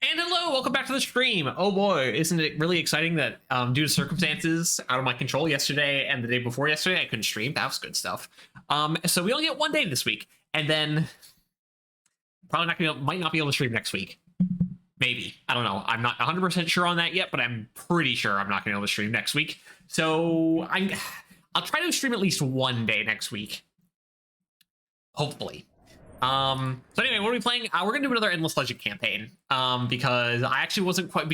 And hello, welcome back to the stream. Oh boy, isn't it really exciting that due to circumstances out of my control yesterday and the day before yesterday, I couldn't stream. That was good stuff. So we only get one day this week, and then probably not gonna might not be able to stream next week. Maybe. I don't know. I'm not 100% sure on that yet, but I'm pretty sure I'm not gonna be able to stream next week. So I'll try to stream at least one day next week. Hopefully. So anyway, what are we playing? We're gonna do another Endless Legend campaign. Because I actually wasn't quite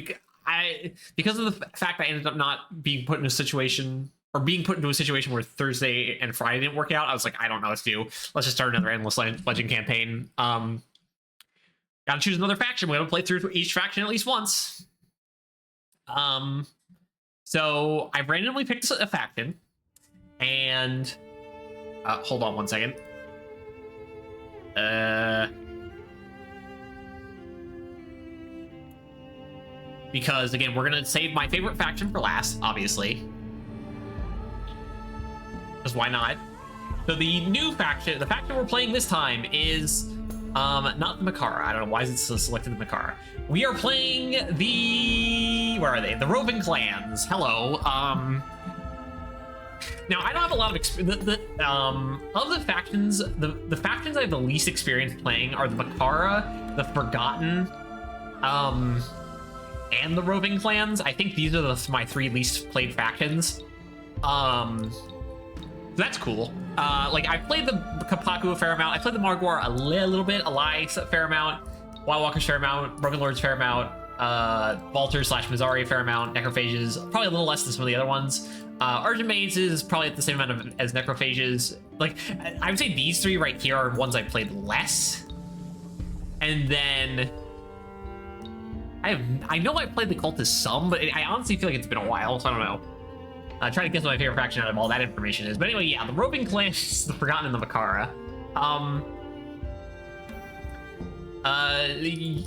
because of the fact I ended up not being put in a situation or being put into a situation where Thursday and Friday didn't work out. I was like, I don't know what to do. Let's just start another Endless Legend campaign. Gotta choose another faction. We gotta play through each faction at least once. So I've randomly picked a faction, and hold on one second. Because again, we're gonna save my favorite faction for last, obviously. Because why not? So the new faction, the faction we're playing this time is not the Makara. I don't know why is it so selected the Makara. We are playing the where are they? The Roving clans. Hello. Now, I don't have a lot of experience. Of the factions, the factions I have the least experience playing are the Makara, the Forgotten, and the Roving clans. I think these are my three least played factions. That's cool. Like, I played the Kapaku a fair amount. I played the Margwar a little bit, Elias a fair amount, Wild Walkers fair amount, Broken Lords fair amount, Balters / Mazari a fair amount, Necrophages, probably a little less than some of the other ones. Argent Maids is probably at the same amount as Necrophages. Like, I would say these three right here are ones I played less. And then I know I played the Cultist some, but I honestly feel like it's been a while, so I don't know. Try to guess what my favorite faction out of all that information is. But anyway, yeah, the Roving clans, the Forgotten, and the Makara.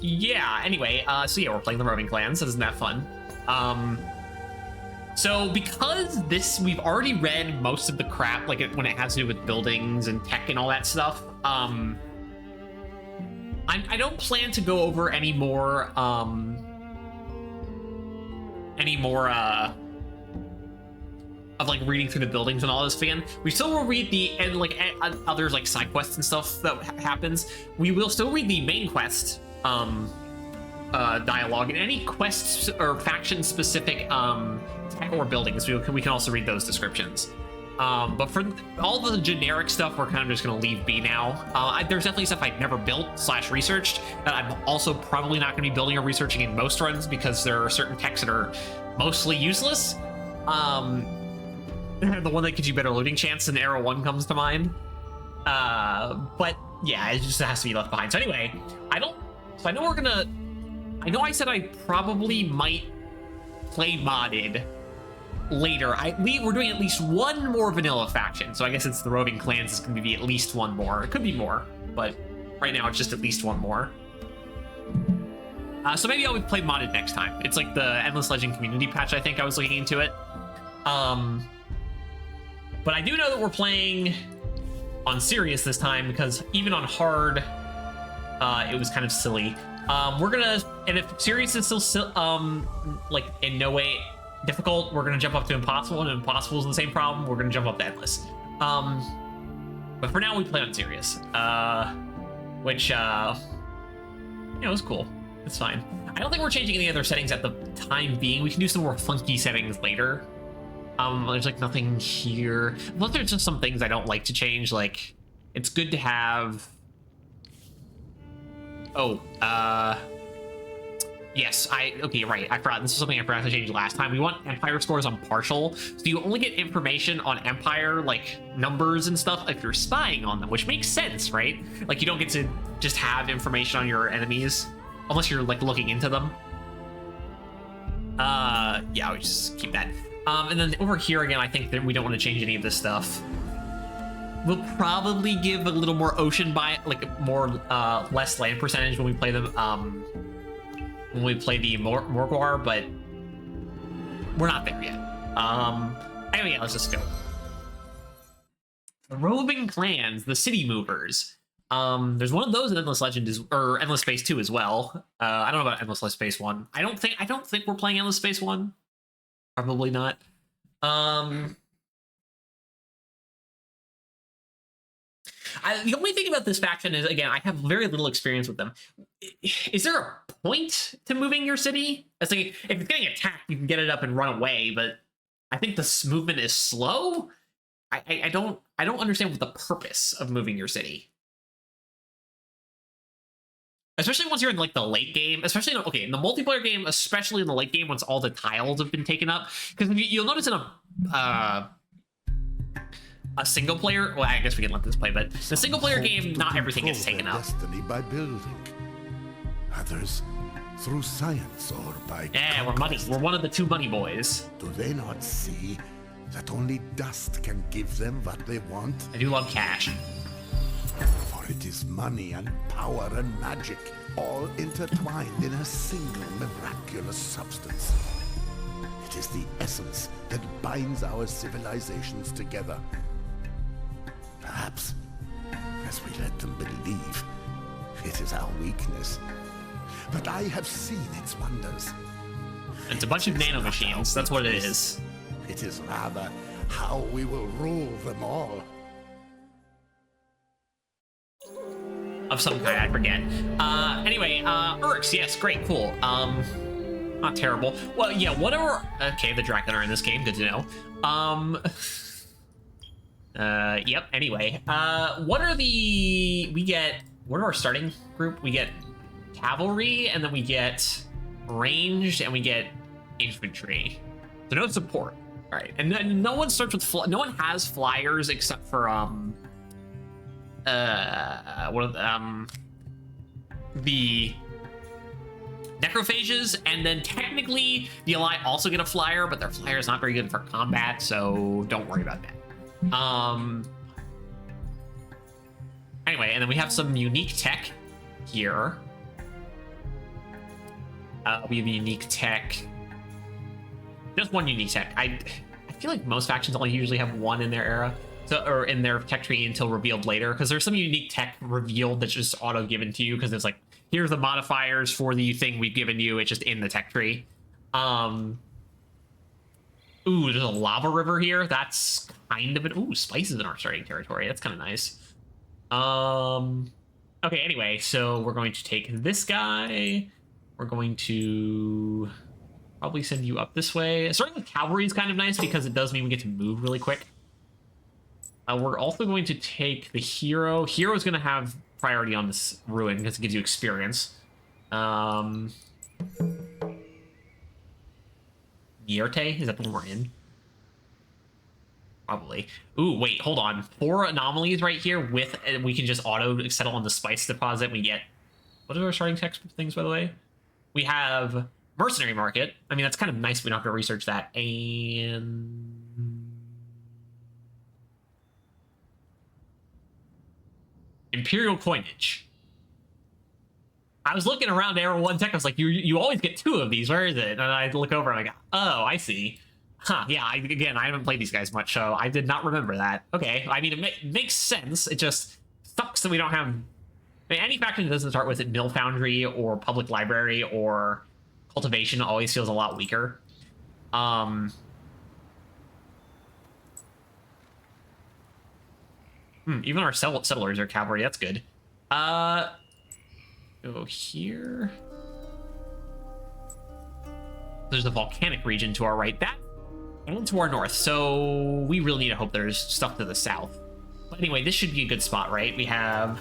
Yeah, anyway, so yeah, we're playing the Roving clans, so isn't that fun? So because we've already read most of the crap, like when it has to do with buildings and tech and all that stuff, I don't plan to go over any more of like reading through the buildings and all this fan. We still will read the and like others like side quests and stuff that happens. We will still read the main quest dialogue and any quests or faction specific tech or buildings. We can also read those descriptions. But for all the generic stuff, we're kind of just going to leave be now. There's definitely stuff I've never built / researched that I'm also probably not going to be building or researching in most runs because there are certain techs that are mostly useless. The one that gives you better looting chance than Arrow 1 comes to mind. But yeah, it just has to be left behind. So anyway, I know I said I probably might play modded later. We're doing at least one more vanilla faction, so I guess it's the Roving clans is going to be at least one more. It could be more, but right now it's just at least one more. So maybe I'll play modded next time. It's like the Endless Legend community patch, I think I was looking into it. But I do know that we're playing on serious this time because even on hard, it was kind of silly. And if serious is still like in no way difficult, we're gonna jump up to impossible, and impossible is the same problem. We're gonna jump up to endless. But for now, we play on serious, which it's cool. It's fine. I don't think we're changing any other settings at the time being. We can do some more funky settings later. There's like nothing here. But there's just some things I don't like to change. Like, it's good to have. Yes, okay, right. I forgot. This is something I forgot to change last time. We want Empire scores on partial, so you only get information on Empire, like numbers and stuff, if you're spying on them, which makes sense, right? Like, you don't get to just have information on your enemies unless you're like looking into them. Yeah, we just keep that. And then over here again, I think that we don't want to change any of this stuff. We'll probably give a little more ocean less land percentage when we play them. When we play the Morgwar, but we're not there yet. Anyway, let's just go. The Roving clans, the city movers. There's one of those in Endless Legend or Endless Space 2 as well. I don't know about Endless Space 1. I don't think we're playing Endless Space 1. Probably not. The only thing about this faction is, again, I have very little experience with them. Is there a point to moving your city? It's like, if it's getting attacked, you can get it up and run away, but I think this movement is slow. I don't understand what the purpose of moving your city. Especially once you're in like the late game, especially in the multiplayer game, especially in the late game once all the tiles have been taken up. Because you'll notice in a single player, well, I guess we can let this play, but the single player game, not everything is taken up. Destiny by building, others through science or by we're money. We're one of the 2 money boys. Do they not see that only dust can give them what they want? I do love cash. For it is money and power and magic, all intertwined in a single miraculous substance. It is the essence that binds our civilizations together. Perhaps, as we let them believe, it is our weakness. But I have seen its wonders. It's a bunch of nanomachines. That's what it is. It is rather how we will rule them all. Of some kind, I forget. Anyway, Urks, yes, great, cool. Not terrible. Well, yeah, whatever. Okay, the Draken are in this game, good to know. Yep, anyway. What are our starting group? We get cavalry, and then we get ranged, and we get infantry. So no support. All right, and no one starts with no one has flyers except for the necrophages, and then technically the Ally also get a flyer, but their flyer is not very good for combat, so don't worry about that. Anyway, and then we have some unique tech here. We have unique tech. Just one unique tech. I feel like most factions only usually have one in their era. So, or in their tech tree until revealed later, because there's some unique tech revealed that's just auto given to you, because it's like, here's the modifiers for the thing we've given you, it's just in the tech tree. Ooh, there's a lava river here. That's kind of an spices in our starting territory. That's kind of nice. Okay, anyway, so we're going to take this guy. We're going to probably send you up this way. Starting with cavalry is kind of nice because it does mean we get to move really quick. We're also going to take the hero. Hero's going to have priority on this ruin because it gives you experience. Nierte, is that the one we're in? Probably. Ooh, wait, hold on. 4 anomalies right here with, and we can just auto settle on the spice deposit. We get, what are our starting text things, by the way? We have mercenary market. I mean, that's kind of nice. We don't have to research that. And Imperial coinage. I was looking around Arrow 1 Tech, I was like, you always get 2 of these, where is it? And I look over and I'm like, oh, I see. Huh, yeah, again, I haven't played these guys much, so I did not remember that. Okay, I mean, it makes sense, it just sucks that we don't have... I mean, any faction that doesn't start with it, Mill Foundry or Public Library or Cultivation always feels a lot weaker. Even our settlers are cavalry, that's good. Go here. There's the volcanic region to our right, that, and to our north, so we really need to hope there's stuff to the south. But anyway, this should be a good spot, right? We have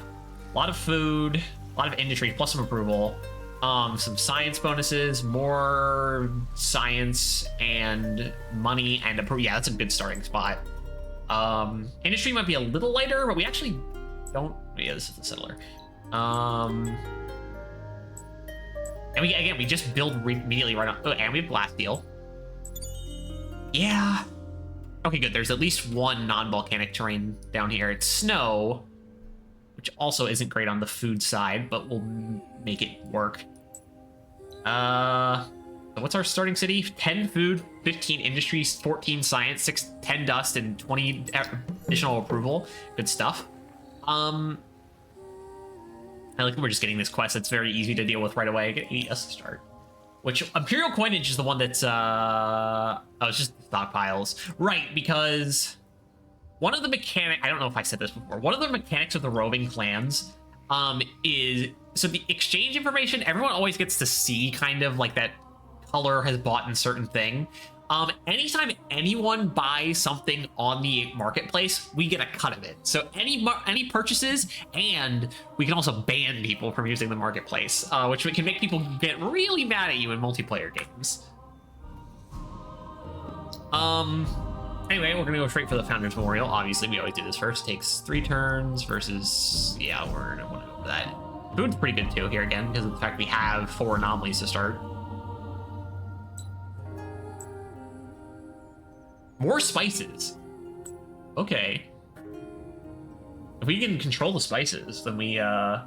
a lot of food, a lot of industry, plus some approval, some science bonuses, more science and money and approval. Yeah, that's a good starting spot. Industry might be a little lighter, but we actually don't. Yeah, this is the settler. And we just build immediately right on. Oh, and we have glasssteel. Yeah. Okay, good. There's at least one non-volcanic terrain down here. It's snow, which also isn't great on the food side, but we'll make it work. What's our starting city? 10 food, 15 industries, 14 science, 10 dust, and 20 additional approval. Good stuff. I like that we're just getting this quest that's very easy to deal with right away. Get 80 us to start. Which Imperial Coinage is the one that's oh, it's just stockpiles. Right, because one of the I don't know if I said this before, one of the mechanics of the roving clans is, so the exchange information, everyone always gets to see kind of like that color has bought in certain thing. Anytime anyone buys something on the marketplace, we get a cut of it. So any purchases, and we can also ban people from using the marketplace, which can make people get really mad at you in multiplayer games. Anyway, we're gonna go straight for the Founders Memorial. Obviously, we always do this first. Takes 3 turns versus, yeah, we're gonna want to go for that. Food's pretty good too here again, because of the fact we have 4 anomalies to start. More spices. Okay. If we can control the spices, then we, it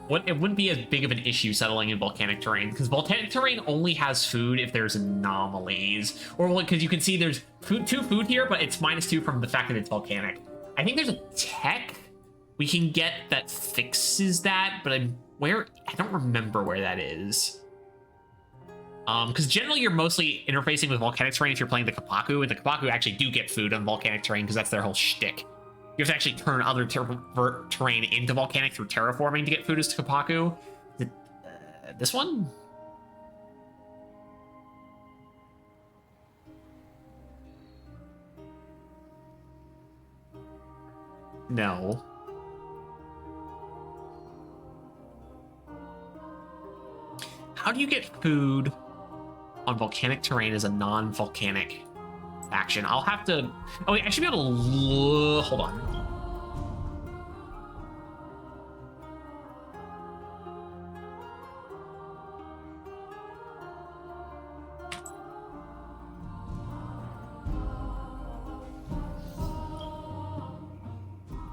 wouldn't be as big of an issue settling in volcanic terrain, because volcanic terrain only has food if there's anomalies. Or, because you can see there's 2 food here, but it's -2 from the fact that it's volcanic. I think there's a tech we can get that fixes that, but I don't remember where that is. Because generally you're mostly interfacing with volcanic terrain if you're playing the Kapaku, and the Kapaku actually do get food on volcanic terrain because that's their whole shtick. You have to actually turn other terrain into volcanic through terraforming to get food as Kapaku. This one? No. How do you get food on volcanic terrain as a non-volcanic action? I'll have to... Oh, wait, I should be able to... Hold on.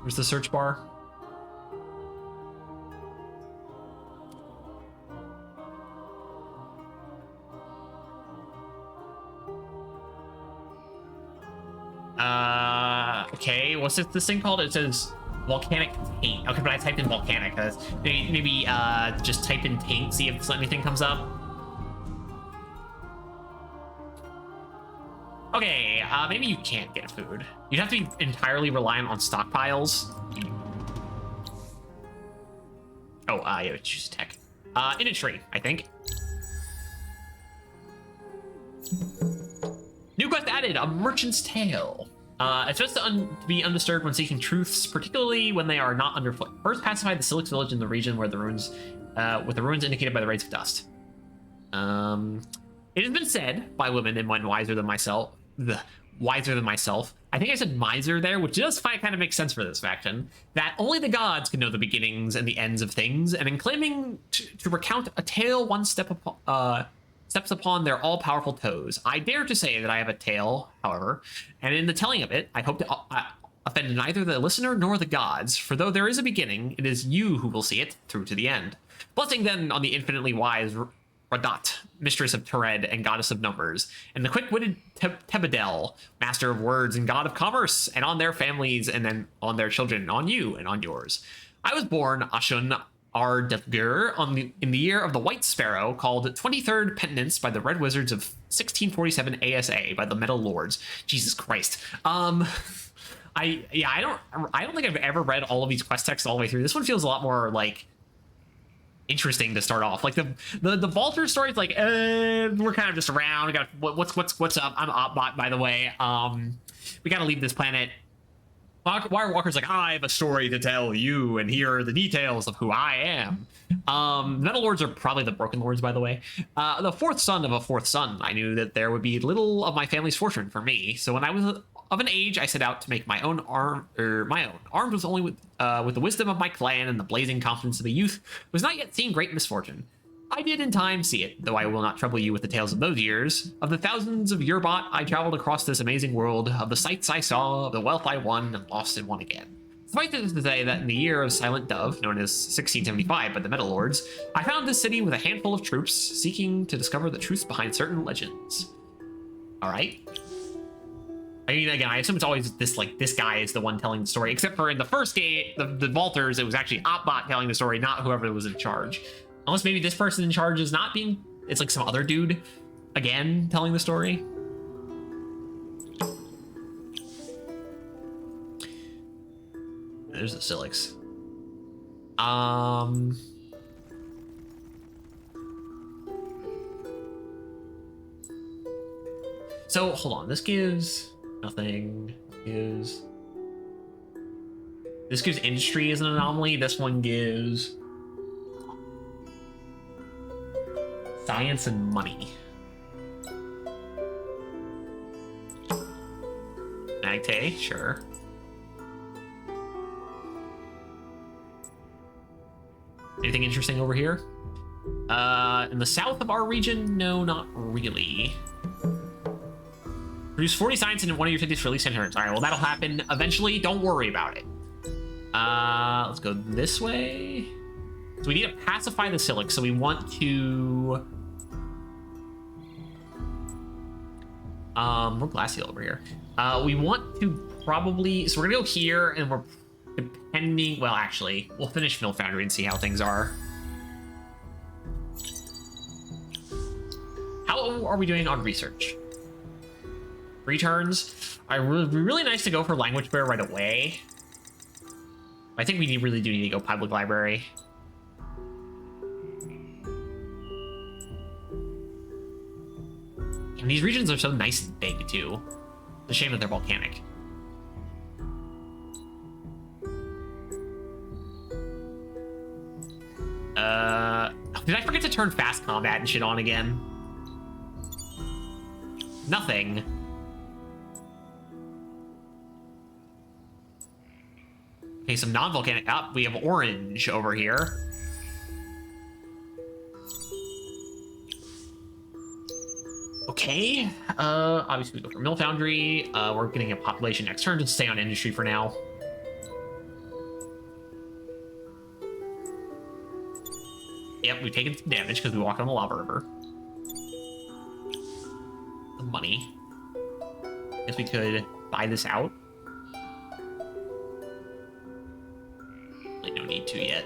Where's the search bar? Okay, what's this thing called? It says volcanic taint. Okay, but I typed in volcanic. Maybe just type in taint, see if anything comes up. Okay, maybe you can't get food. You'd have to be entirely reliant on stockpiles. Oh, yeah, choose tech. Industry, I think. New quest added, a merchant's tale. It's supposed to be undisturbed when seeking truths, particularly when they are not underfoot. First, pacify the Silix village in the region where the ruins, with the ruins indicated by the rays of dust. It has been said by women and men wiser than myself. I think I said miser there, which does kind of make sense for this faction. That only the gods can know the beginnings and the ends of things, and in claiming to recount a tale one steps upon their all-powerful toes. I dare to say that I have a tale, however, and in the telling of it, I hope to offend neither the listener nor the gods, for though there is a beginning, it is you who will see it through to the end. Blessing then on the infinitely wise Radat, mistress of Tered and goddess of numbers, and the quick-witted Tebedel, master of words and god of commerce, and on their families, and then on their children, on you and on yours. I was born Ashun Ardefgur in the year of the White Sparrow, called 23rd Penitence by the Red Wizards of 1647 ASA by the Metal Lords. Jesus Christ. I don't think I've ever read all of these quest texts all the way through. This one feels a lot more like interesting to start off. Like the Vaulter story is like, we're kind of just around. We got what's up? I'm Opbot, by the way. We gotta leave this planet. Wire Walker's like, I have a story to tell you, and here are the details of who I am. Metal Lords are probably the Broken Lords, by the way. The fourth son of a fourth son. I knew that there would be little of my family's fortune for me, so when I was of an age, I set out to make my own armed was only with the wisdom of my clan and the blazing confidence of a youth who was not yet seen great misfortune. I did in time see it, though I will not trouble you with the tales of those years. Of the thousands of Yerbot I traveled across this amazing world, of the sights I saw, of the wealth I won and lost and won again. Suffice it to say that in the year of Silent Dove, known as 1675 by the Metal Lords, I found this city with a handful of troops seeking to discover the truths behind certain legends. All right. I mean, again, I assume it's always this, like, this guy is the one telling the story, except for in the first game, the Vaulters, it was actually Hotbot telling the story, not whoever was in charge. Unless maybe this person in charge is not being, it's like some other dude, again, telling the story. There's the Silix. So, hold on, this gives nothing. This gives industry as an anomaly. This one gives science and money. Magte, sure. Anything interesting over here? In the south of our region, no, not really. Produce 40 science in one of your cities for at least 10 turns. All right, well, that'll happen eventually. Don't worry about it. Let's go this way. So we need to pacify the Silix. So we want to... we're Glacial over here. We want to probably... So we're going to go here, and we're depending... Well, actually, we'll finish Mill Foundry and see how things are. How are we doing on research? 3 turns. It would be really nice to go for language barrier right away. I think we really do need to go public library. And these regions are so nice and big too. It's a shame that they're volcanic. Did I forget to turn fast combat and shit on again? Nothing. Okay, some non-volcanic. We have orange over here. Okay. Obviously we go for Mill Foundry. We're getting a population next turn to stay on industry for now. Yep, we've taken some damage because we walked on the lava river. The money. Guess we could buy this out. No need to yet.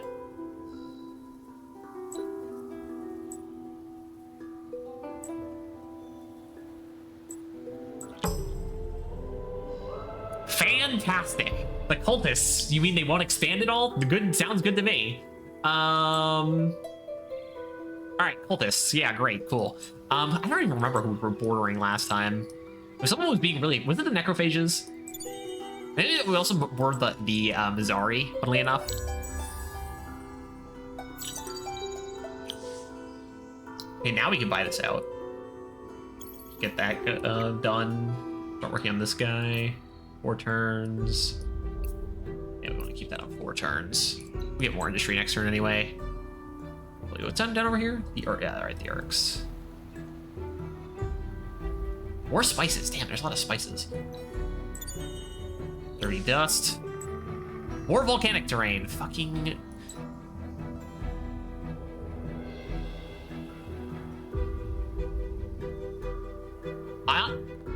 Fantastic. The cultists, you mean they won't expand at all? The good sounds good to me. All right, cultists. Yeah, great, cool. I don't even remember who we were bordering last time. Someone was being really... Was it the necrophages? Maybe we also board the Mizari, funnily enough. Okay, now we can buy this out. Get that done. Start working on this guy. 4 turns. Yeah, we want to keep that on 4 turns. We get more industry next turn anyway. What's down over here? Yeah, all right, the Urks. More spices. Damn, there's a lot of spices. 30 dust. More volcanic terrain. Fucking...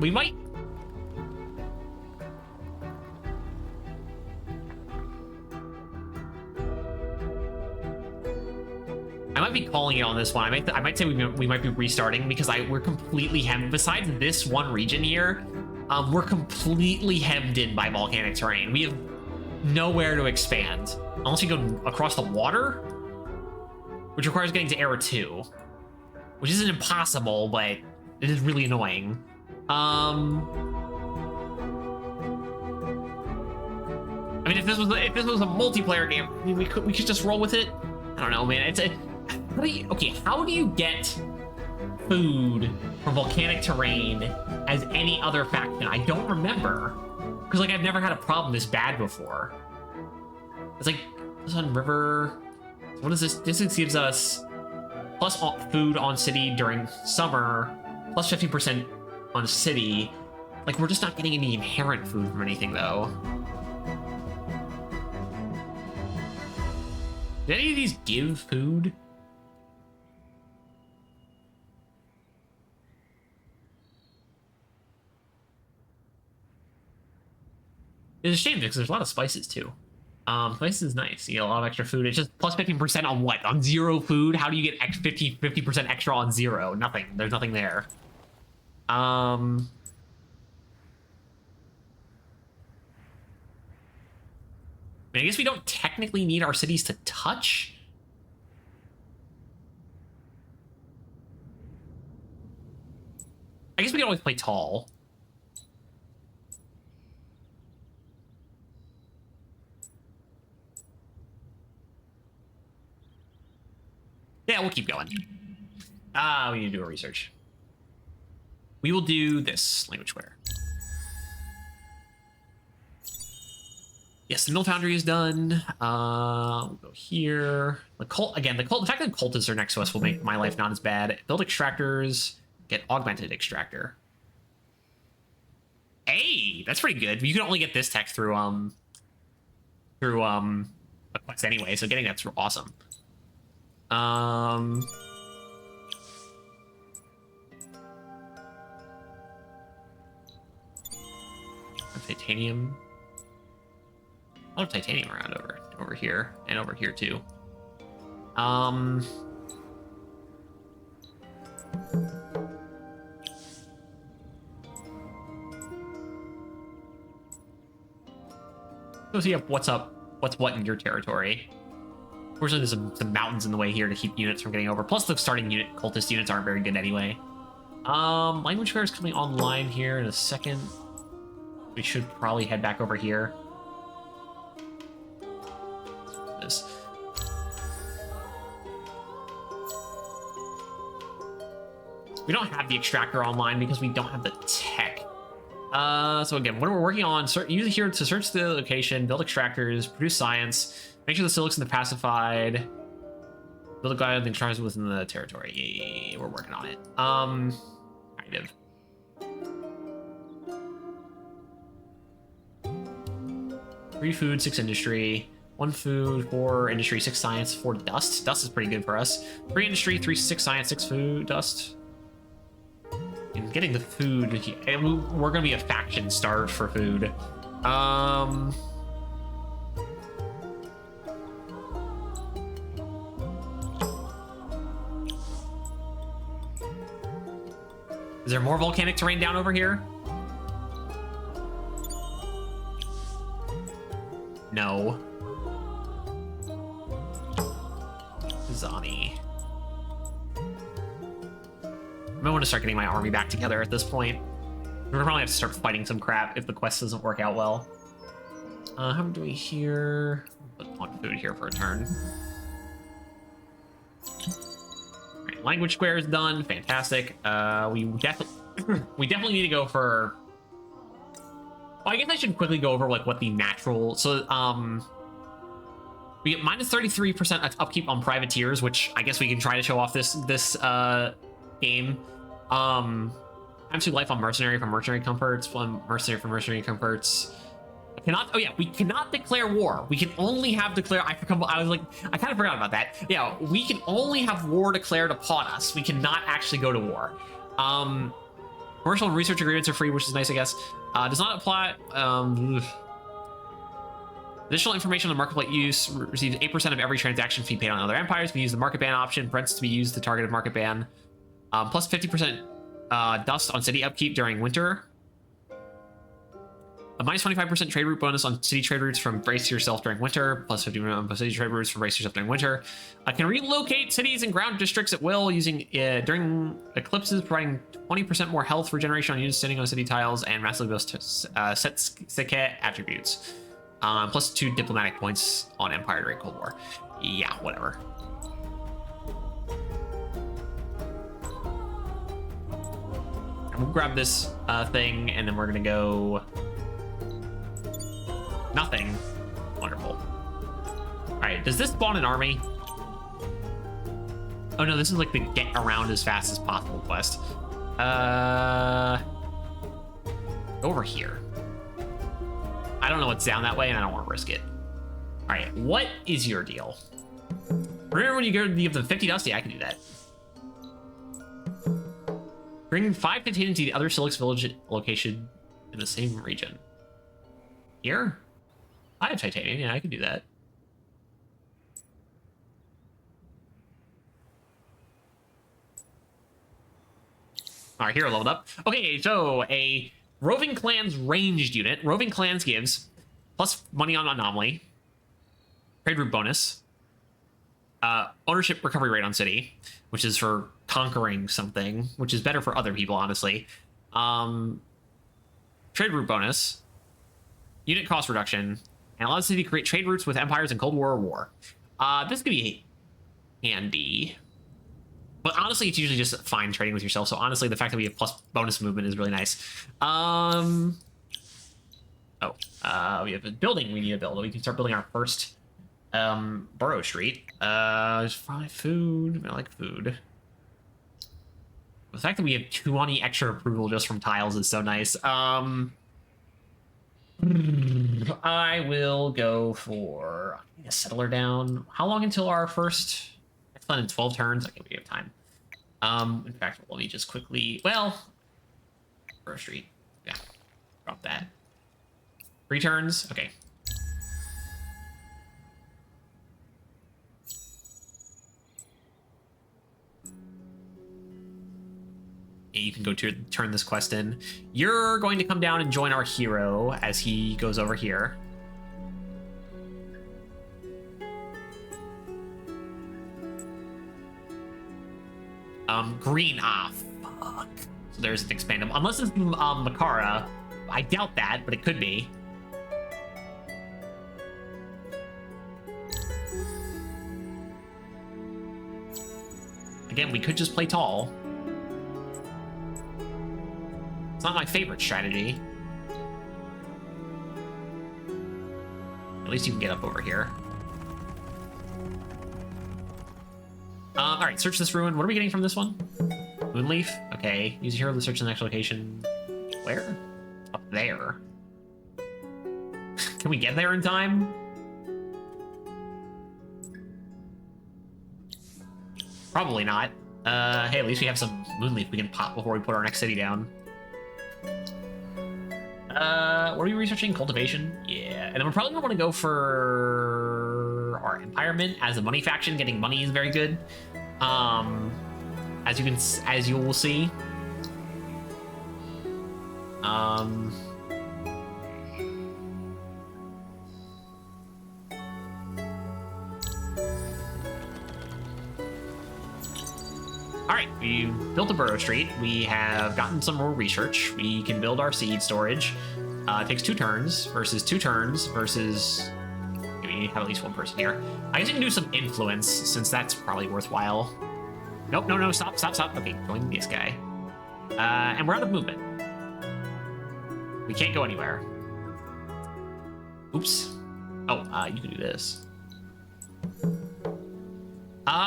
we might... I might be calling it on this one. I might say we might be restarting because we're completely hemmed. Besides this one region here, we're completely hemmed in by volcanic terrain. We have nowhere to expand unless we go across the water, which requires getting to Era 2, which isn't impossible, but it is really annoying. I mean, if this was a multiplayer game, I mean, we could just roll with it. I don't know, man. It's a how do you get food from volcanic terrain as any other faction? I don't remember, because like I've never had a problem this bad before. It's like this on river. What is this? This gives us plus food on city during summer, plus 50% on city. Like we're just not getting any inherent food from anything though. Did any of these give food? It's a shame because there's a lot of spices too. Spices is nice. You get a lot of extra food. It's just plus 15% on what? On 0 food? How do you get 50% extra on 0? Nothing. There's nothing there. I mean, I guess we don't technically need our cities to touch. I guess we can always play tall. Yeah, we'll keep going. We need to do a research. We will do this language square. Yes, the mill foundry is done. We'll go here. The fact that cultists are next to us will make my life not as bad. Build extractors. Get augmented extractor. Hey, that's pretty good. You can only get this tech through a quest anyway, so getting that's awesome. Titanium. A lot of titanium around over here and over here too. Let's see what's what in your territory. Fortunately, there's some mountains in the way here to keep units from getting over. Plus, the starting cultist units aren't very good anyway. Language fair is coming online here in a second. We should probably head back over here. This. We don't have the extractor online because we don't have the tech. So again, what we're working on, use it here to search the location, build extractors, produce science, make sure the silic's in the pacified, build a guide and tribes within the territory. We're working on it. Kind of. 3 food, 6 industry, 1 food, 4 industry, 6 science, 4 dust. Dust is pretty good for us. 3 industry, 6 science, 6 food, dust. And getting the food, we're gonna be a faction starved for food. Is there more volcanic terrain down over here? No. Zani. I might want to start getting my army back together at this point. We're gonna probably have to start fighting some crap if the quest doesn't work out well. How am I doing here? Put one food here for a turn. Alright, language square is done. Fantastic. We definitely need to go for. Well, I guess I should quickly go over like what the natural. So we get minus 33% upkeep on privateers, which I guess we can try to show off this game. Times 2 life on mercenary for mercenary comforts, 1 mercenary for mercenary comforts. We cannot declare war. We can only have declare. I kind of forgot about that. Yeah, we can only have war declared upon us. We cannot actually go to war. Commercial and research agreements are free, which is nice, I guess. Does not apply. Additional information on the marketplace use receives 8% of every transaction fee paid on other empires. We use the market ban option. Brents to be used the targeted market ban. Plus 50% dust on city upkeep during winter. A minus 25% trade route bonus on city trade routes from brace yourself during winter. Plus 50% on city trade routes from brace yourself during winter. Can relocate cities and ground districts at will using during eclipses, providing 20% more health regeneration on units standing on city tiles and massively boost Seke attributes. Plus 2 diplomatic points on Empire during Cold War. Yeah, whatever. And we'll grab this thing, and then we're gonna go. Nothing. Wonderful. All right, does this spawn an army? Oh no, this is like the get around as fast as possible quest. Over here. I don't know what's down that way, and I don't want to risk it. All right, what is your deal? Remember when you give them 50 dust? Yeah, I can do that. Bring 5 containers to the other Silic's village location in the same region. Here? I have titanium. Yeah, I can do that. All right, hero leveled up. Okay, so a Roving Clans ranged unit. Roving Clans gives plus money on anomaly, trade route bonus, ownership recovery rate on city, which is for conquering something, which is better for other people, honestly. Trade route bonus, unit cost reduction, and allows the city to create trade routes with empires in Cold War or war. This could be handy. But honestly, it's usually just fine trading with yourself. So honestly, the fact that we have plus bonus movement is really nice. We have a building we need to build. We can start building our first borough street. Just find food. I like food. The fact that we have 20 extra approval just from tiles is so nice. I will go for a settler down. How long until our first? In 12 turns. Okay, we have time. In fact, let me just quickly. Well, first street. Yeah, drop that. 3 turns. Okay. You can go to turn this quest in. You're going to come down and join our hero as he goes over here. Green. Fuck. So there's an expandable. Unless it's Makara. I doubt that, but it could be. Again, we could just play tall. It's not my favorite strategy. At least you can get up over here. All right, search this ruin. What are we getting from this one? Moonleaf? Okay. Use a hero to search the next location. Where? Up there. Can we get there in time? Probably not. Hey, at least we have some Moonleaf we can pop before we put our next city down. What are we researching? Cultivation? Yeah. And then we're probably gonna want to go for our Empire Mint as a money faction. Getting money is very good. As you will see. All right, we built a borough street. We have gotten some more research. We can build our seed storage. It takes 2 turns versus 2 turns versus. We have at least 1 person here. I guess we can do some influence since that's probably worthwhile. Nope, no, stop. Okay, join this guy. And we're out of movement. We can't go anywhere. Oops. Oh, you can do this.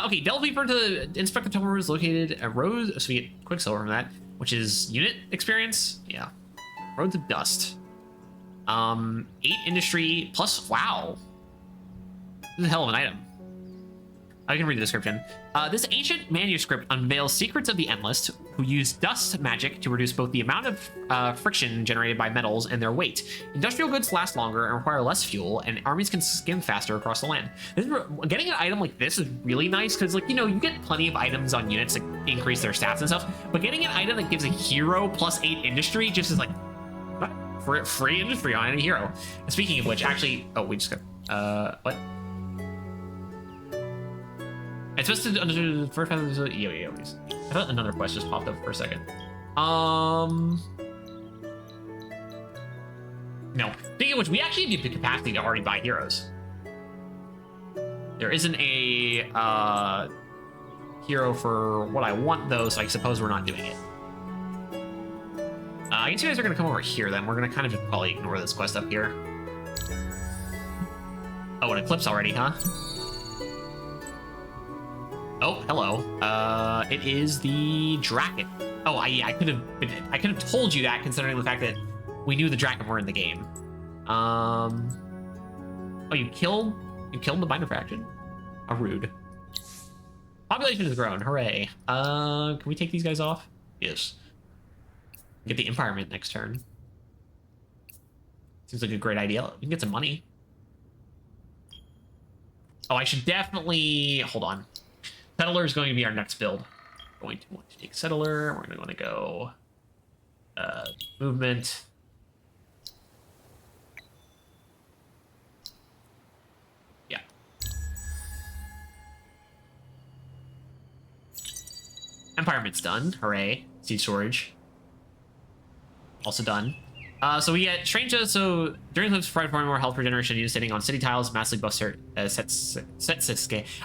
Okay, delve deeper into inspect the temple rose located at Rose, so we get Quicksilver from that, which is unit experience. Yeah. Roads of Dust. 8 industry plus, wow. This is a hell of an item. I can read the description. This ancient manuscript unveils secrets of the Endless, who use dust magic to reduce both the amount of friction generated by metals and their weight. Industrial goods last longer and require less fuel, and armies can skim faster across the land. Getting an item like this is really nice, because, like, you know, you get plenty of items on units that increase their stats and stuff, but getting an item that gives a hero plus 8 industry just is like, free industry on any hero. And speaking of which, actually, oh, we just got, what? It's supposed to under the first EOEs. I thought another quest just popped up for a second. No. Speaking of which, we actually have the capacity to already buy heroes. There isn't a hero for what I want though, so I suppose we're not doing it. I guess you guys are gonna come over here then. We're gonna kind of just probably ignore this quest up here. Oh, an eclipse already, huh? Oh, hello. It is the Draken. Oh, I could have told you that, considering the fact that we knew the Draken were in the game. Oh, you killed the Binder faction? How rude. Population has grown. Hooray. Can we take these guys off? Yes. Get the Empire Mint next turn. Seems like a great idea. We can get some money. Oh, I should definitely... Hold on. Settler is going to be our next build. Going to want to take Settler. We're going to want to go... movement. Yeah. Empirement's done. Hooray. Seed storage. Also done. So we get strange. So during the provide more health regeneration, you sitting on city tiles, massively buff sets.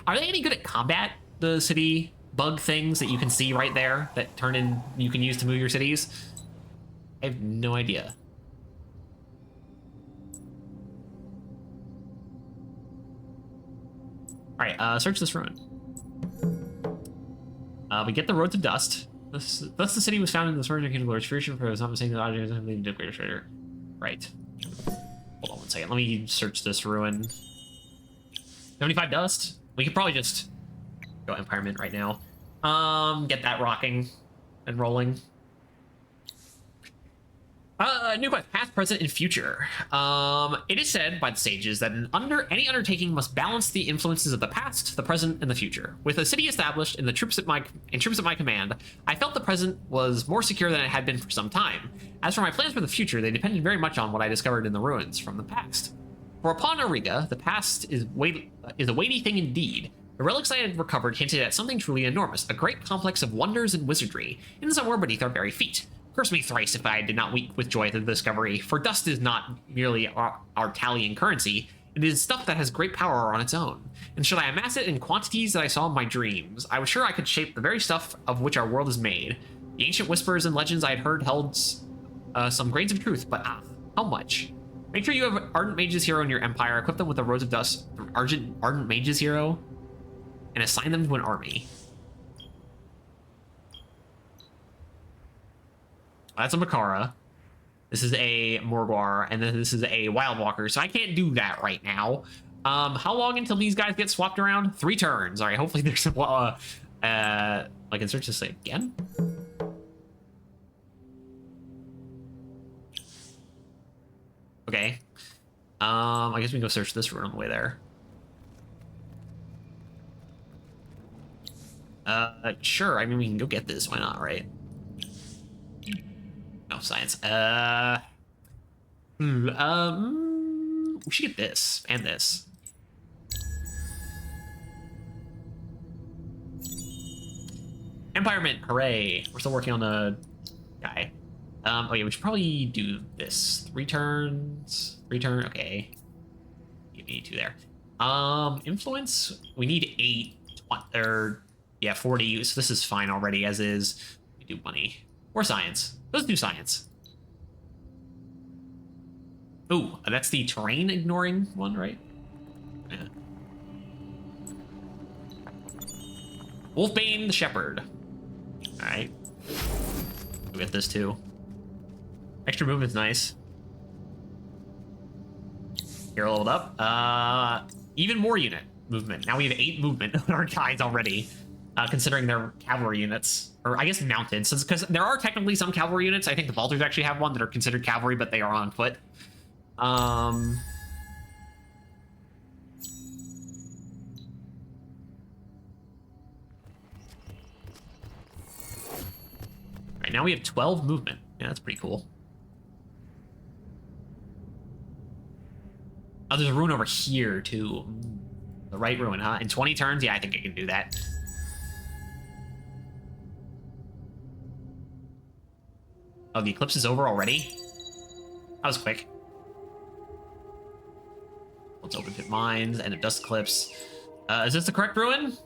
Are they any good at combat? The city bug things that you can see right there that turn in you can use to move your cities. I have no idea. All right, search this ruin. We get the Road to Dust. Thus the city was founded in the Surgeon Kingdom Lord's Fusion for some saying that object is leading to greater trader. Right. Hold on one second. Let me search this ruin. 75 dust. We could probably just go Empirement right now. Get that rocking and rolling. New quest, past, present, and future. It is said by the sages that any undertaking must balance the influences of the past, the present, and the future. With a city established and the troops at my command, I felt the present was more secure than it had been for some time. As for my plans for the future, they depended very much on what I discovered in the ruins from the past. For upon Ariga, the past is a weighty thing indeed. The relics I had recovered hinted at something truly enormous, a great complex of wonders and wizardry, in somewhere beneath our very feet. Curse me thrice if I did not weep with joy at the discovery, for dust is not merely our tallying currency, it is stuff that has great power on its own. And should I amass it in quantities that I saw in my dreams, I was sure I could shape the very stuff of which our world is made. The ancient whispers and legends I had heard held some grains of truth, but how much? Make sure you have Ardent Mages Hero in your empire, equip them with the Roads of Dust Ardent Mages Hero, and assign them to an army. That's a Makara. This is a Morgwar, and then this is a Wild Walker. So I can't do that right now. How long until these guys get swapped around? 3 turns. All right. Hopefully there's some. I can search this again. Okay. I guess we can go search this room on the way there. Sure. I mean, we can go get this. Why not? Right. No science. We should get this and this. Empirement, hooray! We're still working on the guy. Oh yeah, we should probably do this. 3 turns. 3 turn. Okay. Give me 2 there. Influence. We need 8. Or yeah, 40. So this is fine already as is. We do money or science. Let's do science. Ooh, that's the terrain ignoring one, right? Yeah. Wolfbane the Shepherd. Alright. We get this too. Extra movement's nice. Hero leveled up. Even more unit movement. Now we have 8 movement on our guys already. Considering they're cavalry units, or I guess mounted, since because there are technically some cavalry units. I think the Vultures actually have one that are considered cavalry, but they are on foot. Right, now we have 12 movement. Yeah, that's pretty cool. Oh, there's a ruin over here too. The right ruin, huh? In 20 turns, yeah, I think I can do that. Oh, the eclipse is over already? That was quick. Let's open pit mines, end of dust eclipse. Is this the correct ruin?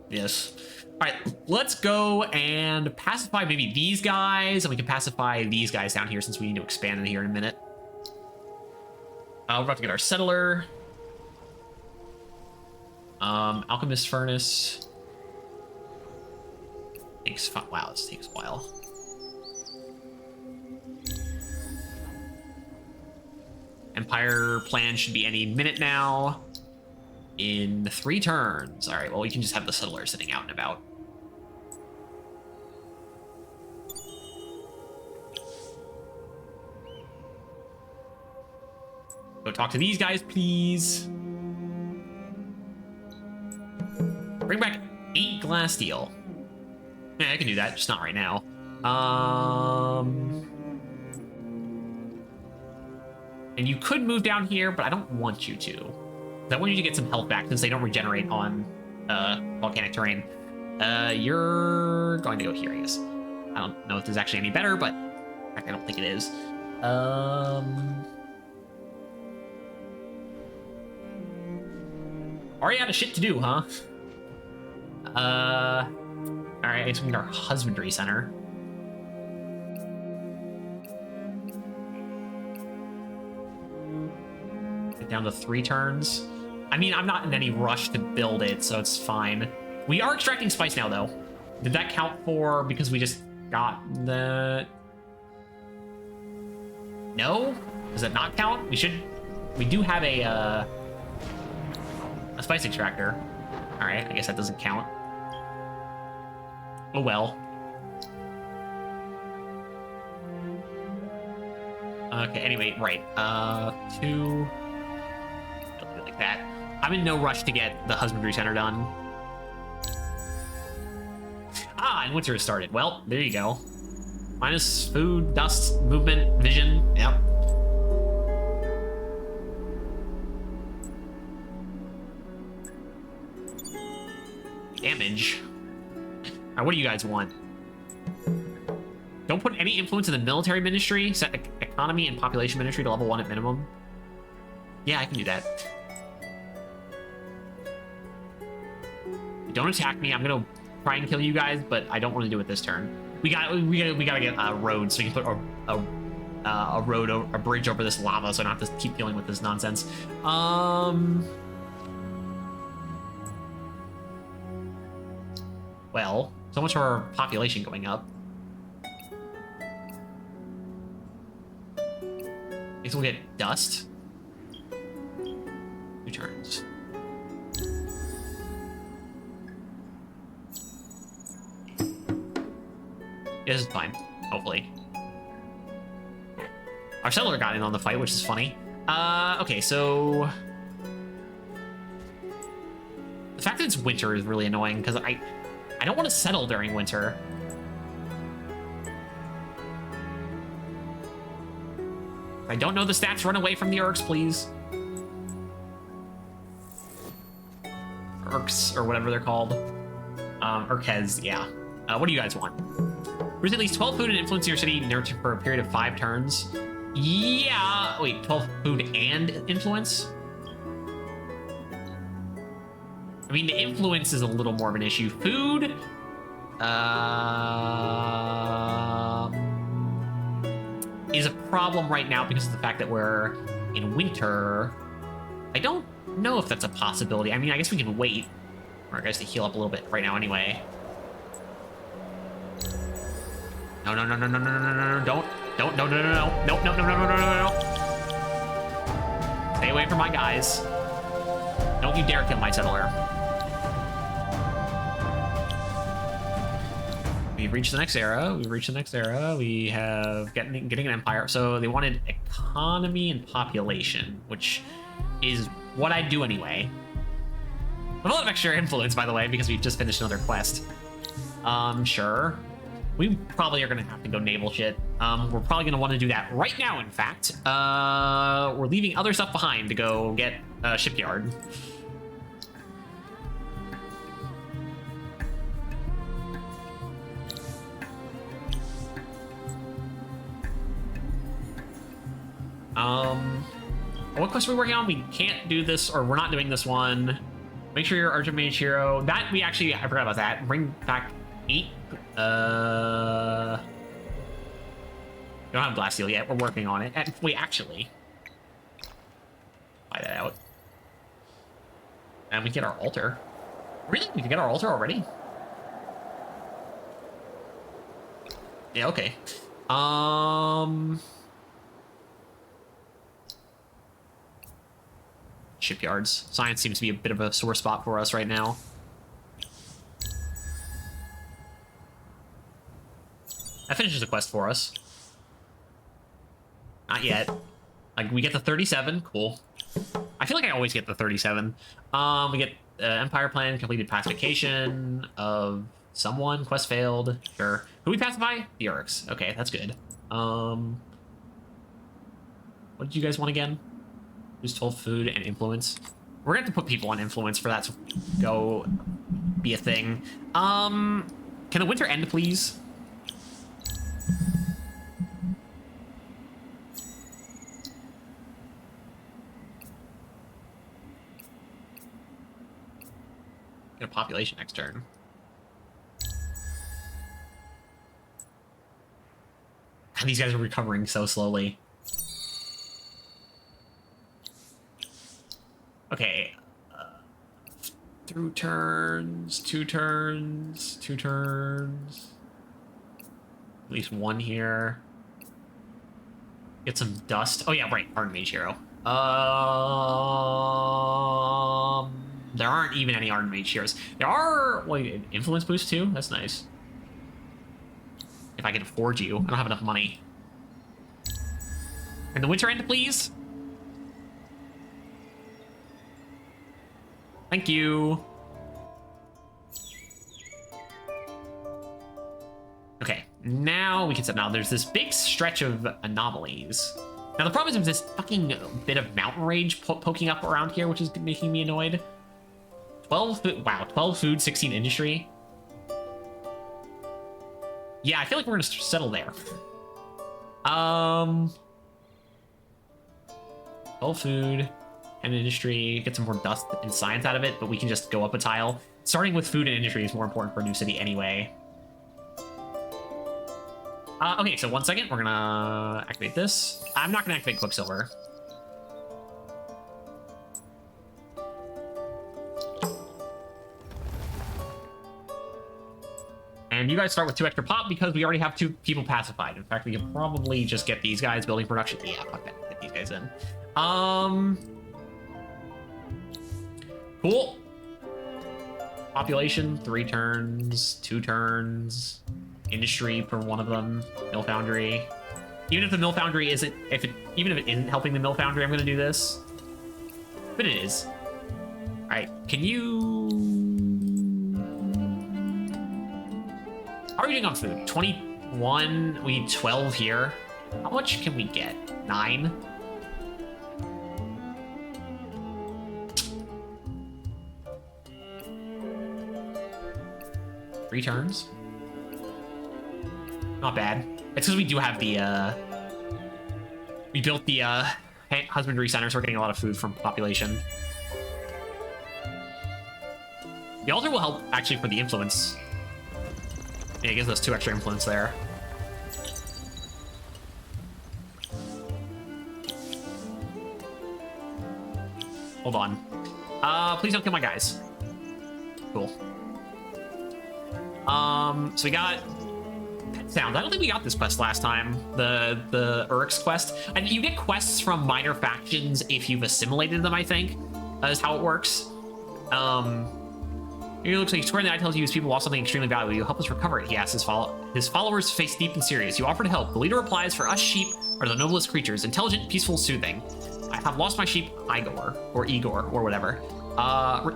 Yes. All right, let's go and pacify maybe these guys, and we can pacify these guys down here since we need to expand in here in a minute. We're about to get our settler. Alchemist Furnace. Wow, this takes a while. Empire plan should be any minute now. In 3 turns. All right, well, we can just have the settler sitting out and about. Go talk to these guys, please. Bring back 8 glass steel. Yeah, I can do that, just not right now. And you could move down here, but I don't want you to. I want you to get some health back since they don't regenerate on volcanic terrain. You're going to go here, I guess. I don't know if this is actually any better, but in fact, I don't think it is. Already out of shit to do, huh? Alright, I guess we need our husbandry center. Get down to 3 turns. I mean, I'm not in any rush to build it, so it's fine. We are extracting spice now, though. Did that count for because we just got the... No? Does that not count? We do have a spice extractor. Alright, I guess that doesn't count. Oh well. Okay, anyway, right. 2... Like that. I'm in no rush to get the husbandry center done. Ah, and winter has started. Well, there you go. Minus food, dust, movement, vision. Yep. Damage. Alright, what do you guys want? Don't put any influence in the military ministry. Set economy and population ministry to level 1 at minimum. Yeah, I can do that. Don't attack me. I'm gonna try and kill you guys, but I don't want to do it this turn. We gotta get a road so we can put a road, a bridge over this lava, so I don't have to keep dealing with this nonsense. Well, so much for our population going up. I guess we'll get dust. 2 turns. Yeah, this is fine, hopefully. Our settler got in on the fight, which is funny. Okay, so... The fact that it's winter is really annoying, because I don't want to settle during winter. If I don't know the stats, run away from the Urks, please. Urks, or whatever they're called. Urkez, yeah. What do you guys want? Produce at least 12 food and influence in your city nurture for a period of 5 turns. Yeah, wait, 12 food and influence? I mean, the influence is a little more of an issue. Food, is a problem right now because of the fact that we're in winter. I don't know if that's a possibility. I mean, I guess we can wait for our guys to heal up a little bit right now anyway. No, no, no, no, no, no, no, no, no, don't, no, no, no, no, no, no, no, no, no, no, no, no. Stay away from my guys. Don't you dare kill my settler. We've reached the next era. We've reached the next era. We have getting an empire. So they wanted economy and population, which is what I do anyway. With a lot of extra influence, by the way, because we've just finished another quest. Sure. We probably are going to have to go naval shit. We're probably going to want to do that right now, in fact. We're leaving other stuff behind to go get a shipyard. What quest are we working on? We can't do this, or we're not doing this one. Make sure you're Urgent Mage Hero. That, I forgot about that. Bring back 8. We don't have Blast Seal yet. We're working on it. Wait, actually. Buy that out. And we get our altar. Really? We can get our altar already? Yeah, okay. Shipyards. Science seems to be a bit of a sore spot for us right now. That finishes the quest for us. Not yet. Like, we get the 37. Cool. I feel like I always get the 37. We get Empire Plan, completed pacification of someone. Quest failed. Sure. Who we pacify? The Urks. Okay, that's good. What did you guys want again? Just told food and influence. We're gonna have to put people on influence for that to go be a thing. Can the winter end, please? Get a population next turn. And these guys are recovering so slowly. Okay. Through turns, 2 turns, 2 turns. At least 1 here. Get some dust. Oh yeah, right, Ardent Mage Hero. There aren't even any Ardent Mage Heroes. There are, wait, an influence boost too? That's nice. If I can afford you. I don't have enough money. And the winter end, please? Thank you. Okay, now we can set. Now there's this big stretch of anomalies. Now the problem is there's this fucking bit of mountain rage poking up around here, which is making me annoyed. 12 food, wow, 12 food, 16 industry. Yeah, I feel like we're gonna settle there. 12 food and industry, get some more dust and science out of it, but we can just go up a tile. Starting with food and industry is more important for a new city anyway. Okay, so 1 second, we're gonna activate this. I'm not gonna activate Quicksilver. And you guys start with 2 extra pop because we already have 2 people pacified. In fact, we can probably just get these guys building production. Yeah, fuck that. Get these guys in. Cool. Population, 3 turns, 2 turns. Industry per one of them. Mill Foundry. Even if the Mill Foundry isn't, even if it isn't helping the Mill Foundry, I'm gonna do this. But it is. All right, can you? How are we doing on food? 21. We need 12 here. How much can we get? 9. Three turns. Not bad. It's because we do have the, we built the, husbandry center, so we're getting a lot of food from population. The altar will help, actually, for the influence. Yeah, it gives us 2 extra influence there. Hold on. Please don't kill my guys. Cool. So we got Pet Sounds. I don't think we got this quest last time. The Urix quest. And you get quests from minor factions if you've assimilated them, I think. Is how it works. It looks like swearing that I tells you his people lost something extremely valuable. You'll help us recover it, he asks his followers face deep and serious. You offer to help. The leader replies, for us sheep are the noblest creatures. Intelligent, peaceful, soothing. I have lost my sheep, Igor, or Igor, or whatever.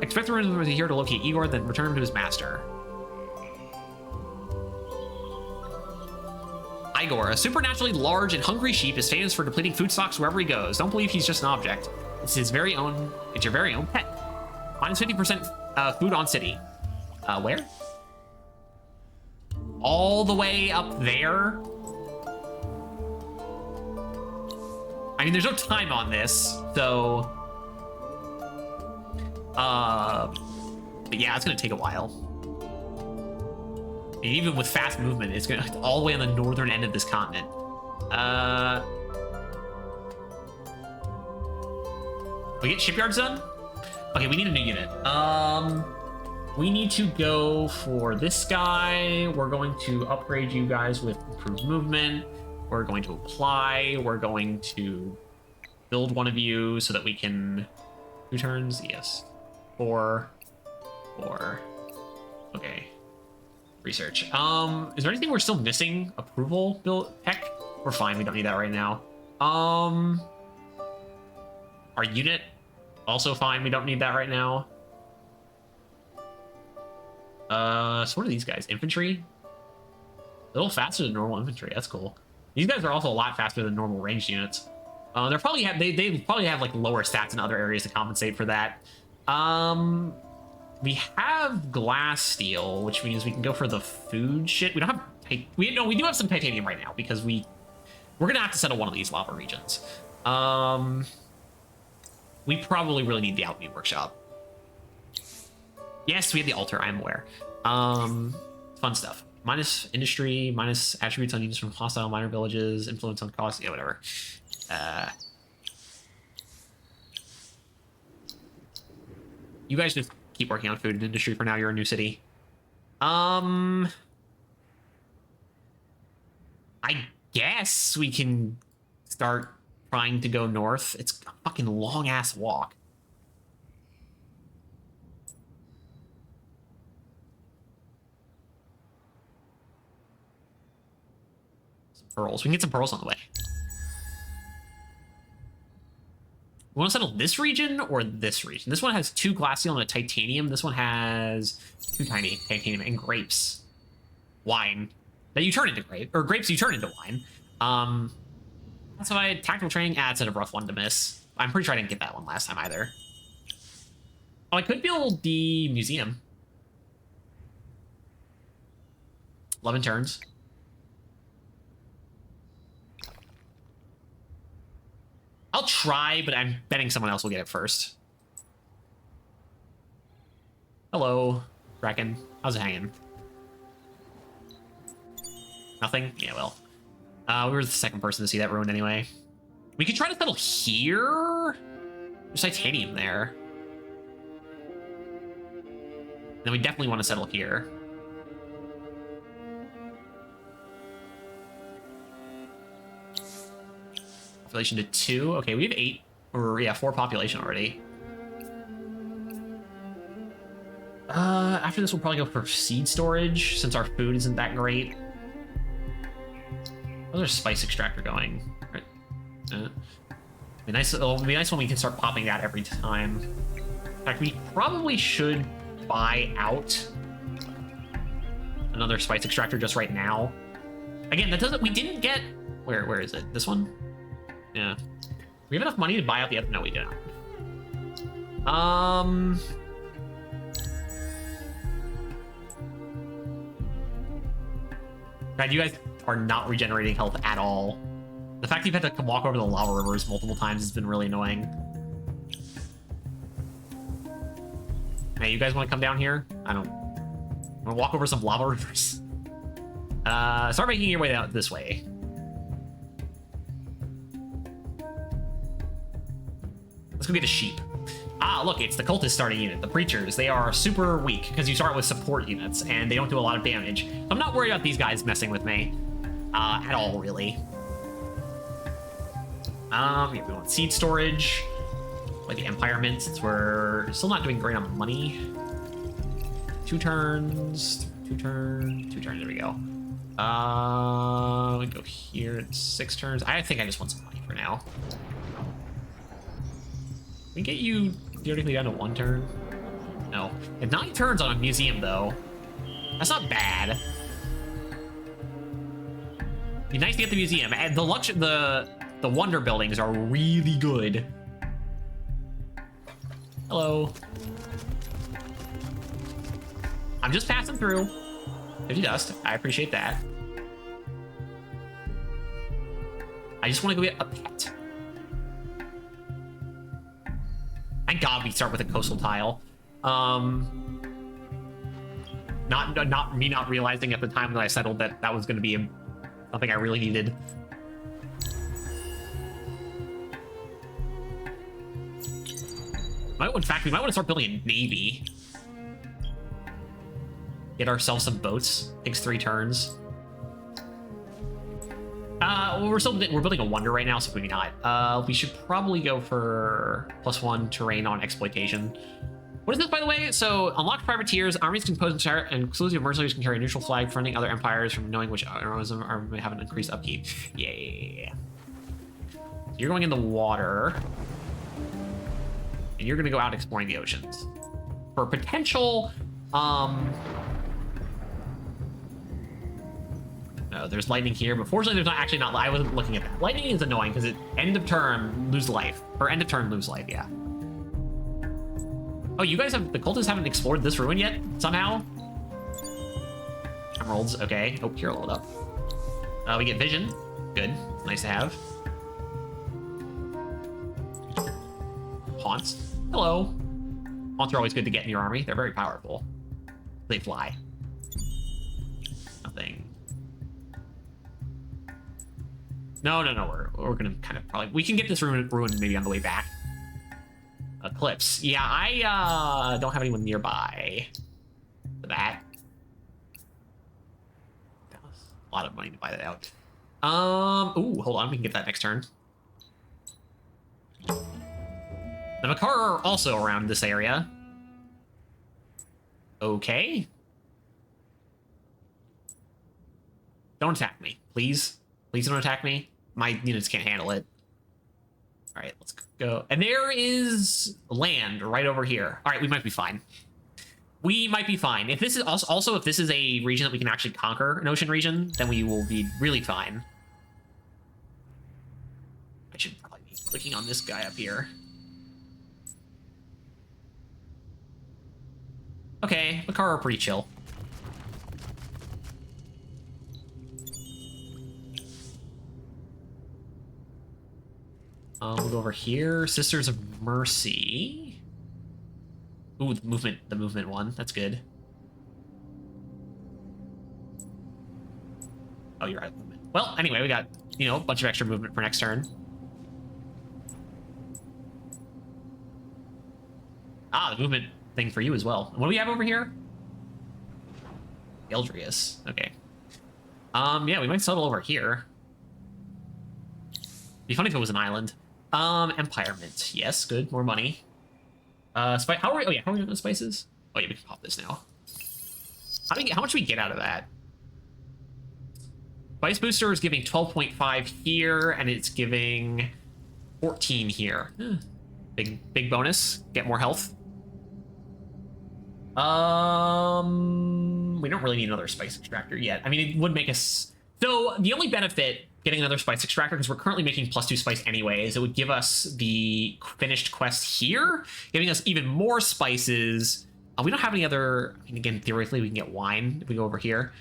Expect the runners here to locate Igor, then return him to his master. Igor, a supernaturally large and hungry sheep, is famous for depleting food stocks wherever he goes. Don't believe he's just an object. It's his very own, it's your very own pet. Minus 50% food on city. Where? All the way up there? I mean, there's no time on this, so... but yeah, it's gonna take a while. And even with fast movement, it's gonna all the way on the northern end of this continent. We get shipyards done? Okay, we need a new unit. We need to go for this guy. We're going to upgrade you guys with improved movement. We're going to apply. We're going to build one of you so that we can... 2 turns? Yes. 4. Okay. Research. Is there anything we're still missing? Approval build tech? We're fine. We don't need that right now. Our unit, also fine. We don't need that right now. So what are these guys? Infantry? A little faster than normal infantry. That's cool. These guys are also a lot faster than normal ranged units. They probably have like lower stats in other areas to compensate for that. We have glass steel, which means we can go for the food shit. We don't have we do have some titanium right now because we're gonna have to settle one of these lava regions. We probably really need the alchemy workshop. Yes, we have the altar. I'm aware. Fun stuff. Minus industry, minus attributes on units from hostile minor villages, influence on cost. Yeah, whatever. You guys just keep working on food and industry for now. You're a new city. I guess we can start trying to go north. It's a fucking long ass walk. Some pearls. We can get some pearls on the way. We want to settle this region or this region? This one has 2 glass steel and a titanium. This one has 2 tiny titanium and grapes. Wine. That you turn into grape. Or grapes you turn into wine. That's why tactical training adds a rough one to miss. I'm pretty sure I didn't get that one last time either. Oh, I could build the museum. 11 turns. I'll try, but I'm betting someone else will get it first. Hello, Bracken. How's it hanging? Nothing? Yeah, well. We were the second person to see that ruined anyway. We could try to settle here. There's titanium there. Then we definitely want to settle here. Population to 2. Okay, we have 8. Or, yeah, 4 population already. After this, we'll probably go for seed storage, since our food isn't that great. How's our spice extractor going? Right. It'll be nice when we can start popping that every time. In fact, we probably should buy out another spice extractor just right now. Again, that doesn't. We didn't get. Where is it? This one? Yeah. We have enough money to buy out the other. No, we don't. God, you guys are not regenerating health at all. The fact you've had to walk over the lava rivers multiple times has been really annoying. Hey, you guys want to come down here? I don't. Want to walk over some lava rivers? Start making your way out this way. Let's go get a sheep. Ah, look, it's the cultist starting unit, the preachers. They are super weak because you start with support units and they don't do a lot of damage. I'm not worried about these guys messing with me at all, really. Yeah, we want seed storage, like the Empire Mint, since we're still not doing great on money. 2 turns, 2 turns, 2 turns. There we go. We go here at 6 turns. I think I just want some money for now. We get you theoretically down to 1 turn. No, and 9 turns on a museum though. That's not bad. Be nice to get the museum, and the wonder buildings are really good. Hello. I'm just passing through. 50 dust. I appreciate that. I just want to go get a pet. Thank God we start with a coastal tile. Not me not realizing at the time that I settled that that was going to be something I really needed. In fact, we might want to start building a navy. Get ourselves some boats. Takes 3 turns. Well, we're building a wonder right now, so maybe not. We should probably go for +1 terrain on exploitation. What is this, by the way? So, unlocked privateers, armies composed and exclusive mercenaries can carry a neutral flag, fronting other empires from knowing which armies may have an increased upkeep. Yeah. So you're going in the water. and you're gonna go out exploring the oceans for potential. No, there's lightning here, but fortunately there's not. I wasn't looking at that. Lightning is annoying because it end of turn lose life, or end of turn lose life. Yeah. Oh, you guys have the cultists haven't explored this ruin yet somehow. Emeralds, okay. Oh, here, load up. We get vision. Good, nice to have. Haunts. Hello. Haunts are always good to get in your army. They're very powerful. They fly. Nothing. No. We're gonna kind of probably we can get this ruin maybe on the way back. Eclipse. Yeah, I don't have anyone nearby for that. That was a lot of money to buy that out. Ooh, hold on, we can get that next turn. The Makar are also around this area. Okay. Don't attack me, please. Please don't attack me. My units can't handle it. All right, let's go. And there is land right over here. All right, we might be fine. We might be fine. If this is also if this is a region that we can actually conquer, an ocean region, then we will be really fine. I should probably be clicking on this guy up here. Okay, Makar are pretty chill. We'll go over here. Sisters of Mercy. Ooh, the movement one. That's good. Oh, you're out of movement. Well, anyway, we got, you know, a bunch of extra movement for next turn. Ah, the movement thing for you as well. What do we have over here? Eldrius. Okay. Yeah, we might settle over here. Be funny if it was an island. Empire Mint. Yes, good. More money. How are we? Oh yeah, how are we doing the spices? Oh yeah, we can pop this now. How much do we get out of that? Spice Booster is giving 12.5 here, and it's giving 14 here. Big bonus. Get more health. We don't really need another spice extractor yet. I mean, it would make us. So the only benefit getting another spice extractor, because we're currently making +2 spice anyways, it would give us the finished quest here, giving us even more spices. We don't have any other. I mean, again, theoretically, we can get wine if we go over here.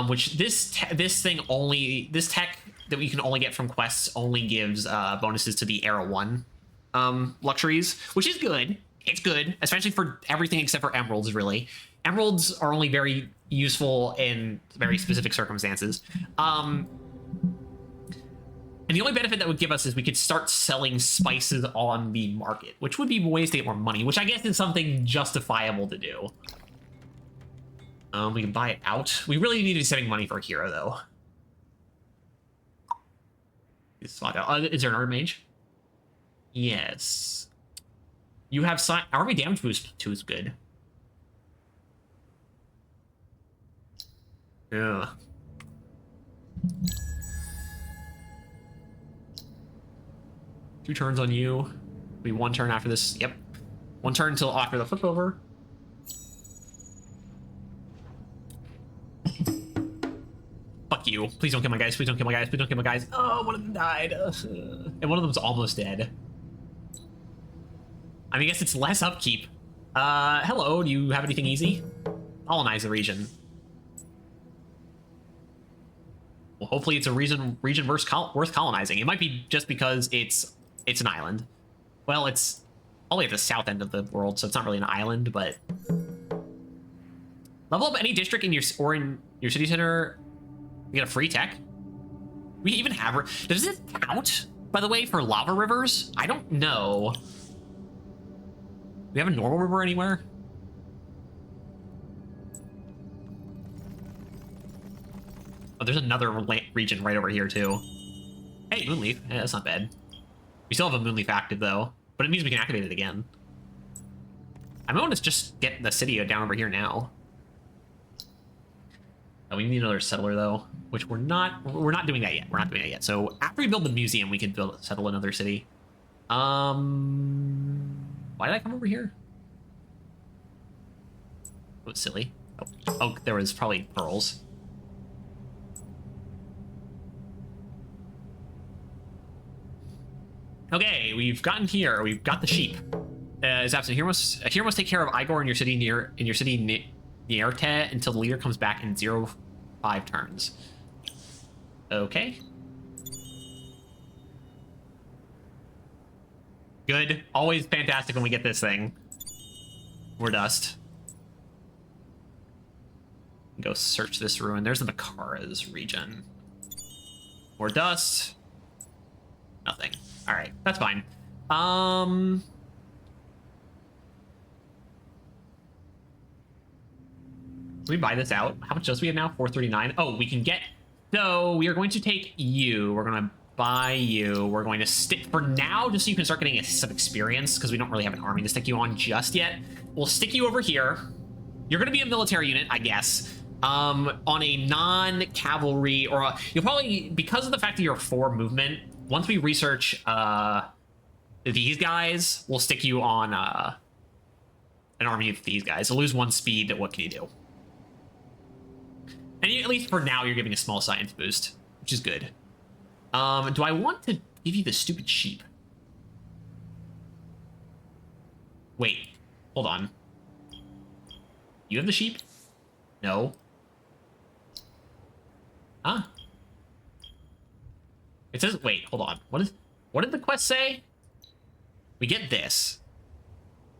Which this tech that we can only get from quests only gives bonuses to the Era 1 luxuries, which is good. It's good, especially for everything except for emeralds, really. Emeralds are only very useful in very specific circumstances. And the only benefit that would give us is we could start selling spices on the market, which would be ways to get more money, which I guess is something justifiable to do. We can buy it out. We really need to be saving money for a hero, though. Is there another mage? Yes. You have army damage boost 2 is good. Yeah. Two turns on you. Be 1 turn after this. Yep. 1 turn until after the flip over. Fuck you. Please don't kill my guys. Please don't kill my guys. Please don't kill my guys. Oh, one of them died. And one of them's almost dead. I mean, I guess it's less upkeep. Hello. Do you have anything easy? Colonize the region. Well, hopefully it's a region worth colonizing. It might be just because it's an island. Well, it's only at the south end of the world, so it's not really an island, but level up any district in your city center. You get a free tech. We even have. Does it count, by the way, for lava rivers? I don't know. Do we have a normal river anywhere? Oh, there's another region right over here, too. Hey, Moonleaf. Yeah, that's not bad. We still have a Moonleaf active, though. But it means we can activate it again. I might want to just get the city down over here now. Oh, we need another settler, though. Which we're not doing that yet. We're not doing that yet. So after we build the museum, we can settle another city. Why did I come over here? It was silly. Oh, there was probably pearls. Okay, we've gotten here. We've got the sheep. Is absent. Here must take care of Igor in your city Nierte until the leader comes back in 0-5 turns. Okay. Good. Always fantastic when we get this thing. More dust. Go search this ruin. There's the Makara's region. More dust. Nothing. All right, that's fine. Let me buy this out. How much does we have now? 439. Oh, we can get. So we are going to take you. We're going to buy you. We're going to stick for now, just so you can start getting some experience, because we don't really have an army to stick you on just yet. We'll stick you over here. You're going to be a military unit, I guess. On a non-cavalry, or you'll probably, because of the fact that you're 4 movement, once we research these guys, we'll stick you on an army of these guys. You'll lose 1 speed, what can you do? And at least for now, you're giving a small science boost, which is good. Do I want to give you the stupid sheep? Wait, hold on. You have the sheep? No. Huh? It says, wait, hold on. What did the quest say? We get this.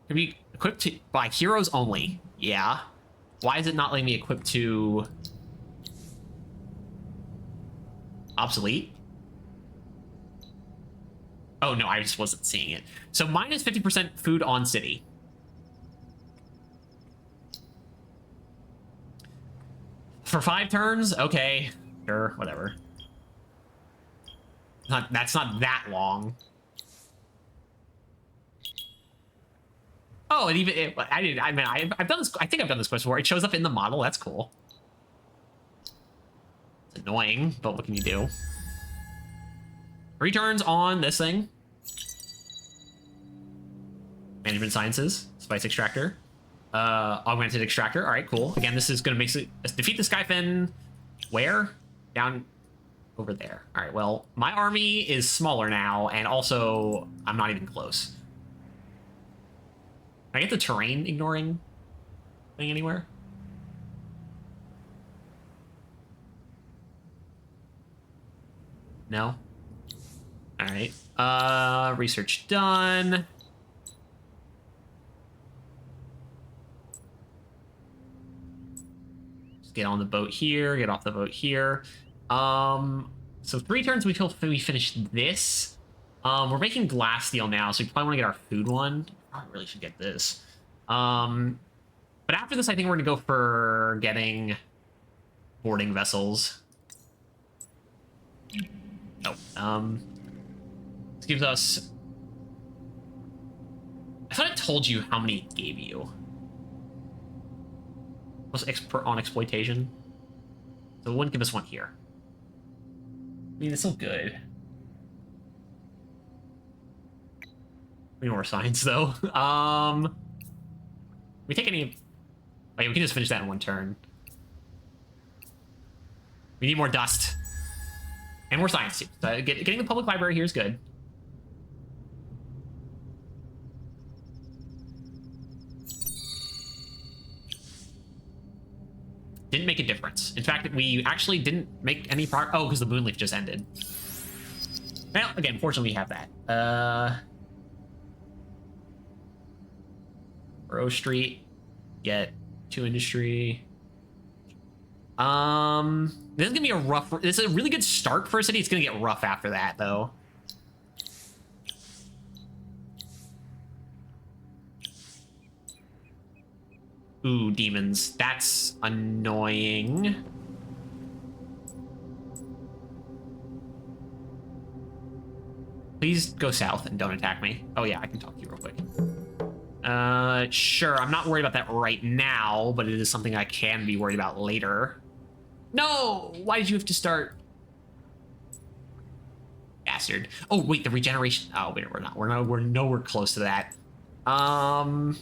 Can be equipped by heroes only. Yeah. Why is it not letting me equip to obsolete? Oh no, I just wasn't seeing it. So minus 50% food on city. For 5 turns? Okay. Sure, whatever. That's not that long. Oh, I've done this. I think I've done this quest before. It shows up in the model. That's cool. It's annoying, but what can you do? 3 turns on this thing. Management Sciences, Spice Extractor, Augmented Extractor. All right, cool. Again, this is going to defeat the Skyfin. Where? Down over there. All right, well, my army is smaller now, and also I'm not even close. Can I get the terrain ignoring thing anywhere? No? All right. Research done. Just get on the boat here, get off the boat here. So 3 turns until we finish this. We're making glass steel now, so we probably want to get our food one. Probably really should get this. But after this, I think we're gonna go for getting boarding vessels. Oh, this gives us. I thought I told you how many it gave you. Plus expert on exploitation. So it wouldn't give us one here. I mean, it's still good. We need more science, though. We take any... Wait, we can just finish that in 1 turn. We need more dust. And more science, too. So getting the public library here is good. Didn't make a difference. In fact, we actually didn't make any progress. Oh, because the Moonleaf just ended. Well, again, fortunately we have that. Row Street. Get 2 industry. This is gonna be a rough. This is a really good start for a city. It's gonna get rough after that, though. Ooh, demons. That's annoying. Please go south and don't attack me. Oh yeah, I can talk to you real quick. Sure, I'm not worried about that right now, but it is something I can be worried about later. No! Why did you have to start? Bastard. Oh, wait, the regeneration. Oh, wait, we're not. We're nowhere close to that. I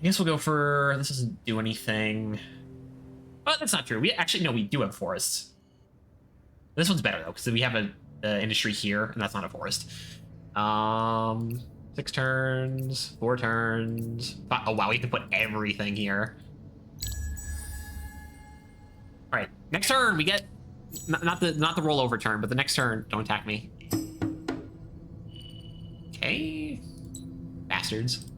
guess we'll go for this. Doesn't do anything. Oh, that's not true. We actually no, we do have forests. This one's better though because we have a industry here, and that's not a forest. 6 turns, 4 turns. Oh wow, we can put everything here. All right, next turn we get not the rollover turn, but the next turn. Don't attack me. Okay, bastards.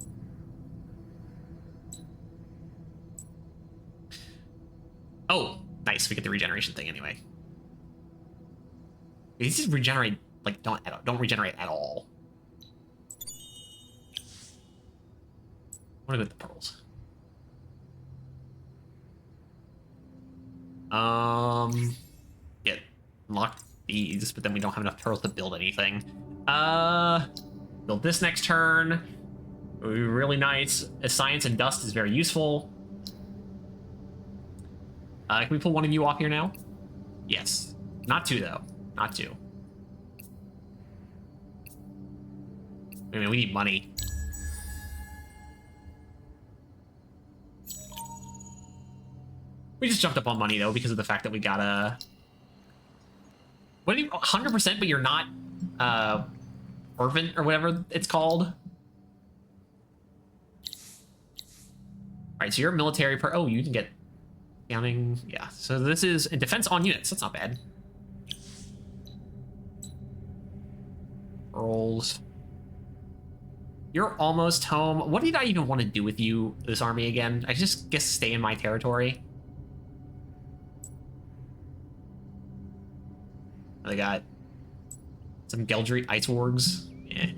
Oh, nice. We get the regeneration thing anyway. These just regenerate like don't regenerate at all. I want to go with the pearls. Yeah, unlock these, but then we don't have enough pearls to build anything. Build this next turn. Really nice. Science and dust is very useful. Can we pull one of you off here now? Yes. Not 2 though. Not 2. I mean, we need money. We just jumped up on money though because of the fact that we got a. What do you 100%? But you're not fervent or whatever it's called. All right, so you're a military per. Oh, you can get counting. Yeah. So this is a defense on units. That's not bad. Rolls. You're almost home. What did I even want to do with you, this army again? I just guess stay in my territory. They got some Geldry Ice Wargs. Yeah.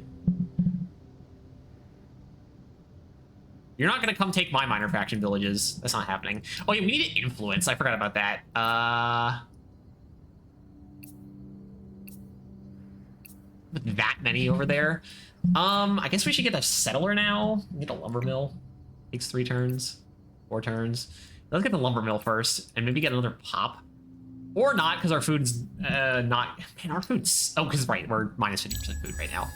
You're not gonna come take my minor faction villages. That's not happening. Oh yeah, we need to influence. I forgot about that. With that many over there. I guess we should get a settler now. We need a lumber mill. Takes 3 turns, 4 turns. Let's get the lumber mill first, and maybe get another pop. Or not, because our food's not... Man, our food's... Oh, because, right, we're minus 50% food right now.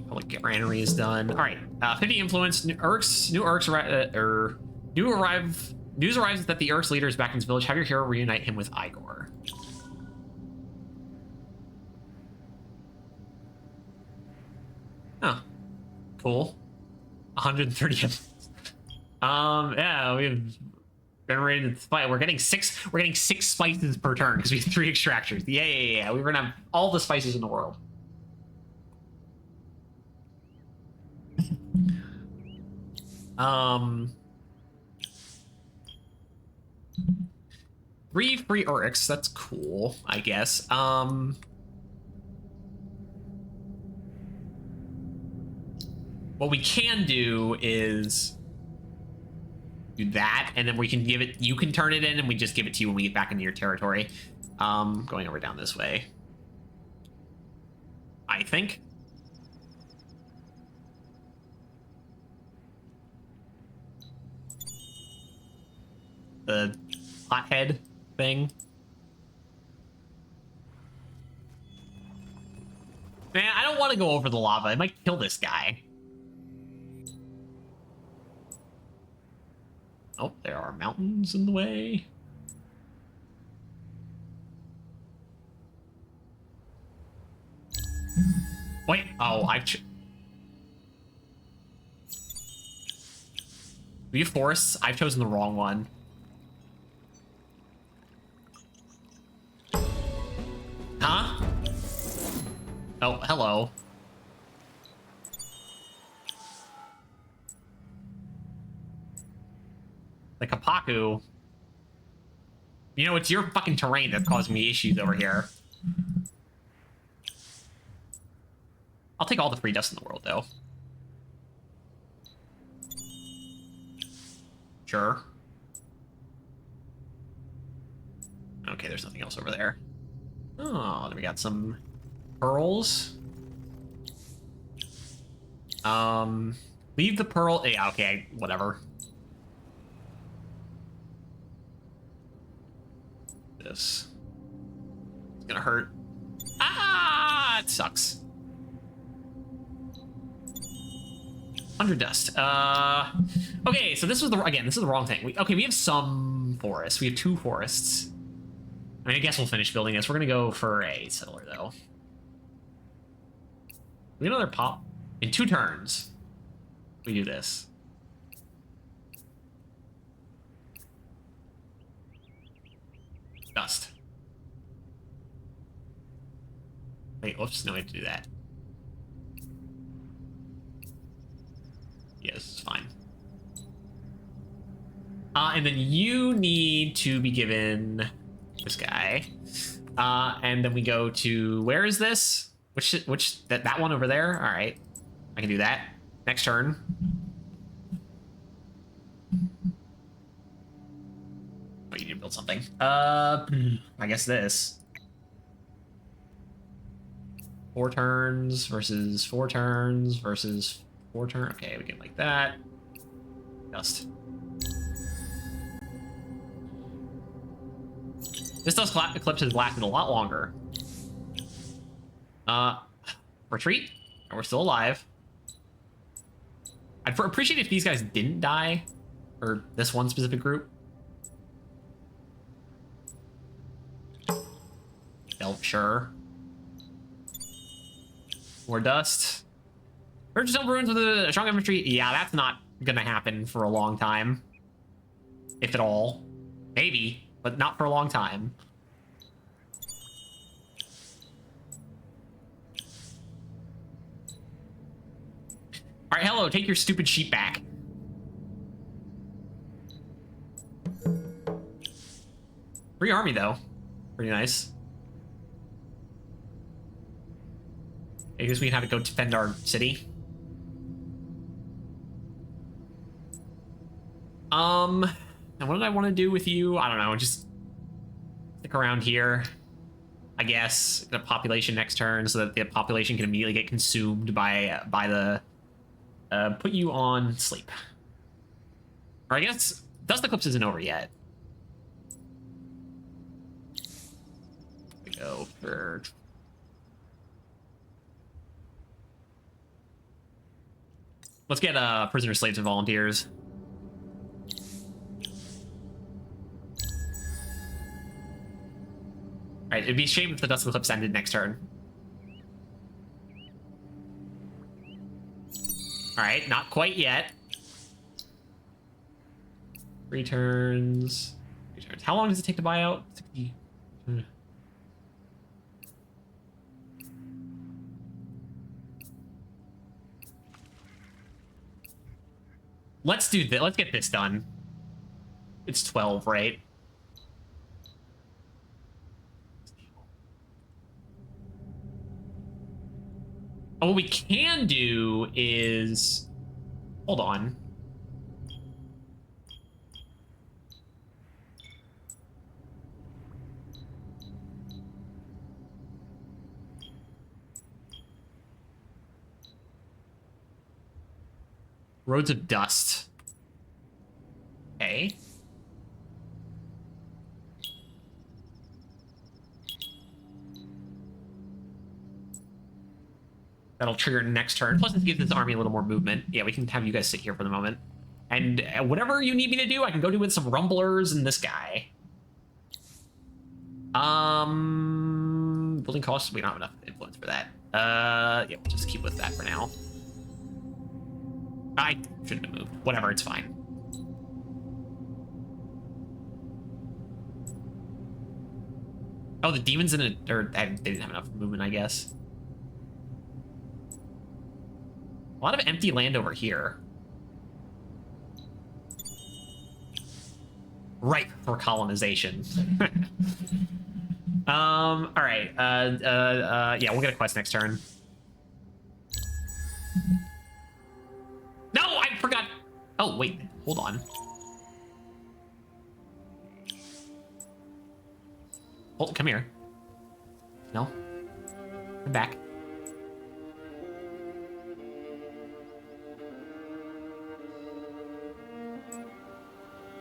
Public granary is done. All right, 50 influence. News arrives that the Urks leader is back in his village. Have your hero reunite him with Igor. Oh, cool. 130. Yeah, we've generated spice. We're getting 6 spices per turn because we have 3 extractors. Yeah. We're gonna have all the spices in the world. Three free Urks, that's cool, I guess. What we can do is do that, and then we can give it, you can turn it in, and we just give it to you when we get back into your territory. Going over down this way. I think. The hothead thing. Man, I don't want to go over the lava. It might kill this guy. Oh, there are mountains in the way. Wait, oh, we have forests. I've chosen the wrong one. Huh? Oh, hello. The Kapaku. You know, it's your fucking terrain that's causing me issues over here. I'll take all the free dust in the world, though. Sure. Okay, there's nothing else over there. Oh, then we got some pearls. Leave the pearl. Yeah, okay, whatever. This. It's gonna hurt. Ah, it sucks. 100 dust. Okay, so this was this is the wrong thing. We have some forests. We have 2 forests. I mean, I guess we'll finish building this. We're gonna go for a settler though. We get another pop in 2 turns. We do this. Dust. Wait, whoops, no, we have to do that. Yes, it's fine. And then you need to be given this guy. And then we go to, where is this? That one over there? All right, I can do that. Next turn. Oh, you need to build something. I guess this. 4 turns versus 4 turns versus 4 turns. Okay, we get like that. Dust. This Dust Eclipse has lasted a lot longer. Retreat. We're still alive. I'd appreciate if these guys didn't die, or this one specific group. Nope, sure. More dust. Purchase some ruins with a strong infantry. Yeah, that's not gonna happen for a long time. If at all. Maybe, but not for a long time. Alright, hello, take your stupid sheep back. Free army, though. Pretty nice. I guess we have to go defend our city. And what did I want to do with you? I don't know, just stick around here. I guess the population next turn so that the population can immediately get consumed by the put you on sleep. Or I guess Dust Eclipse isn't over yet. We go for let's get prisoner slaves and volunteers. Alright, it'd be a shame if the Dust Eclipse ended next turn. Alright, not quite yet. 3 turns. 3 turns. How long does it take to buy out? 60. Let's do this. Let's get this done. It's 12, right? Oh, what we can do is... Hold on. Roads of Dust. Okay. That'll trigger next turn. Plus, it gives this army a little more movement. Yeah, we can have you guys sit here for the moment. And whatever you need me to do, I can go do with some rumblers and this guy. Building costs, we don't have enough influence for that. Yeah, we'll just keep with that for now. I shouldn't have moved. Whatever, it's fine. Oh, the demons in it, or they didn't have enough movement, I guess. A lot of empty land over here. Ripe for colonization. All right. Yeah, we'll get a quest next turn. No, I forgot. Oh, wait. Hold on. Hold, come here. No. Come back.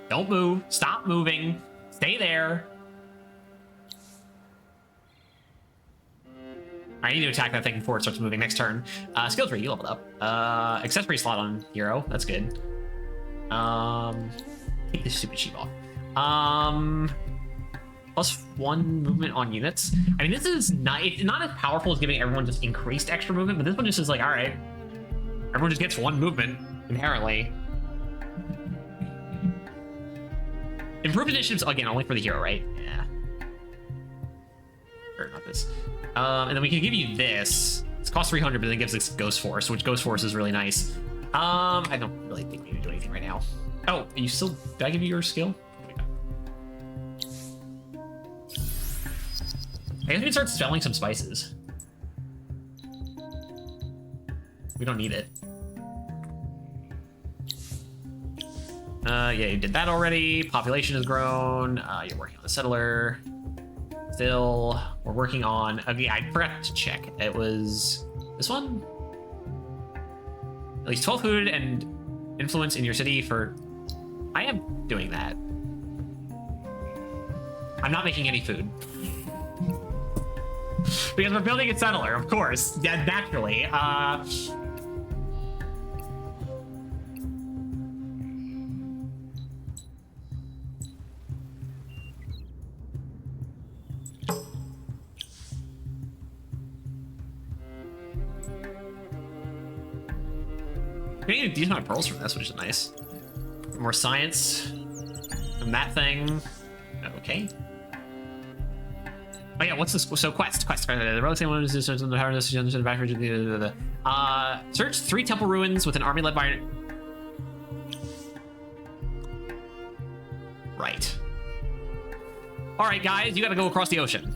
Don't move. Stop moving. Stay there. I need to attack that thing before it starts moving next turn. Skill tree, you leveled up. Accessory slot on hero. That's good. Take this stupid sheep off. +1 movement on units. I mean, this is not, it's not as powerful as giving everyone just increased extra movement, but this one just is like, all right, everyone just gets 1 movement inherently. Improved initiatives again, only for the hero, right? Yeah. Or not this. And then we can give you this. It's cost 300, but then it gives us Ghost Force, which Ghost Force is really nice. I don't really think we need to do anything right now. Oh, you still? Did I give you your skill? I guess we can start selling some spices. We don't need it. Yeah, you did that already. Population has grown. You're working on the settler. Still, we're working on. Okay, I forgot to check. It was this one. At least 12 food and influence in your city for. I am doing that. I'm not making any food. Because we're building a settler, of course. Yeah, naturally. Getting a decent amount of pearls from this, which is nice. More science from that thing. Okay. Oh yeah, what's this? So quest. The relic one is search 3 temple ruins with an army led by. Right. All right, guys, you got to go across the ocean.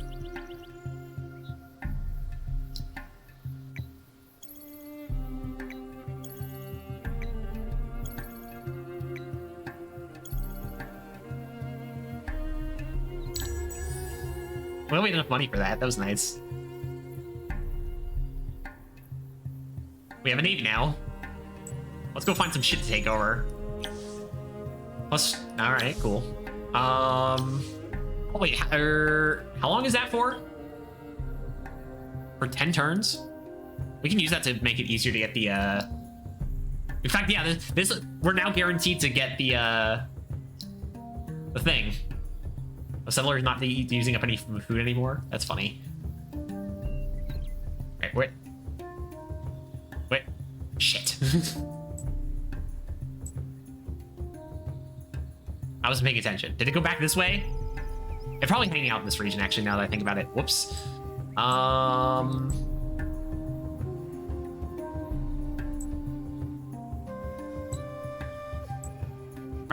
Well, we had enough money for that. That was nice. We have a navy now. Let's go find some shit to take over. Plus, all right, cool. Oh wait, how long is that for? For 10 turns? We can use that to make it easier to get the. In fact, yeah, this we're now guaranteed to get the thing. The settler is not using up any food anymore. That's funny. Wait. Shit. I wasn't paying attention. Did it go back this way? It's probably hanging out in this region, actually, now that I think about it. Whoops. All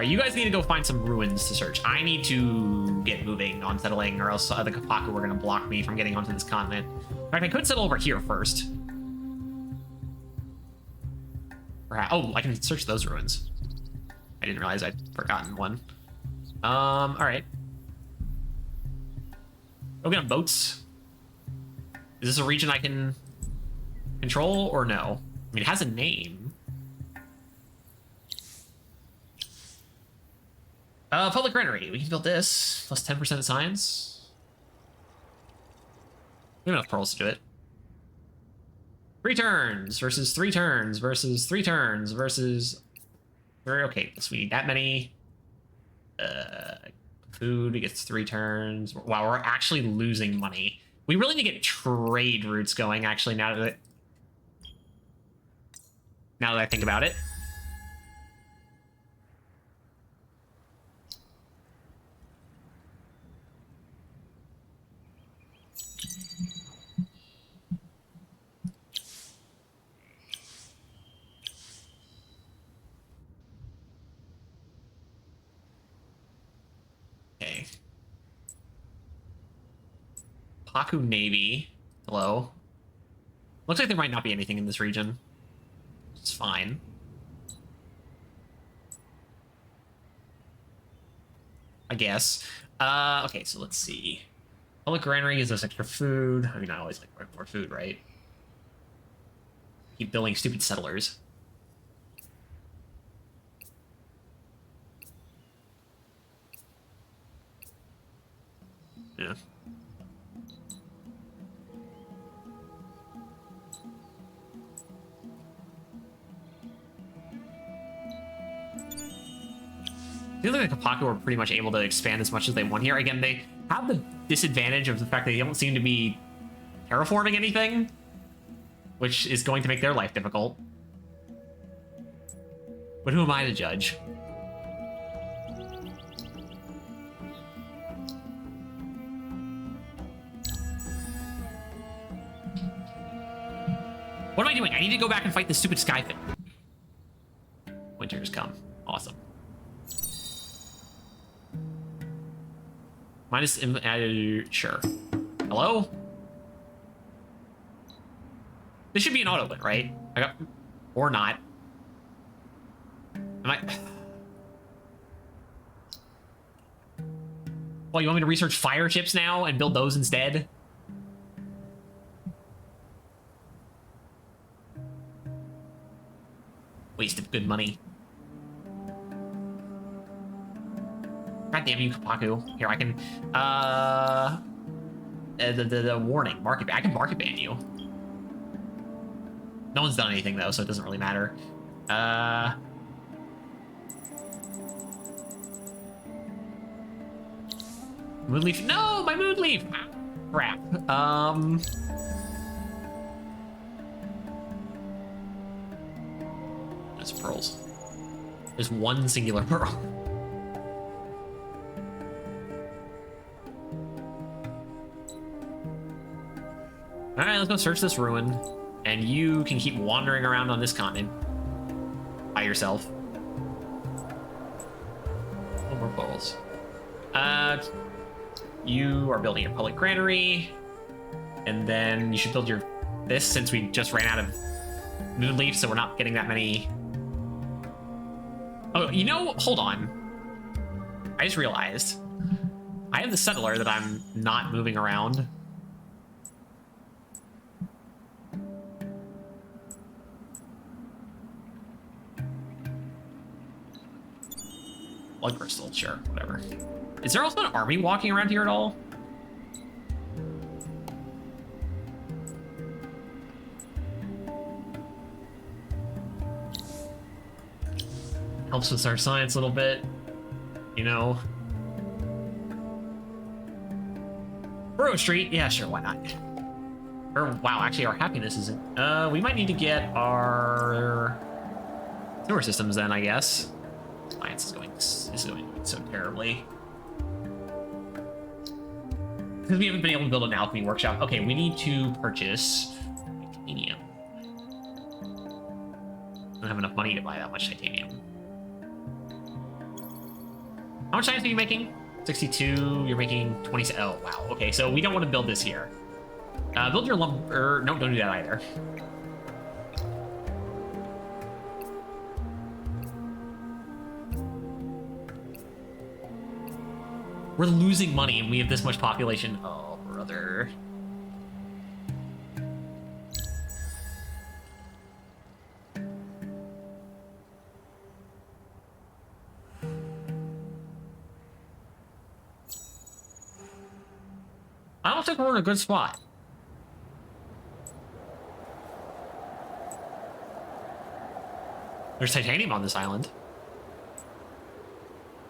right, you guys need to go find some ruins to search. I need to get moving on settling, or else the Kapaku were going to block me from getting onto this continent. In fact, I could settle over here first. Oh, I can search those ruins. I didn't realize I'd forgotten one. All right. Go get on boats. Is this a region I can control or no? I mean, it has a name. Public granary. We can build this. Plus 10% of science. We have enough pearls to do it. 3 turns versus 3 turns versus 3 turns versus... Okay, so we need that many. Food gets 3 turns. Wow, we're actually losing money. We really need to get trade routes going, actually, now that I think about it. Okay. Paku Navy. Hello. Looks like there might not be anything in this region. It's fine. I guess. Okay, so let's see. Public granary gives us extra food. I mean, I always like more food, right? Keep building stupid settlers. Yeah. Feels like the Kapaku are pretty much able to expand as much as they want here. Again, they have the disadvantage of the fact that they don't seem to be terraforming anything, which is going to make their life difficult. But who am I to judge? What am I doing? I need to go back and fight this stupid Skyfin. Winter has come. Awesome. Minus, sure. Hello? This should be an auto win, right? I got, or not. Am I? Well, you want me to research fire chips now and build those instead? Waste of good money. God damn you, Kapaku. Here, I can, the warning, market ban. I can market ban you. No one's done anything, though, so it doesn't really matter. Mood leaf. No, my mood leaf. Ah, crap. That's pearls. There's one singular pearl. All right, let's go search this ruin, and you can keep wandering around on this continent by yourself. No more pearls. You are building a public granary, and then you should build your this since we just ran out of moon leaf, so we're not getting that many. Oh, you know, hold on. I just realized I have the settler that I'm not moving around. Blood crystal, sure, whatever. Is there also an army walking around here at all? Helps with our science a little bit, you know. Burrow Street, yeah, sure, why not? Or wow, actually, our happiness isn't. We might need to get our sewer systems then, I guess. Science is going so terribly. Because we haven't been able to build an alchemy workshop. Okay, we need to purchase titanium. I don't have enough money to buy that much titanium. How much science are you making? 62, you're making 20. Oh, wow. Okay, so we don't want to build this here. Build your lumber. No, don't do that either. We're losing money and we have this much population. Oh, brother. I don't think we're in a good spot. There's titanium on this island.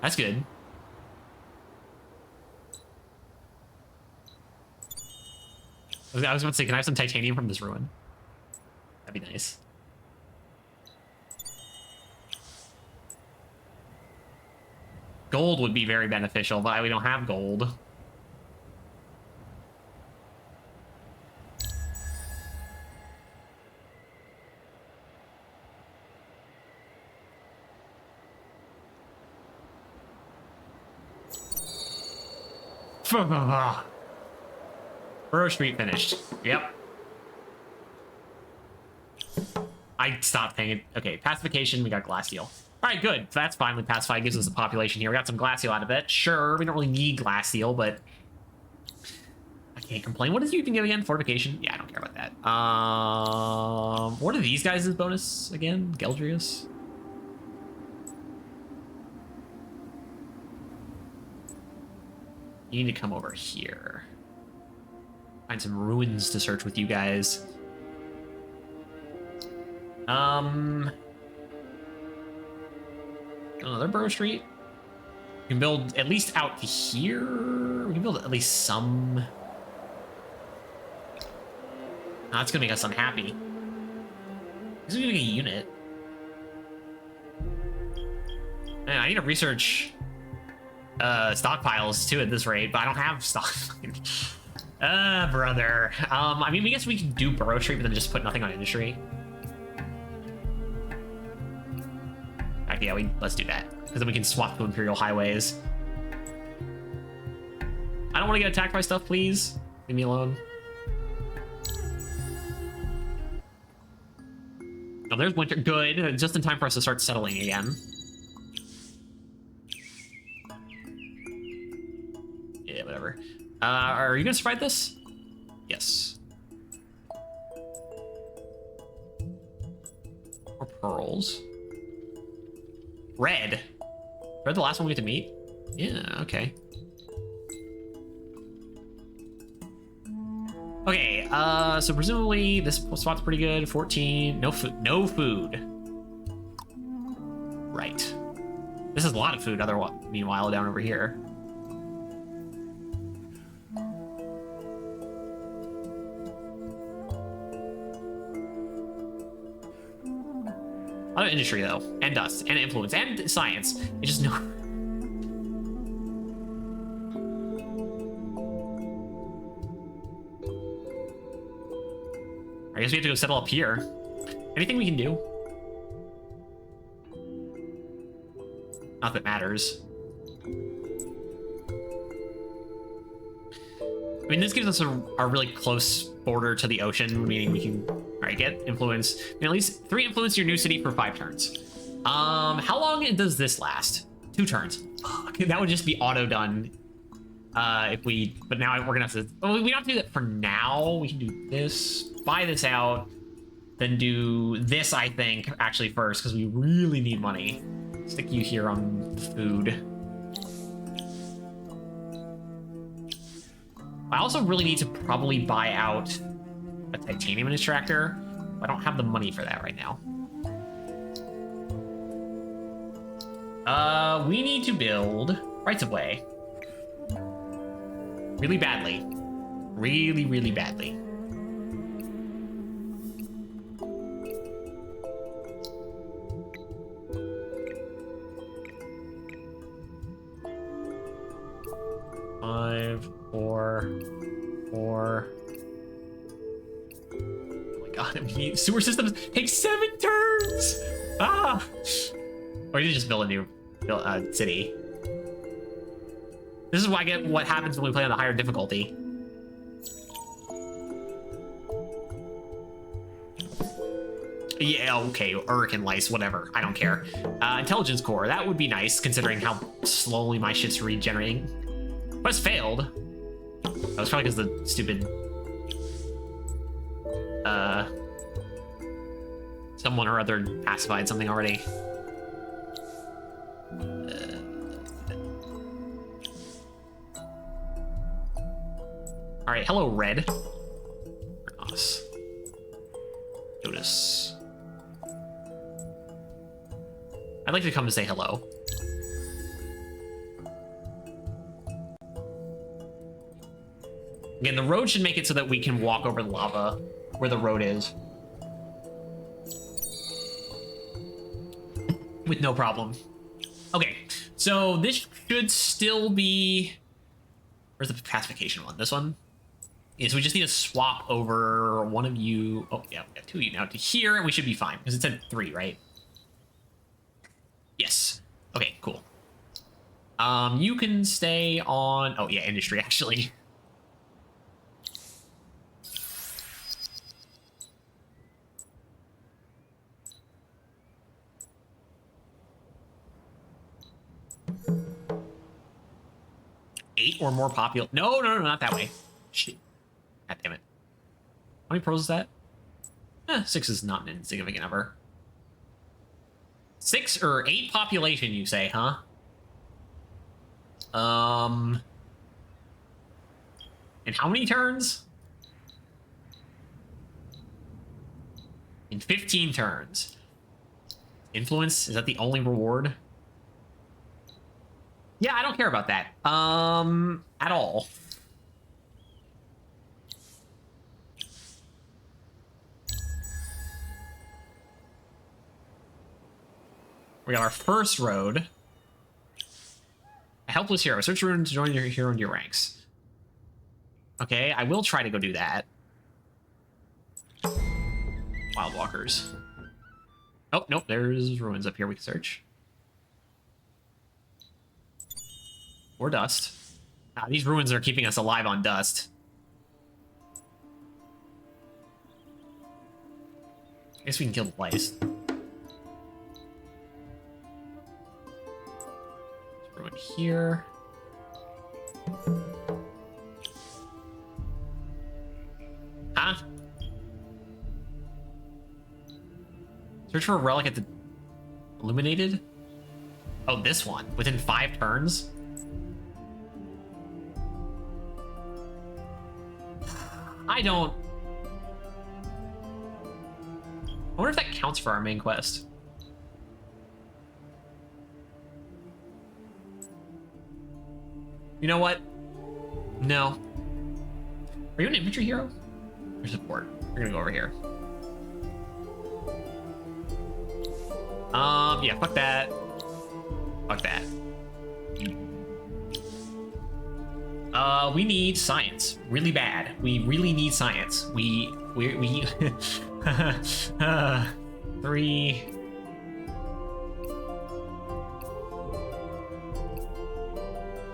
That's good. I was about to say, can I have some titanium from this ruin? That'd be nice. Gold would be very beneficial, but we don't have gold. Burrow Street finished. Yep. I stopped paying it. Okay, pacification, we got glass seal. All right, good. That's finally pacified. Gives us a population here. We got some glass seal out of it. Sure, we don't really need glass seal, but I can't complain. What does you even give again? Fortification? Yeah, I don't care about that. What are these guys' bonus again? Geldrius? You need to come over here. Find some ruins to search with you guys. Another Burrow Street? We can build at least out to here. We can build at least some. Oh, that's gonna make us unhappy. This is gonna make a unit. Man, I need to research stockpiles too at this rate, but I don't have stock. Brother. I mean, I guess we can do burrow tree, but then just put nothing on industry. Yeah, let's do that, because then we can swap to Imperial Highways. I don't want to get attacked by stuff, please. Leave me alone. Oh, there's winter. Good. Just in time for us to start settling again. Yeah, whatever. Are you gonna survive this? Yes. Or pearls. Red. Red, the last one we get to meet? Yeah, okay. Okay, so presumably this spot's pretty good. 14, no food, no food. Right. This is a lot of food, meanwhile, down over here. A lot of industry, though, and dust, and influence, and science. It's just no. I guess we have to go settle up here. Anything we can do? Not that matters. I mean, this gives us a really close border to the ocean, meaning we can, all right, get influence. I mean, at least 3 influence your new city for 5 turns. How long does this last? 2 turns. Fuck, that would just be auto done. If we, but now we're gonna have to, well, we don't have to do that for now. We can do this, buy this out, then do this, I think, actually first, because we really need money. Stick you here on food. I also really need to probably buy out a titanium extractor. I don't have the money for that right now. We need to build rights of way. Really badly. Really, really badly. Five, 4, 4. Oh my god, we need sewer systems take 7 turns! Ah! Or you just build a new city. This is why I get what happens when we play on the higher difficulty. Yeah, okay, Hurricane Lice, whatever. I don't care. Intelligence core, that would be nice, considering how slowly my shit's regenerating. But it's failed. That was probably because the stupid... someone or other pacified something already. All right, hello, Red. Us. Notice. I'd like to come to say hello. Again, the road should make it so that we can walk over the lava where the road is. With no problem. Okay, so this should still be... Where's the pacification one? This one? Yeah, so we just need to swap over one of you. Oh, yeah, we got 2 of you now to here, and we should be fine, because it said 3, right? Yes. Okay, cool. You can stay on... Oh, yeah, industry, actually. Or more popular. No, not that way. Shit. God damn it. How many pros is that? 6 is not an insignificant number. 6 or 8 population, you say, huh? And how many turns? In 15 turns. Influence, is that the only reward? Yeah, I don't care about that. At all. We got our first road. A helpless hero. Search room to join your hero into your ranks. Okay, I will try to go do that. Wildwalkers. Oh, nope, there's ruins up here we can search. Or dust. These ruins are keeping us alive on dust. I guess we can kill the place. Ruin here. Huh? Search for a relic at the illuminated. Oh, this one within 5 turns. I don't. I wonder if that counts for our main quest. You know what? No. Are you an infantry hero? Or support? We're gonna go over here. Yeah, fuck that. Fuck that. We need science really bad. We really need science. We 3.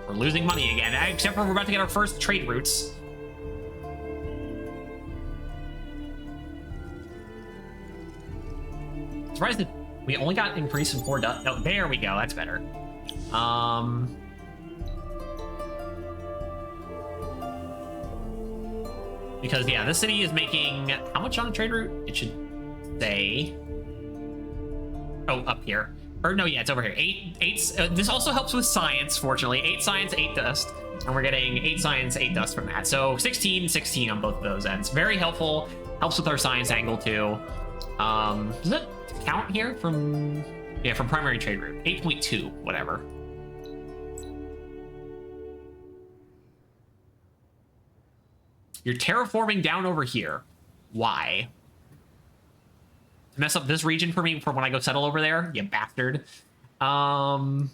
We're losing money again, except for we're about to get our first trade routes. Surprised that we only got increase in 4 dust. No, there we go. That's better. Because yeah, this city is making how much on a trade route? It should say. Oh, up here. Or no, yeah, it's over here. 8. This also helps with science. Fortunately, 8 science, 8 dust, and we're getting 8 science, 8 dust from that. So 16, 16 on both of those ends. Very helpful. Helps with our science angle too. Does it count here from? Yeah, from primary trade route. 8.2, whatever. You're terraforming down over here. Why? To mess up this region for me for when I go settle over there? You bastard. Now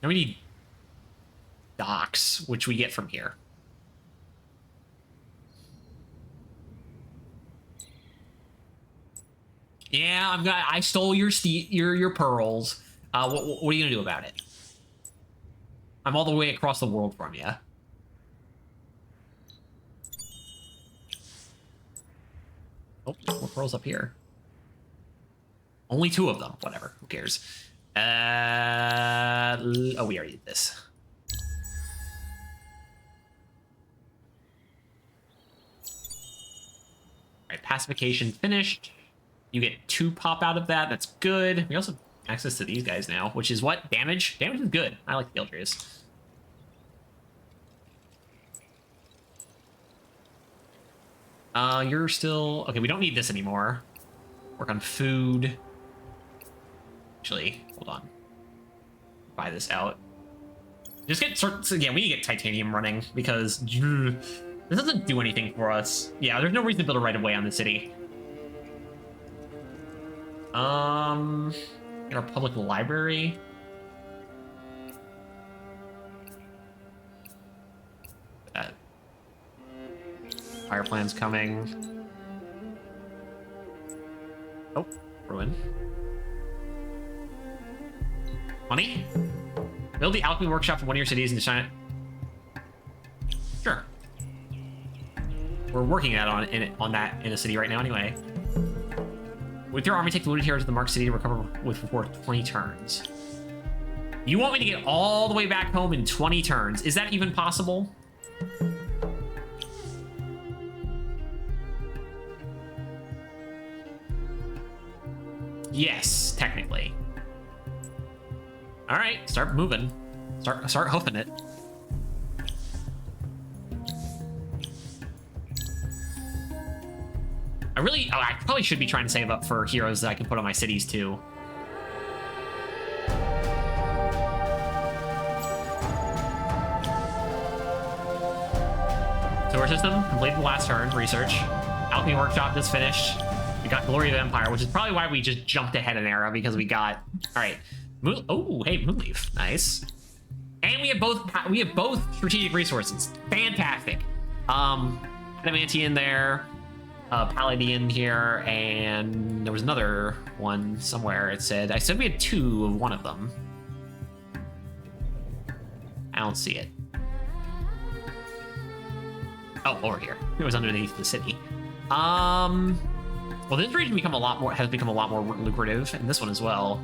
we need docks, which we get from here. Yeah, I stole your pearls. What are you gonna do about it? I'm all the way across the world from you. Oh, more pearls up here. Only 2 of them. Whatever. Who cares? Oh, we already did this. All right, pacification finished. You get 2 pop out of that. That's good. We also have access to these guys now, which is what? Damage? Damage is good. I like the Eldrius. You're still... Okay, we don't need this anymore. Work on food. Actually, hold on. Buy this out. Just get... Again, we need to get titanium running, because... This doesn't do anything for us. Yeah, there's no reason to build a right-of-way on the city. Get our public library. That fire plan's coming. Oh, ruin. Money? Build the alchemy workshop in one of your cities and design it. Sure. We're working on that in a city right now anyway. With your army, take the wounded hero to the marked city to recover before 20 turns. You want me to get all the way back home in 20 turns? Is that even possible? Yes, technically. All right, start moving. Start hoofing it. I probably should be trying to save up for heroes that I can put on my cities too. Sewer system completed the last turn. Research. Alchemy workshop just finished. We got Glory of the Empire, which is probably why we just jumped ahead an era, because we got, all right. Oh, hey, Moonleaf, nice. And we have both strategic resources. Fantastic. Adamantian there, Palladian here, and there was another one somewhere. I said we had 2 of one of them. I don't see it. Oh, over here. It was underneath the city. Well, this region has become a lot more lucrative, and this one as well.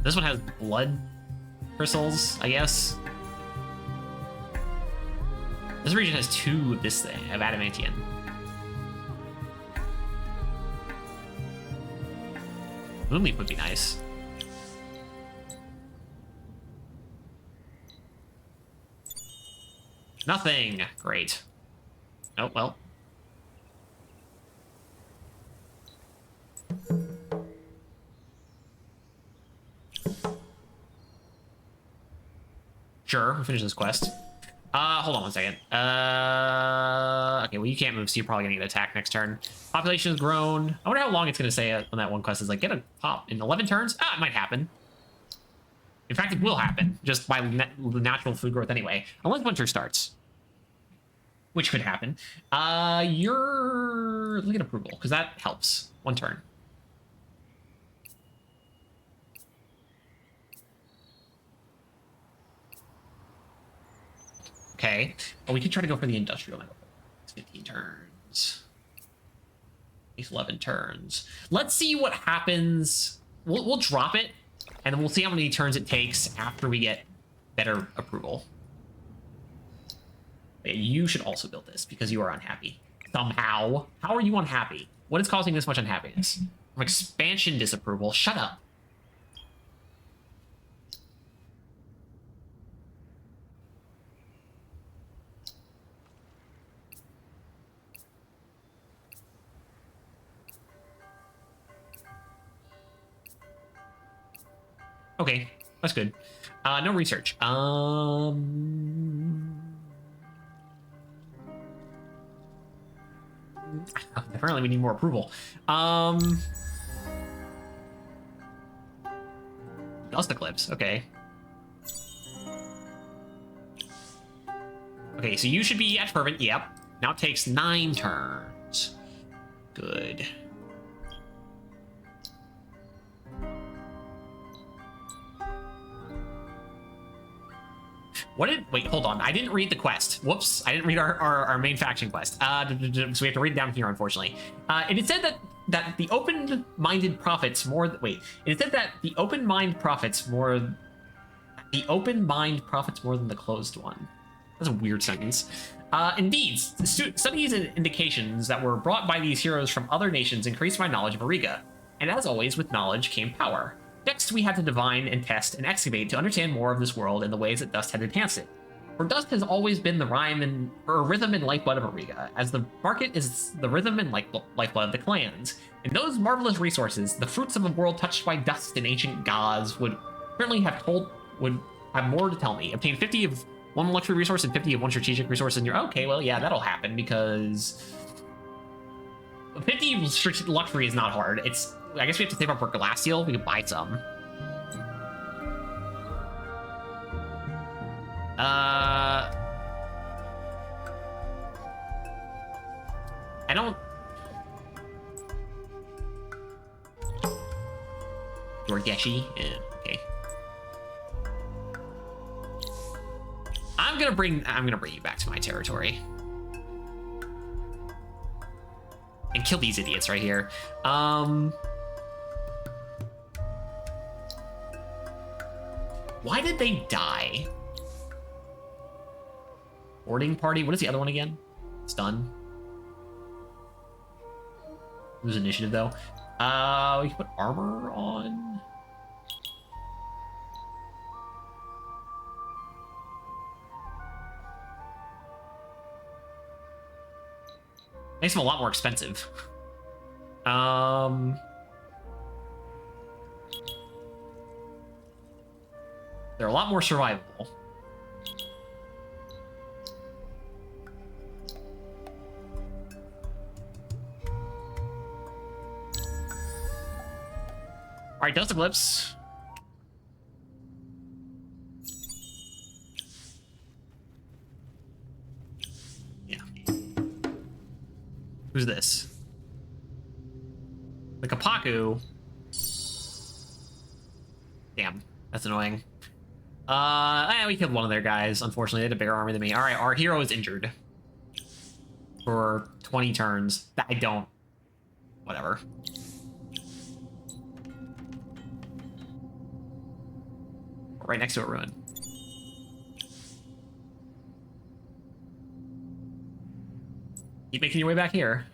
This one has blood crystals, I guess. This region has 2 of this thing, of Adamantian. Moonleaf would be nice. Nothing. Great. Oh, well. Sure, we'll finish this quest. Hold on one second. Okay, well, you can't move, so you're probably gonna get attacked next turn. Population has grown. I wonder how long it's gonna say on that one quest is like, get a pop in 11 turns? Ah, it might happen. In fact, it will happen, just by the natural food growth anyway. Unless winter starts. Which could happen. You're... Look at approval, because that helps. 1 turn. Okay. Well, we could try to go for the industrial level. It's 15 turns. It's 11 turns. Let's see what happens. We'll drop it, and then we'll see how many turns it takes after we get better approval. You should also build this because you are unhappy. Somehow. How are you unhappy? What is causing this much unhappiness? From expansion disapproval. Shut up. Okay, that's good. No research. Apparently we need more approval. Dust Eclipse, okay. Okay, so you should be at fervent, yep. Now it takes 9 turns. Good. Wait, hold on. I didn't read the quest. Whoops. I didn't read our main faction quest. So we have to read it down here, unfortunately. It said that the open-minded profits more... It said that the open mind profits more... The open mind profits more than the closed one. That's a weird sentence. Indeed, studies and indications that were brought by these heroes from other nations increased my knowledge of Ariga. And as always, with knowledge came power. Next, we had to divine and test and excavate to understand more of this world and the ways that Dust had enhanced it. For Dust has always been the rhythm and lifeblood of Ariga, as the market is the rhythm and lifeblood of the clans. And those marvelous resources, the fruits of a world touched by dust and ancient gods, would have more to tell me. Obtain 50 of one luxury resource and 50 of one strategic resource, and you're okay. Well, yeah, that'll happen because 50 luxury is not hard. I guess we have to save up for Glacial. We could buy some. I don't... Dorgeshi? Yeah, okay. I'm gonna bring you back to my territory. And kill these idiots right here. Why did they die? Boarding party? What is the other one again? Stun. Lose initiative though. We can put armor on. Makes them a lot more expensive. They're a lot more survivable. All right, Dust Eclipse. Yeah. Who's this? The Kapaku. Damn, that's annoying. We killed one of their guys. Unfortunately, they had a bigger army than me. All right, our hero is injured for 20 turns. I don't. Whatever. Right next to a ruin. Keep making your way back here.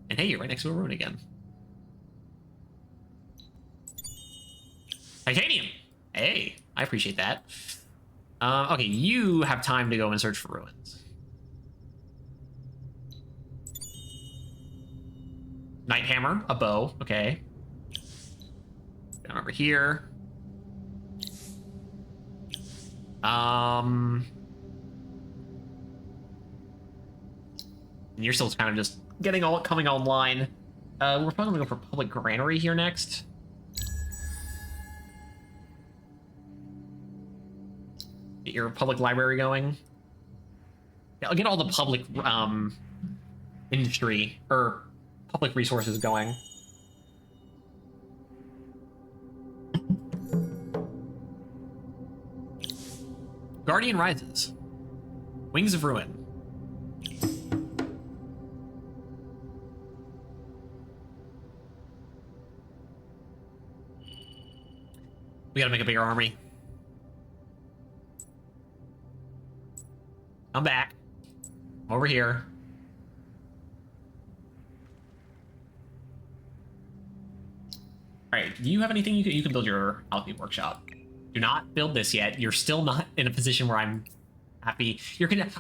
And hey, you're right next to a ruin again. Titanium! Hey, I appreciate that. Okay, you have time to go and search for ruins. Night Hammer, a bow, okay. Down over here. And you're still kind of just coming online. We're probably gonna go for Public Granary here next. Get your public library going. Yeah, I'll get all the public industry or public resources going. Guardian rises. Wings of Ruin. We gotta make a bigger army. I'm back. I'm over here. All right, do you have anything you can build your alchemy workshop? Do not build this yet. You're still not in a position where I'm happy. You're content.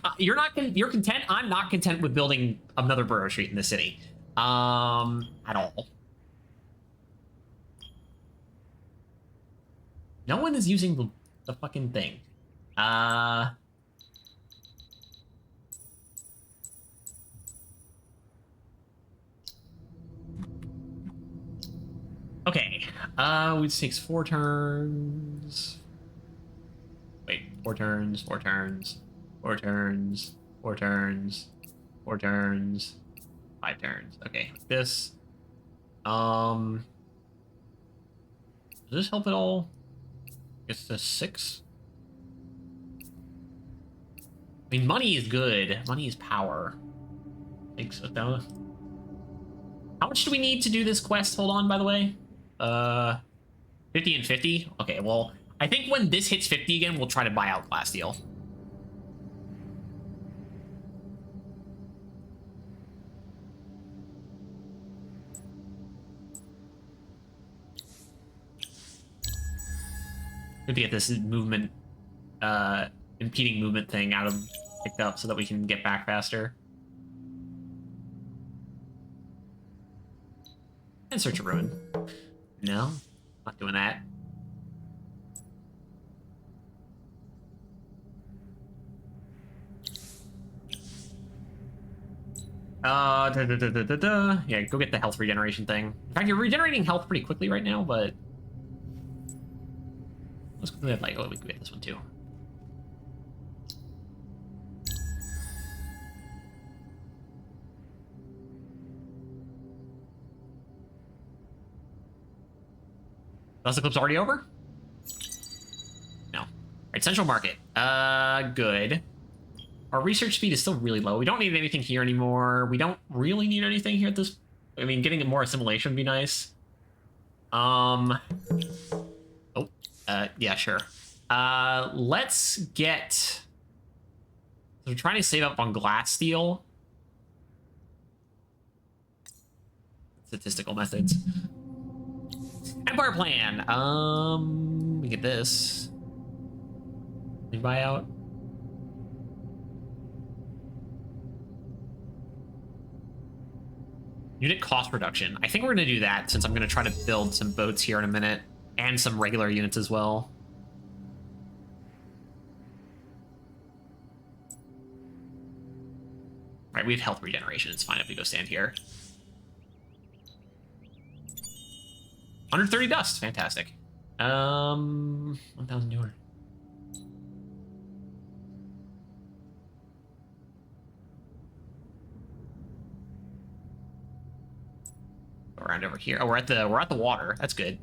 I'm not content with building another borough street in the city, at all. No one is using the fucking thing. Okay, which takes 4 turns. Wait, 4 turns, 4 turns, 4 turns, 4 turns, 4 turns, 5 turns. Okay, this. Does this help at all? It's the 6. I mean, money is good. Money is power. Takes it down. How much do we need to do this quest? Hold on, by the way. 50 and 50. Okay, well, I think when this hits 50 again, we'll try to buy out Glasssteel. Good to get this movement, impeding movement thing picked up so that we can get back faster. And search a ruin. No, not doing that. Yeah, go get the health regeneration thing. In fact, you're regenerating health pretty quickly right now, but let's go ahead, like, oh, we can get this one too. Dust Eclipse already over? No. All right, Central Market. Good. Our research speed is still really low. We don't need anything here anymore. We don't really need anything here at this. I mean, getting more assimilation would be nice. Oh. Yeah, sure. Let's get. So we're trying to save up on Glasssteel. Statistical methods. Empire plan. We get this. Big buyout. Unit cost reduction. I think we're going to do that since I'm going to try to build some boats here in a minute and some regular units as well. All right, we have health regeneration. It's fine if we go stand here. 130 dust. Fantastic. 1,200. Around over here. Oh, we're at the water. That's good.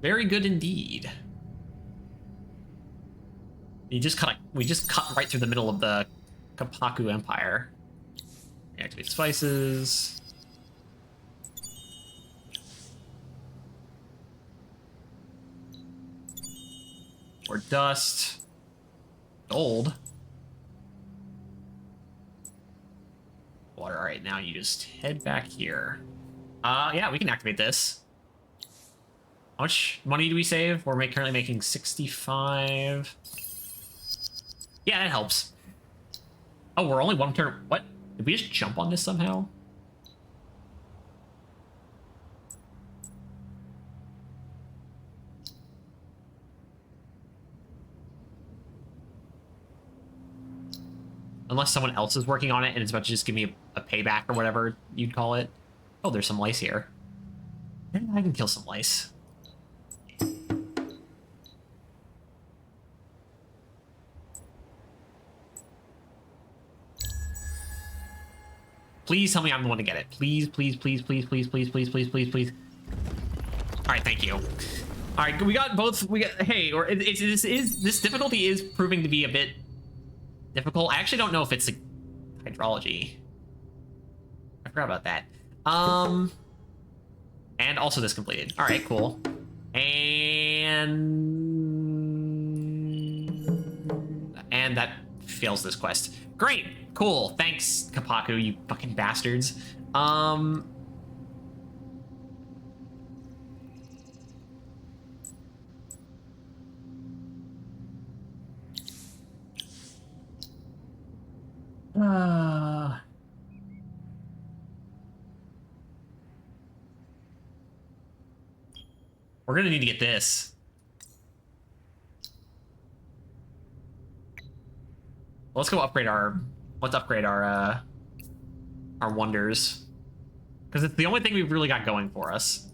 Very good indeed. We just cut right through the middle of the Kapaku Empire. Activate spices. Or dust. Gold. Water. All right, now you just head back here. Yeah, we can activate this. How much money do we save? We're currently making 65. Yeah, that helps. Oh, we're only one turn. What? Did we just jump on this somehow? Unless someone else is working on it and it's about to just give me a payback or whatever you'd call it. Oh, there's some lice here. I can kill some lice. Please tell me I'm the one to get it. Please, please, please, please, please, please, please, please, please, please. All right, thank you. All right, we got both. We got. Hey, or this difficulty is proving to be a bit difficult. I actually don't know if it's a hydrology. I forgot about that. And also this completed. All right, cool. And that fails this quest. Great, cool. Thanks, Kapaku, you fucking bastards. We're gonna need to get this. Let's go upgrade our. Let's upgrade our wonders, because it's the only thing we've really got going for us.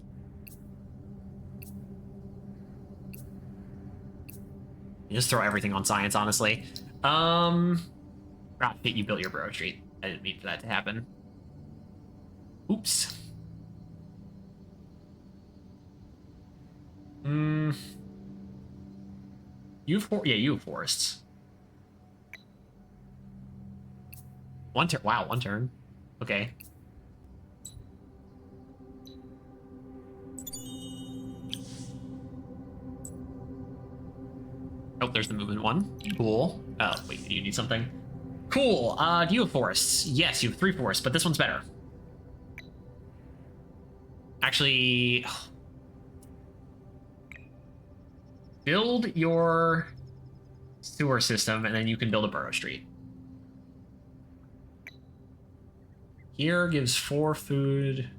You just throw everything on science, honestly. Ah, shit, you built your Borough Street. I didn't mean for that to happen. Oops. You have forests. One turn. Wow, one turn. Okay. Oh, there's the movement one. Cool. Oh, wait, do you need something? Cool. Do you have forests? Yes, you have 3 forests, but this one's better. Actually, build your sewer system, and then you can build a Borough Street. Here gives 4 food.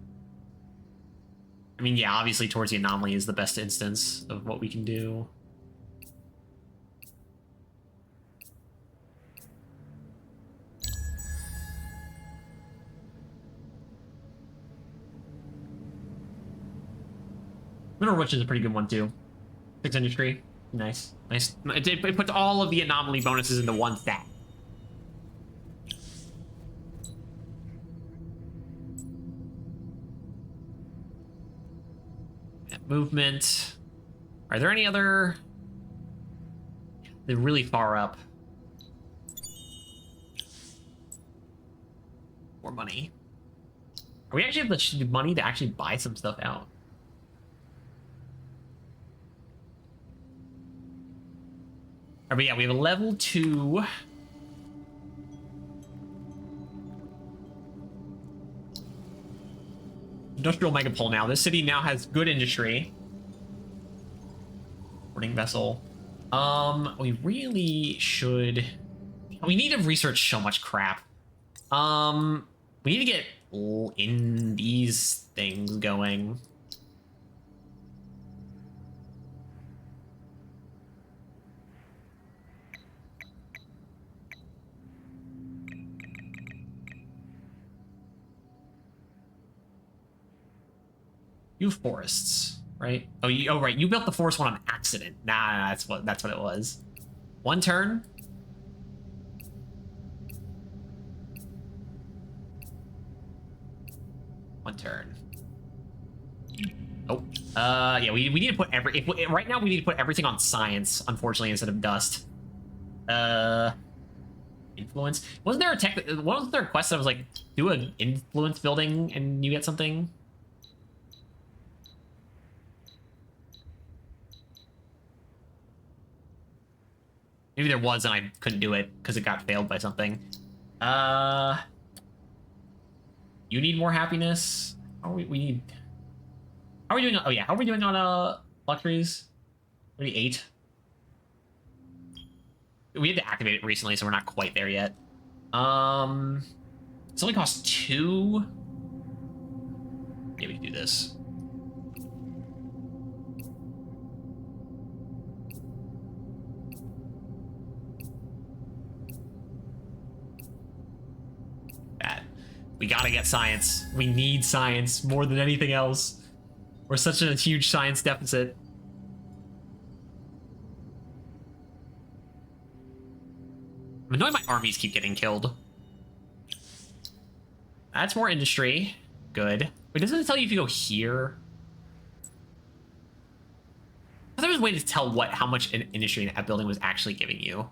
I mean, yeah, obviously towards the anomaly is the best instance of what we can do. Mineral Rich is a pretty good one too. 6 industry, nice, nice. It puts all of the anomaly bonuses into one stat. Movement. Are there any other? They're really far up. More money. Are we actually have the money to actually buy some stuff out? But yeah, we have a level 2. Industrial megapole now. This city now has good industry. Boarding vessel. We really should. We need to research so much crap. We need to get in these things going. You forests, right? Oh, right. You built the forest one on accident. Nah, that's what it was. One turn. One turn. Oh, yeah. We need to put right now we need to put everything on science, unfortunately, instead of dust. Influence. Wasn't there a quest that was like do an influence building and you get something? Maybe there was and I couldn't do it because it got failed by something. You need more happiness. How are we need. How are we doing? Oh yeah, how are we doing on luxuries? Maybe 8. We had to activate it recently, so we're not quite there yet. It's only cost 2. Yeah, we can do this. We gotta get science. We need science more than anything else. We're such a huge science deficit. I'm annoyed my armies keep getting killed. That's more industry. Good. Wait, doesn't it tell you if you go here? I thought there was a way to tell how much industry that building was actually giving you.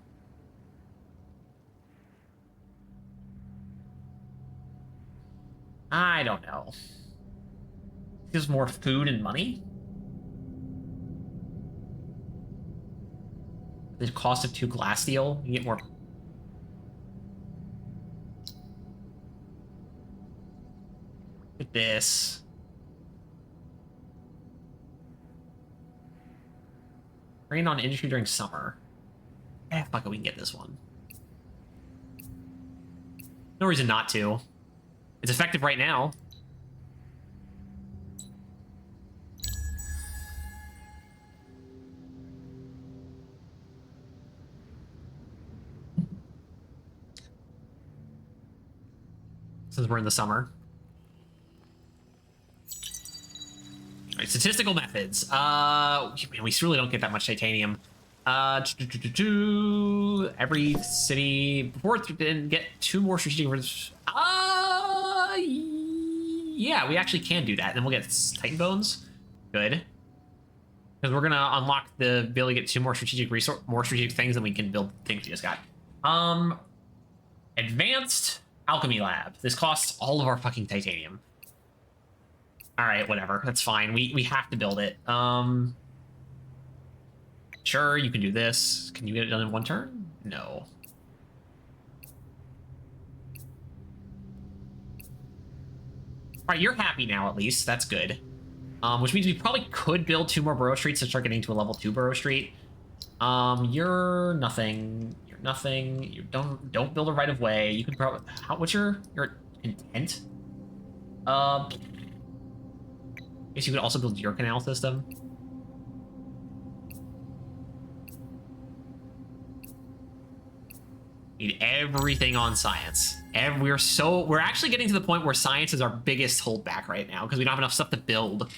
I don't know. Gives more food and money? The cost of 2 glass steel, you get more. Look at this. Rain on industry during summer. Fuck it, we can get this one. No reason not to. It's effective right now. Since we're in the summer. All right, statistical methods. Man, we really don't get that much titanium. Every city before it didn't get 2 more strategic. Yeah, we actually can do that. Then we'll get Titan Bones. Good. Because we're gonna unlock the ability to get 2 more strategic things, and we can build things we just got. Advanced Alchemy Lab. This costs all of our fucking titanium. Alright, whatever. That's fine. We have to build it. Sure, you can do this. Can you get it done in 1 turn? No. Alright, you're happy now, at least. That's good. Which means we probably could build 2 more Burrow Streets to start getting to a level 2 Burrow Street. You're nothing. You're nothing. You don't build a right of way. You can probably. What's your intent? I guess you could also build your canal system. Need everything on science. And we're actually getting to the point where science is our biggest holdback right now because we don't have enough stuff to build.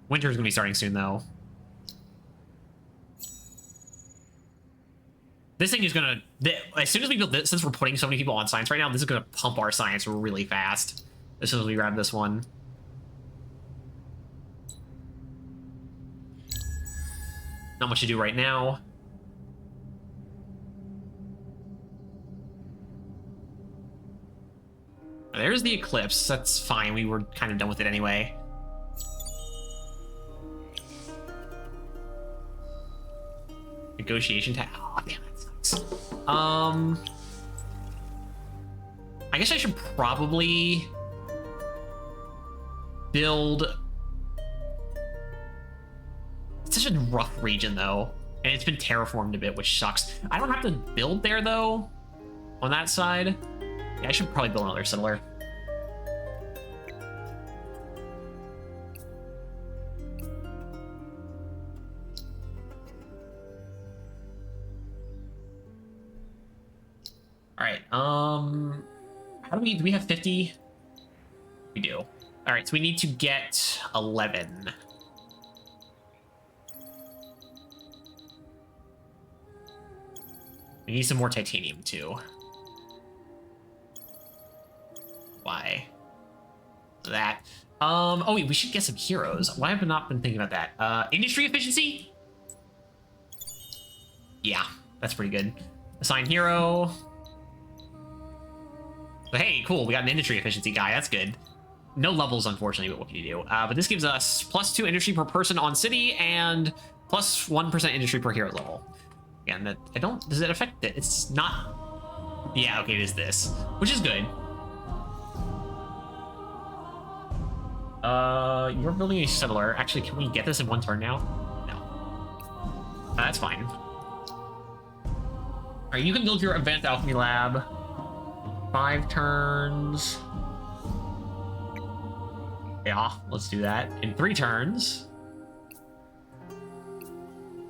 Winter's gonna be starting soon though. This thing is gonna, as soon as we build this, since we're putting so many people on science right now, this is gonna pump our science really fast as soon as we grab this one. Not much to do right now. There's the eclipse. That's fine. We were kind of done with it anyway. Negotiation tag. Oh, damn, that sucks. I guess I should probably build. It's such a rough region, though. And it's been terraformed a bit, which sucks. I don't have to build there, though, on that side. Yeah, I should probably build another settler. All right, how do we have 50? We do. All right, so we need to get 11. We need some more titanium, too. Why? That. Oh, wait, we should get some heroes. Why have I not been thinking about that? Industry efficiency? Yeah, that's pretty good. Assign hero. But hey, cool, we got an industry efficiency guy. That's good. No levels, unfortunately, but what can you do? But this gives us +2 industry per person on city and +1% industry per hero level. Again, that I don't. Does it affect it? It's not. Yeah, okay, it is this, which is good. You're building a settler. Actually, can we get this in one turn now? No. That's fine. All right, you can build your advanced alchemy lab. 5 turns. Yeah, let's do that. In 3 turns.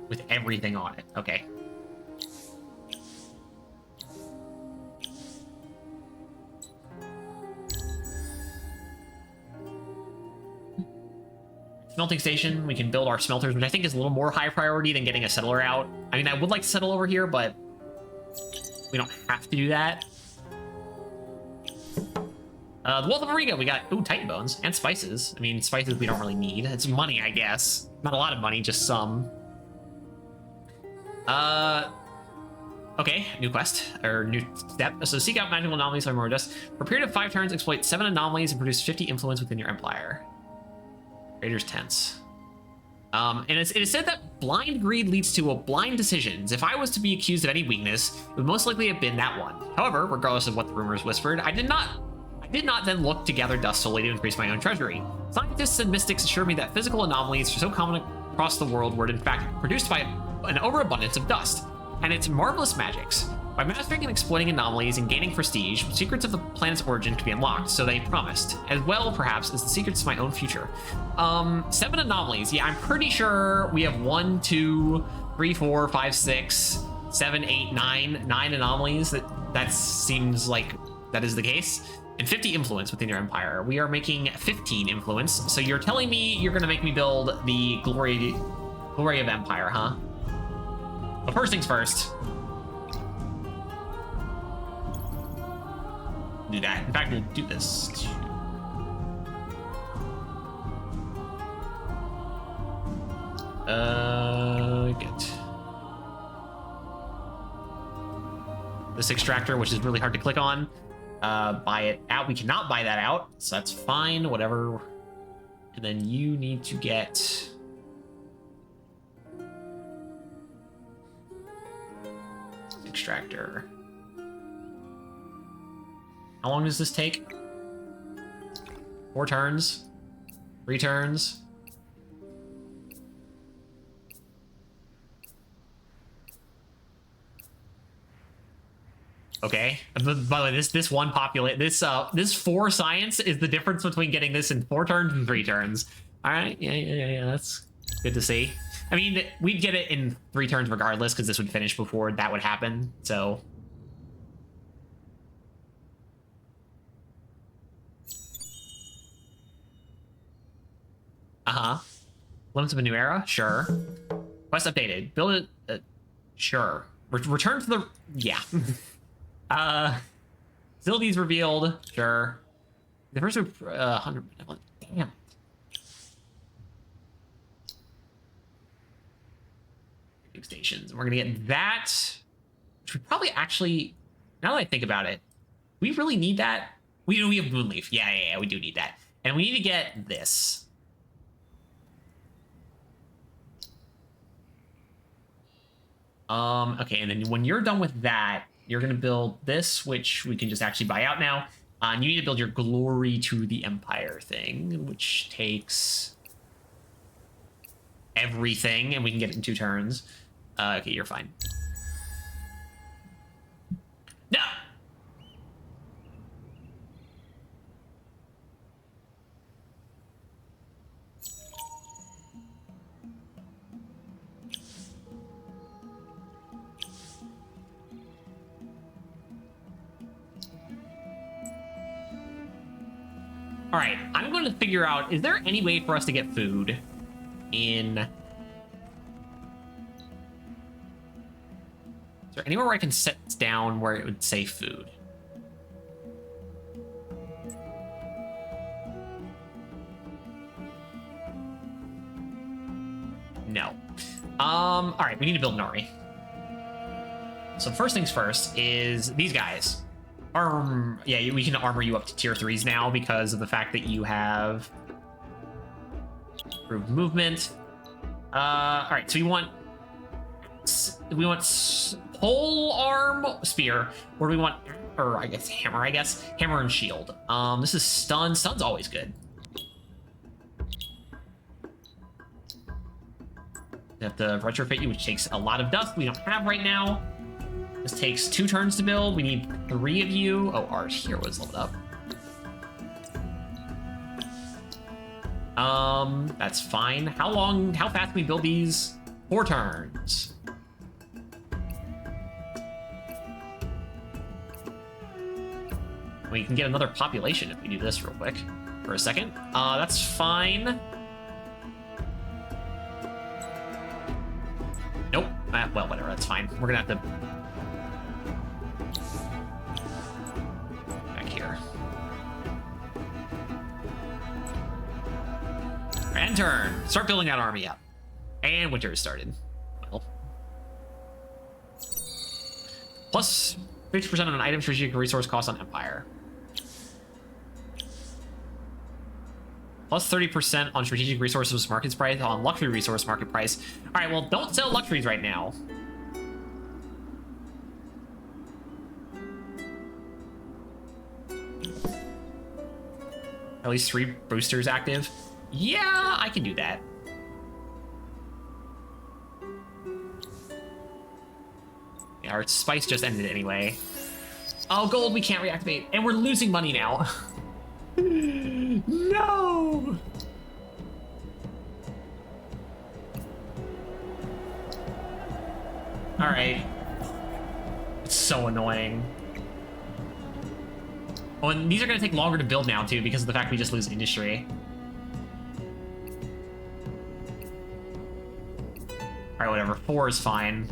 With everything on it. Okay. Smelting station, we can build our smelters, which I think is a little more high priority than getting a settler out. I mean, I would like to settle over here, but we don't have to do that. The Wealth of Riga, we got, ooh, Titan Bones and spices. I mean, spices we don't really need. It's money, I guess. Not a lot of money, just some. Okay, new quest, or new step. So seek out magical anomalies for more dust. For a period of 5 turns, exploit 7 anomalies and produce 50 influence within your empire. Raiders tense. And it is said that blind greed leads to a blind decisions. If I was to be accused of any weakness, it would most likely have been that one. However, regardless of what the rumors whispered, I did not then look to gather dust solely to increase my own treasury. Scientists and mystics assured me that physical anomalies so common across the world were in fact produced by an overabundance of dust, and its marvelous magics. By mastering and exploiting anomalies and gaining prestige, secrets of the planet's origin could be unlocked, so they promised, as well perhaps as the secrets to my own future. 7 anomalies. Yeah, I'm pretty sure we have 1, 2, 3, 4, 5, 6, 7, 8, 9 anomalies. That seems like that is the case. And 50 influence within your empire. We are making 15 influence. So you're telling me you're going to make me build the glory of empire, huh? But first things first. Do that. In fact, we'll do this too. Get this extractor, which is really hard to click on. Buy it out. We cannot buy that out, so that's fine, whatever. And then you need to get extractor. How long does this take? 4 turns? 3 turns? Okay. By the way, this one populate this 4 science is the difference between getting this in 4 turns and 3 turns. All right. Yeah. That's good to see. I mean, we'd get it in 3 turns regardless because this would finish before that would happen. So. Limits of a new era? Sure. Quest updated. Build it. Sure. Return to the. Yeah. Facilities revealed. Sure. The first 100. Damn. Stations. We're gonna get that. Which we probably actually. Now that I think about it, we really need that. We have Moonleaf. Yeah. We do need that, and we need to get this. Okay, and then when you're done with that, you're going to build this, which we can just actually buy out now. And you need to build your glory to the empire thing, which takes everything, and we can get it in 2 turns. Okay, you're fine. No! All right, I'm going to figure out, is there any way for us to get food in... Is there anywhere where I can set down where it would say food? No. All right, we need to build an army. So first things first is these guys. Yeah, we can armor you up to tier 3s now because of the fact that you have improved movement. All right, so we want pole arm spear, or do we want, or I guess hammer, hammer and shield. This is stun. Stun's always good. We have to retrofit you, which takes a lot of dust we don't have right now. This takes 2 turns to build. We need 3 of you. Oh, ours here was leveled up. That's fine. How fast can we build these? 4 turns. We can get another population if we do this real quick for a second. That's fine. Nope. Well, whatever. That's fine. We're gonna have to... Back here. And turn. Start building that army up. And winter has started. Well. Plus 50% on an item strategic resource cost on Empire. Plus 30% on strategic resources market price on luxury resource market price. All right, well, don't sell luxuries right now. At least 3 boosters active. Yeah, I can do that. Yeah, our spice just ended anyway. Oh, gold, we can't reactivate. And we're losing money now. No! Alright. It's so annoying. Oh, and these are going to take longer to build now, too, because of the fact we just lose industry. Alright, whatever. 4 is fine.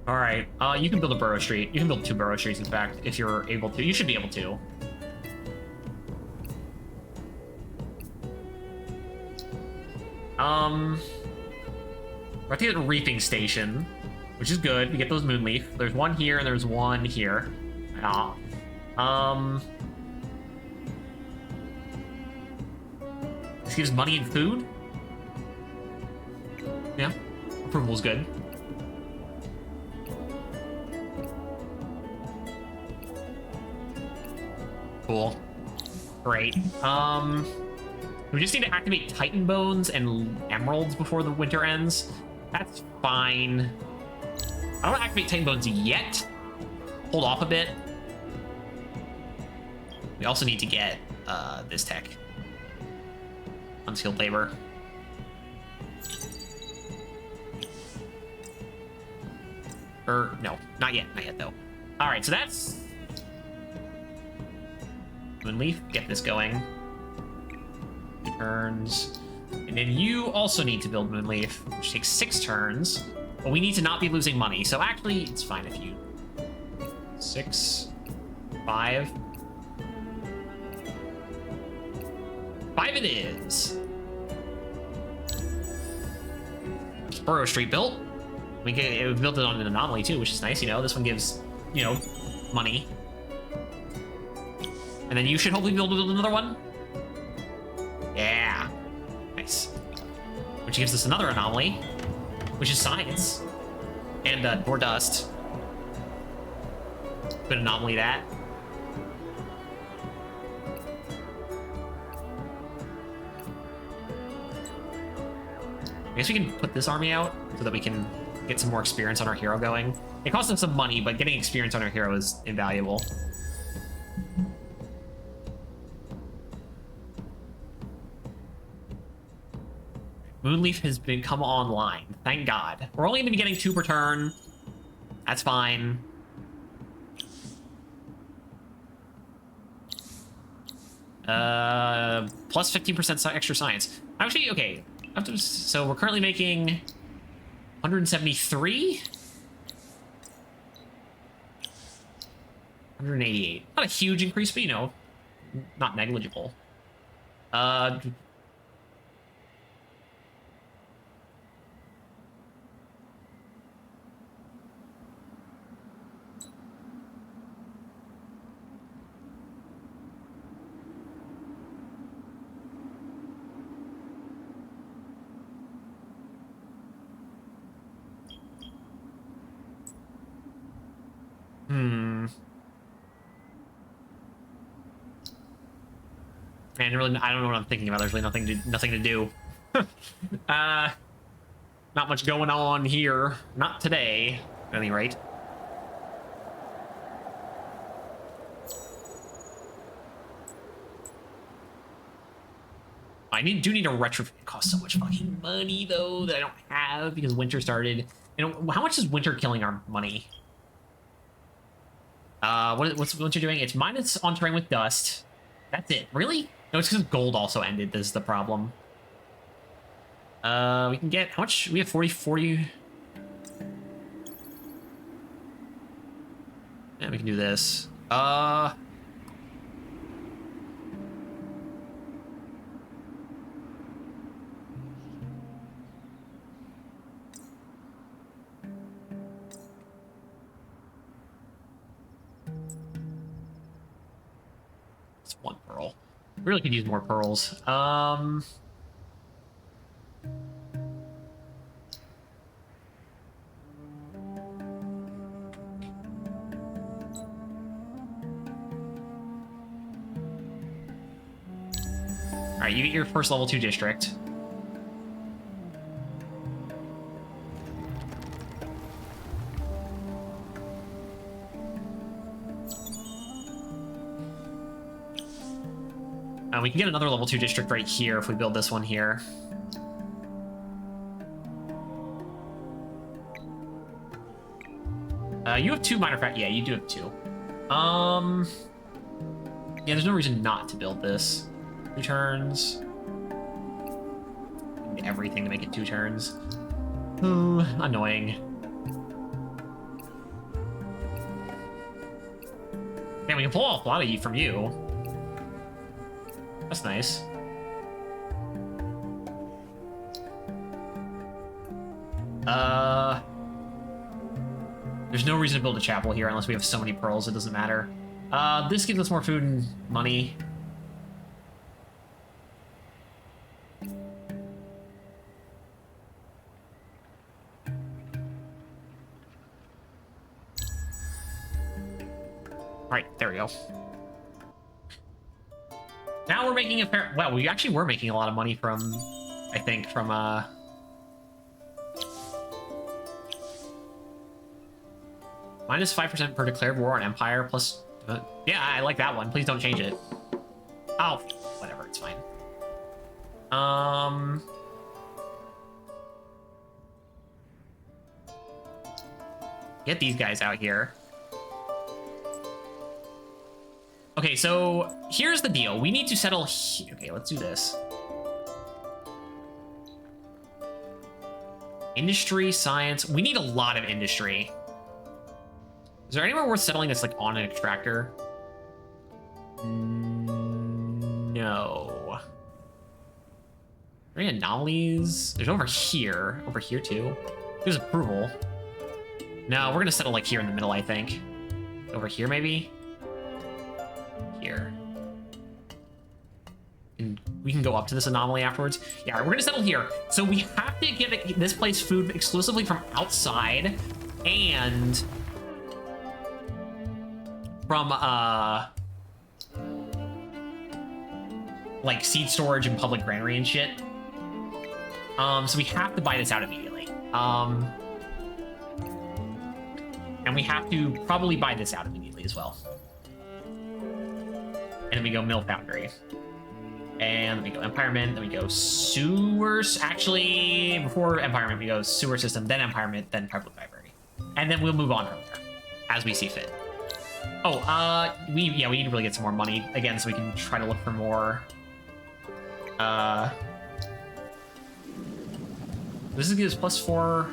All right, you can build a burrow street. You can build 2 burrow streets, in fact, if you're able to. You should be able to. We're at the reaping station, which is good. We get those moonleaf. There's 1 here and there's 1 here. This gives money and food. Yeah, approval's good. Cool. Great. We just need to activate Titan Bones and Emeralds before the winter ends. That's fine. I don't want to activate Titan Bones yet. Hold off a bit. We also need to get this tech. Unskilled labor. No, not yet though. All right, so that's Moonleaf, get this going. Turns. And then you also need to build Moonleaf, which takes 6 turns. But we need to not be losing money. So actually, it's fine if you... 6, 5. 5 it is. Burrow Street built. We built it on an anomaly too, which is nice, you know. This one gives, you know, money. And then you should hopefully be able to build another one. Yeah. Nice. Which gives us another anomaly, which is science. And more dust. Good anomaly that. guess we can put this army out so that we can get some more experience on our hero going. It costs us some money, but getting experience on our hero is invaluable. Moonleaf has been come online. Thank God. We're only going to be getting 2 per turn. That's fine. Plus 15% extra science. Actually, okay. So we're currently making 173? 188. Not a huge increase, but, you know, not negligible. Man, really, I don't know what I'm thinking about. There's really nothing to do. Not much going on here. Not today, at any rate. I do need a retrofit. It costs so much fucking money, though, that I don't have because winter started. You know, how much is winter killing our money? What's winter doing? It's minus on terrain with dust. That's it. Really? No, it's because gold also ended. This is the problem. We can get how much? We have 40. Yeah, we can do this. It's 1 pearl. We really could use more pearls. Alright, you get your first level 2 district. We can get another level 2 district right here if we build this one here. You have 2 minor fact. Yeah, you do have 2. Yeah, there's no reason not to build this. 2 turns. Everything to make it 2 turns. Ooh, annoying. Yeah, we can pull off a lot of from you. That's nice. There's no reason to build a chapel here unless we have so many pearls, it doesn't matter. This gives us more food and money. Alright, there we go. Now we're making a fair... Well, we actually were making a lot of money from... I think, from, minus 5% per declared war on Empire, plus... yeah, I like that one. Please don't change it. Oh, whatever, it's fine. Get these guys out here. Okay, so here's the deal. We need to settle... Okay, let's do this. Industry, science. We need a lot of industry. Is there anywhere worth settling that's like on an extractor? No. Are there any anomalies? There's over here. Over here too. There's approval. No, we're gonna settle like here in the middle, I think. Over here maybe? Here. And we can go up to this anomaly afterwards. Yeah, we're gonna settle here. So we have to get this place food exclusively from outside and from like seed storage and public granary and shit. So we have to buy this out immediately. And we have to probably buy this out immediately as well. And then we go Mill Foundry. And then we go Empirement, then we go Sewers. Actually, before Empirement, we go Sewer System, then Empirement, then Public Library. And then we'll move on from there, as we see fit. Oh, we need to really get some more money, again, so we can try to look for more... This gives +4...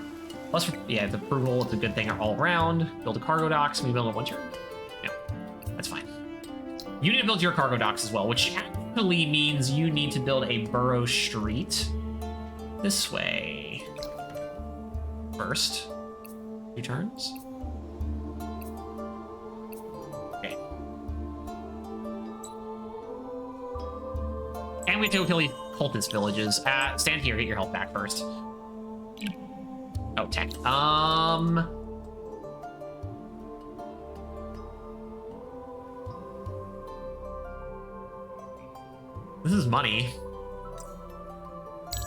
yeah, the approval is a good thing all around. Build a cargo docks, we build a bunch of... Yeah, that's fine. You need to build your cargo docks as well, which actually means you need to build a borough street this way first. 2 turns. Okay. And we have to go kill these cultist villages. Stand here, get your health back first. Oh, tech. This is money.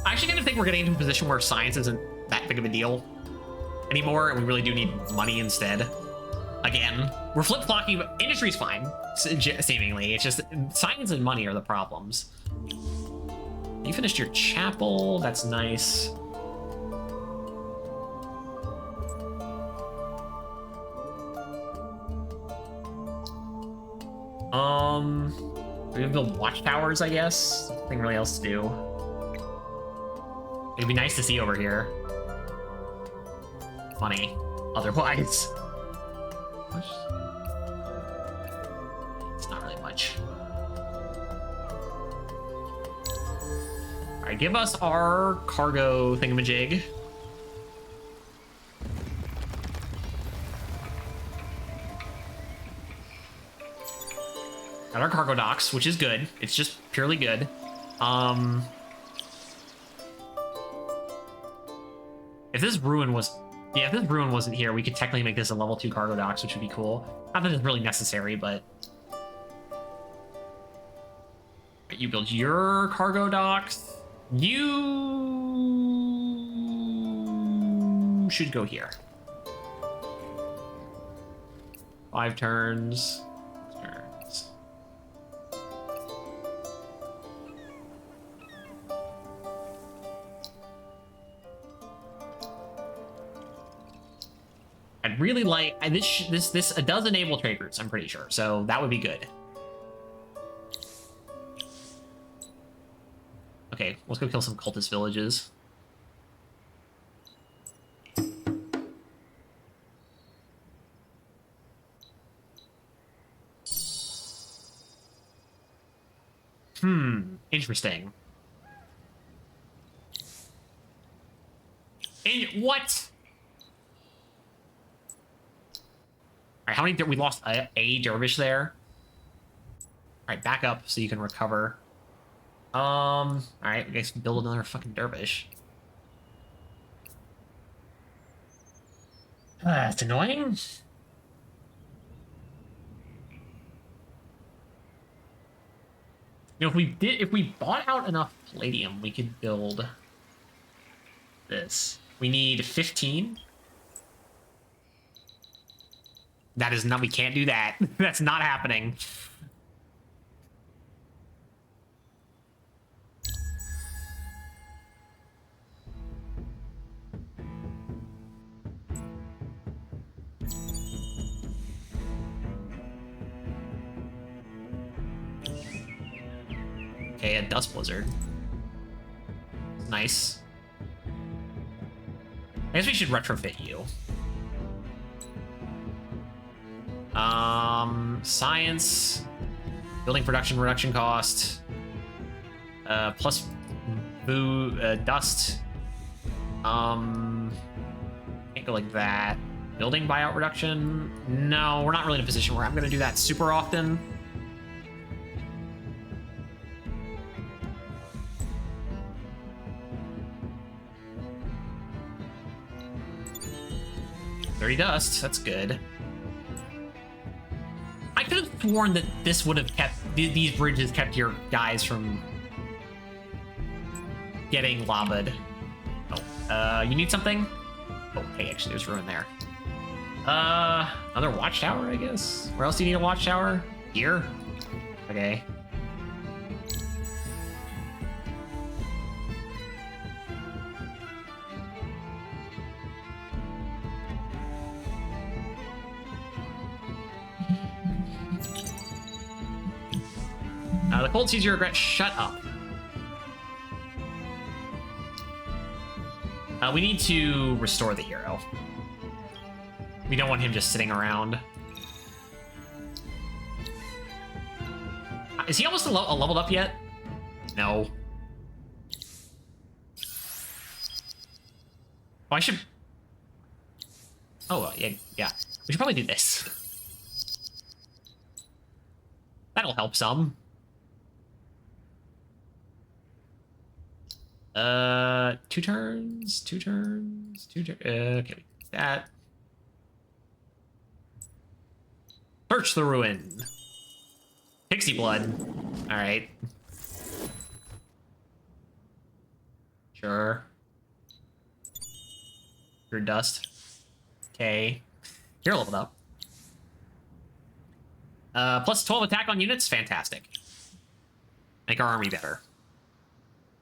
I actually kind of think we're getting into a position where science isn't that big of a deal anymore, and we really do need money instead. Again, we're flip-flopping, but industry's fine, seemingly. It's just science and money are the problems. You finished your chapel. That's nice. We're gonna build watchtowers, I guess. Nothing really else to do. It'd be nice to see over here. Funny. Otherwise. It's not really much. Alright, give us our cargo thingamajig. Got our cargo docks, which is good. It's just purely good. If this ruin was... Yeah, if this ruin wasn't here, we could technically make this a level 2 cargo docks, which would be cool. Not that it's really necessary, but... You build your cargo docks. You... should go here. 5 turns. I'd really like this does enable trade routes, I'm pretty sure, so that would be good. Okay, let's go kill some cultist villages. Interesting. And what? All right, how many? We lost a dervish there. All right, back up so you can recover. All right, we guys can build another fucking dervish. That's annoying. You know, if we bought out enough palladium, we could build this. We need 15. That is not, we can't do that. That's not happening. Okay, a dust blizzard. Nice. I guess we should retrofit you. Science, building production reduction cost, plus dust. Can't go like that. Building buyout reduction. No, we're not really in a position where I'm going to do that super often. Dirty dust. That's good. I could have sworn that this would have kept these bridges kept your guys from getting lavaed. You need something? Oh, hey, actually, there's ruin there. Another watchtower, I guess? Where else do you need a watchtower? Here? Okay. The cold sees your regret. Shut up. We need to restore the hero. We don't want him just sitting around. Is he almost leveled up yet? No. Oh, I should... Oh, yeah. We should probably do this. That'll help some. 2 turns, 2 turns, 2 turns. Okay, that. Search the ruin. Pixie blood. All right. Sure. Your dust. Okay. You're leveled up. Plus 12 attack on units. Fantastic. Make our army better.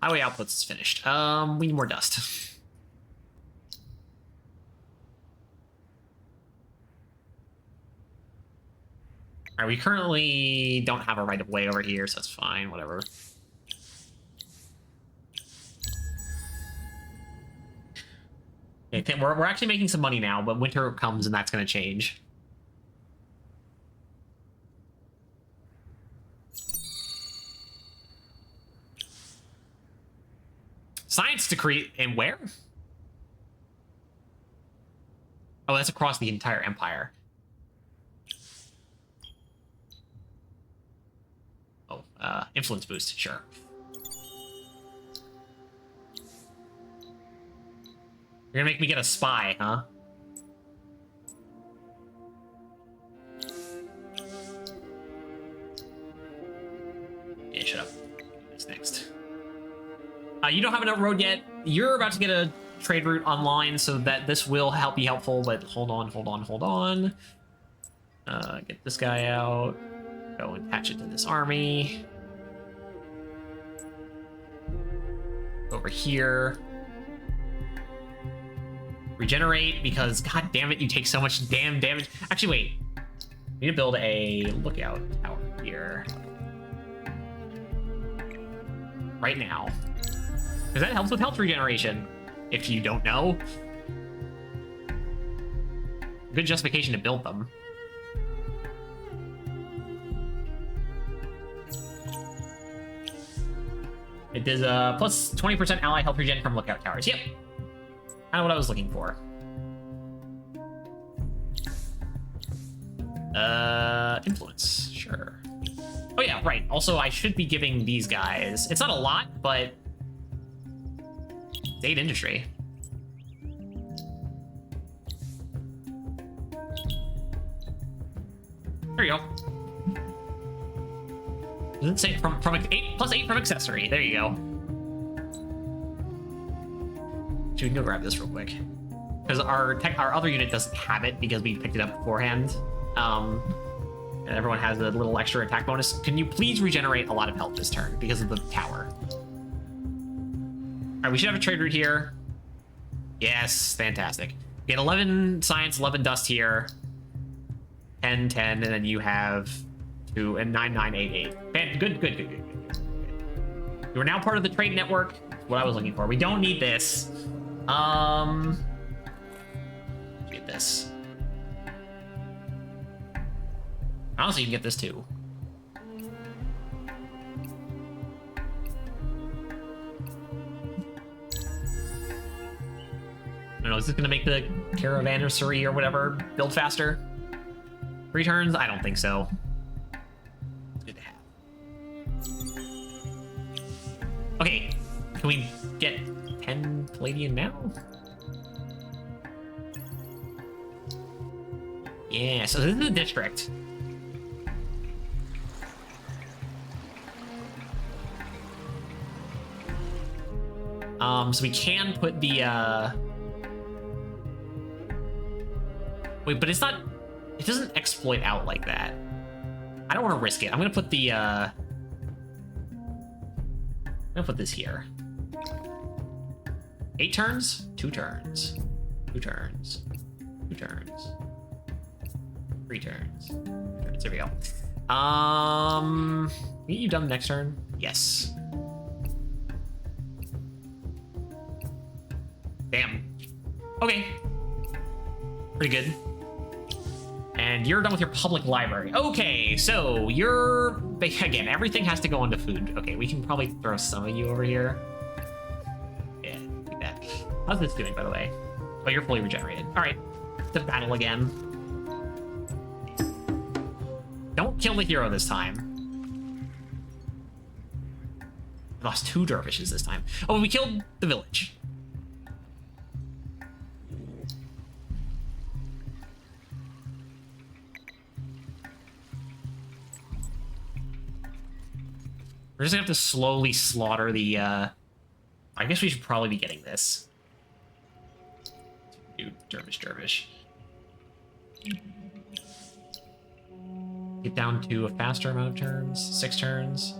Highway outputs is finished. We need more dust. Alright, we currently don't have a right of way over here, so that's fine, whatever. Okay, we're actually making some money now, but winter comes and that's going to change. Science decree, and where? Oh, that's across the entire empire. Oh, influence boost, sure. You're gonna make me get a spy, huh? Yeah, shut up. What's next? You don't have enough road yet. You're about to get a trade route online, so that this will be helpful, but hold on. Get this guy out. Go attach it to this army. Over here. Regenerate, because god damn it, you take so much damn damage. Actually, wait. We need to build a lookout tower here. Right now. Because that helps with health regeneration, if you don't know. Good justification to build them. It does plus 20% ally health regen from lookout towers. Yep. Kind of what I was looking for. Influence, sure. Oh yeah, right. Also, I should be giving these guys... It's not a lot, but... It's 8 industry. There you go. Does it say from 8 plus 8 from accessory? There you go. We can go grab this real quick, because our other unit doesn't have it because we picked it up beforehand. And everyone has a little extra attack bonus. Can you please regenerate a lot of health this turn because of the tower? All right, we should have a trade route here. Yes, fantastic. We get 11 science, 11 dust here. 10, 10, and then you have 2 and 9, 9, 8, 8. Good. You are now part of the trade network. What I was looking for. We don't need this. Get this. Honestly, you can get this too. I don't know, is this gonna make the caravanserai or whatever build faster? 3 turns? I don't think so. It's good to have. Okay, can we get 10 Palladium now? Yeah, so this is the district. So we can put the wait, but it's not, it doesn't exploit out like that. I don't want to risk it. I'm gonna put the I'm gonna put this here. 8 turns? 2 turns. 2 turns. 2 turns. 3 turns. 2 turns. There we go. Get you done next turn? Yes. Damn. Okay. Pretty good. And you're done with your public library. Okay, so you're... Again, everything has to go into food. Okay, we can probably throw some of you over here. Yeah, like that. How's this doing, by the way? Oh, you're fully regenerated. All right, to battle again. Don't kill the hero this time. Lost 2 dervishes this time. Oh, we killed the village. We're just gonna have to slowly slaughter the, I guess we should probably be getting this. Dude, dervish. Get down to a faster amount of turns, 6 turns.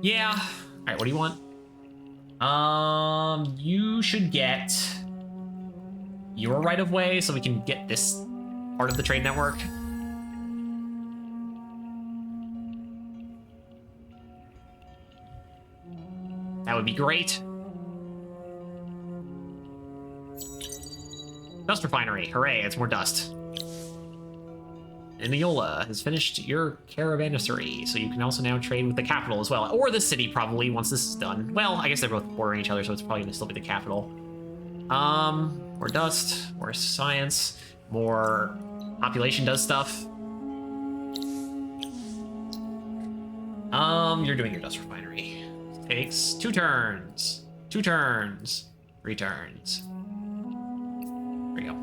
Yeah. All right, what do you want? You should get your right of way so we can get this part of the trade network. That would be great. Dust refinery. Hooray, it's more dust. And Neola has finished your caravansary, so you can also now trade with the capital as well. Or the city, probably, once this is done. Well, I guess they're both bordering each other, so it's probably going to still be the capital. More dust, more science, more population does stuff. You're doing your dust refinery. Takes 2 turns. 2 turns. 3 turns. There we go.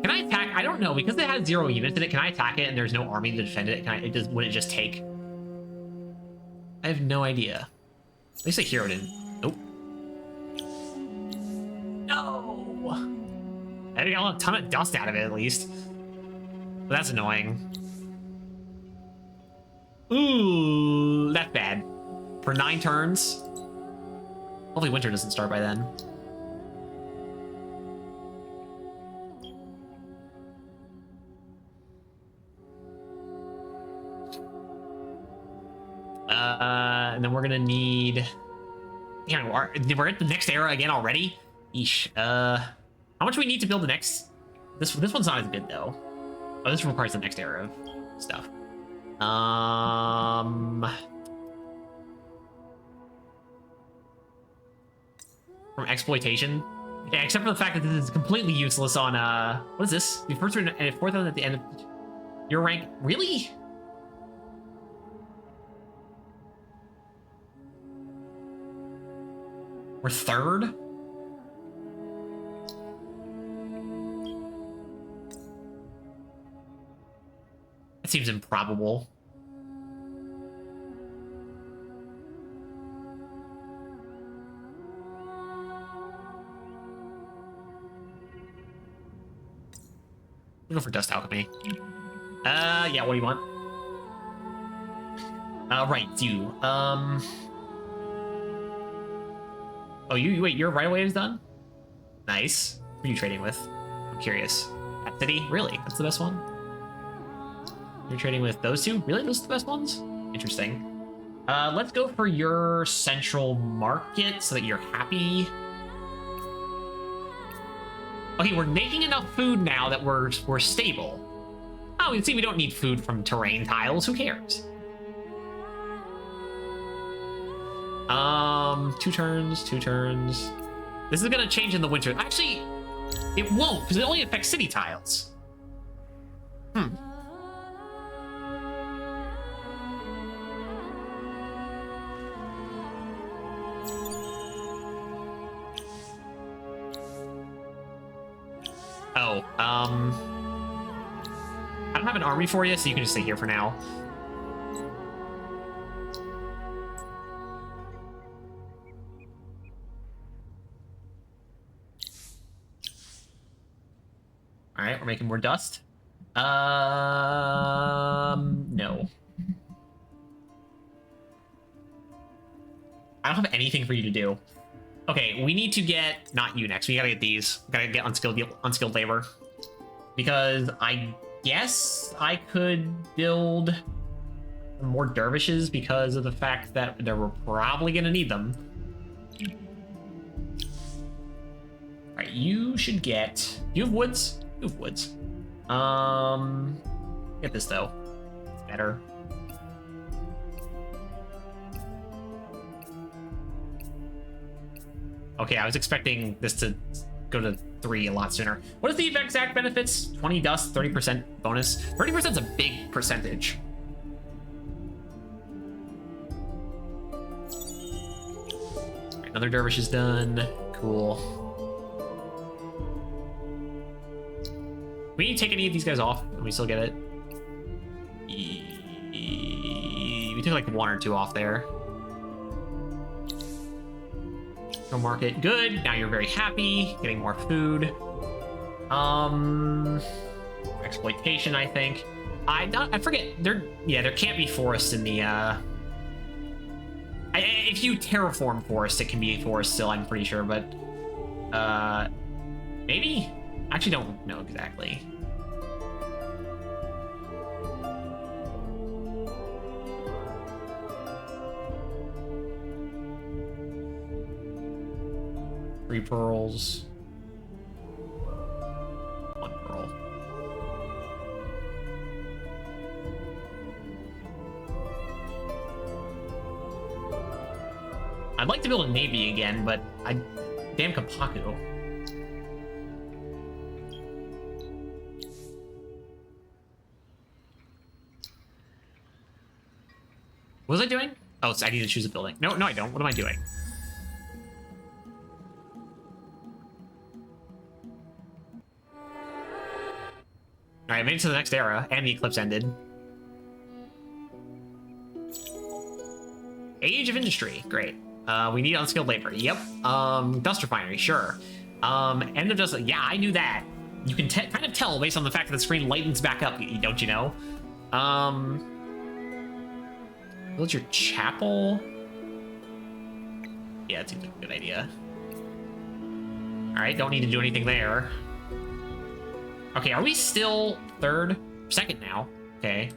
Can I attack? I don't know, because it has 0 units in it. Can I attack it and there's no army to defend it? Would it just take? I have no idea. At least the hero didn't. Nope. No! I got a ton of dust out of it, at least. But that's annoying. Ooh, that's bad. For 9 turns. Hopefully winter doesn't start by then. And then we're gonna need... Yeah, we're at the next era again already? Eesh. How much do we need to build the next... This one's not as good, though. Oh, this requires the next era of stuff. From exploitation? Yeah, except for the fact that this is completely useless on, what is this? The first one and 4th one at the end of your rank. Really? We're 3rd? That seems improbable. We'll go for Dust Alchemy. Yeah, what do you want? Right, you. Oh, wait, your right away is done? Nice. Who are you trading with? I'm curious. At City? Really? That's the best one? You're trading with those 2? Really? Those are the best ones? Interesting. Let's go for your central market so that you're happy. Okay, we're making enough food now that we're stable. Oh, you can see we don't need food from terrain tiles. Who cares? 2 turns, 2 turns. This is gonna change in the winter. Actually, it won't, because it only affects city tiles. Oh, I don't have an army for you, so you can just stay here for now. All right, we're making more dust. No. I don't have anything for you to do. Okay, we need to get, not you next, we gotta get these. Gotta get unskilled labor. Because I guess I could build more dervishes because of the fact that we're probably gonna need them. All right, you should get, do you have woods? You have woods. Get this though, it's better. Okay, I was expecting this to go to 3 a lot sooner. What is the exact benefits? 20 dust, 30% bonus. 30% is a big percentage. Right, another dervish is done. Cool. We need to take any of these guys off, and we still get it. We took like 1 or 2 off there. No market. Good. Now you're very happy. Getting more food. Exploitation, I think. I forget. There can't be forests in the if you terraform forest, it can be forest still, I'm pretty sure, but maybe? I actually don't know exactly. Three pearls. 1 pearl. I'd like to build a navy again, but damn Kapaku. What was I doing? Oh, I need to choose a building. No, I don't. What am I doing? All right, I made it to the next era, and the eclipse ended. Age of Industry, great. We need unskilled labor. Yep. Dust refinery, sure. End of dust. Yeah, I knew that. You can kind of tell based on the fact that the screen lightens back up, don't you know? Build your chapel. Yeah, it seems like a good idea. All right, don't need to do anything there. Okay, are we still second now? Okay.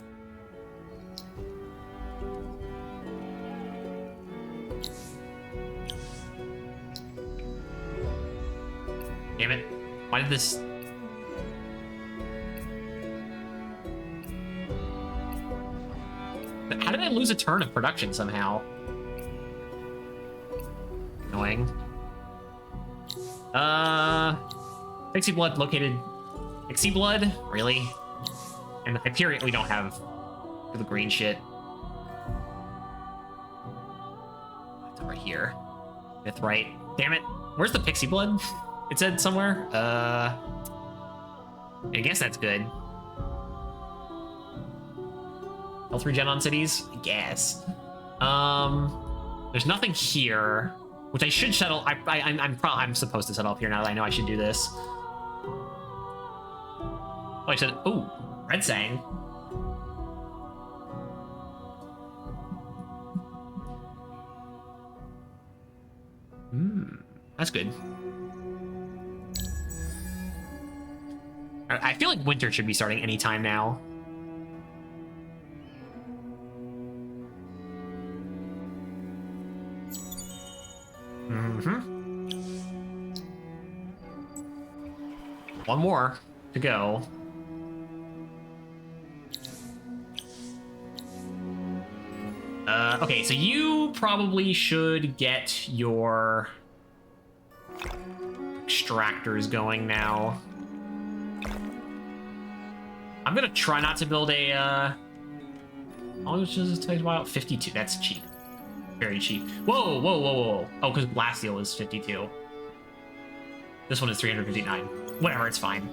Damn it. Why did this... How did I lose a turn of production somehow? Annoying. Pixie Blood located... Pixie Blood? Really? And the Hyperion we don't have the green shit. It's over here. Fifth right. Damn it. Where's the Pixie Blood? It said somewhere. I guess that's good. Health regen on cities? I guess. There's nothing here, which I should settle. I'm supposed to settle up here now that I know I should do this. Oh, I said, ooh, Red Sang. That's good. I feel like winter should be starting anytime now. One more to go. Okay, so you probably should get your extractors going now. I'm gonna try not to build a, how much does it take about 52? That's cheap. Very cheap. Whoa. Oh, because Blast Seal is 52. This one is 359. Whatever, it's fine.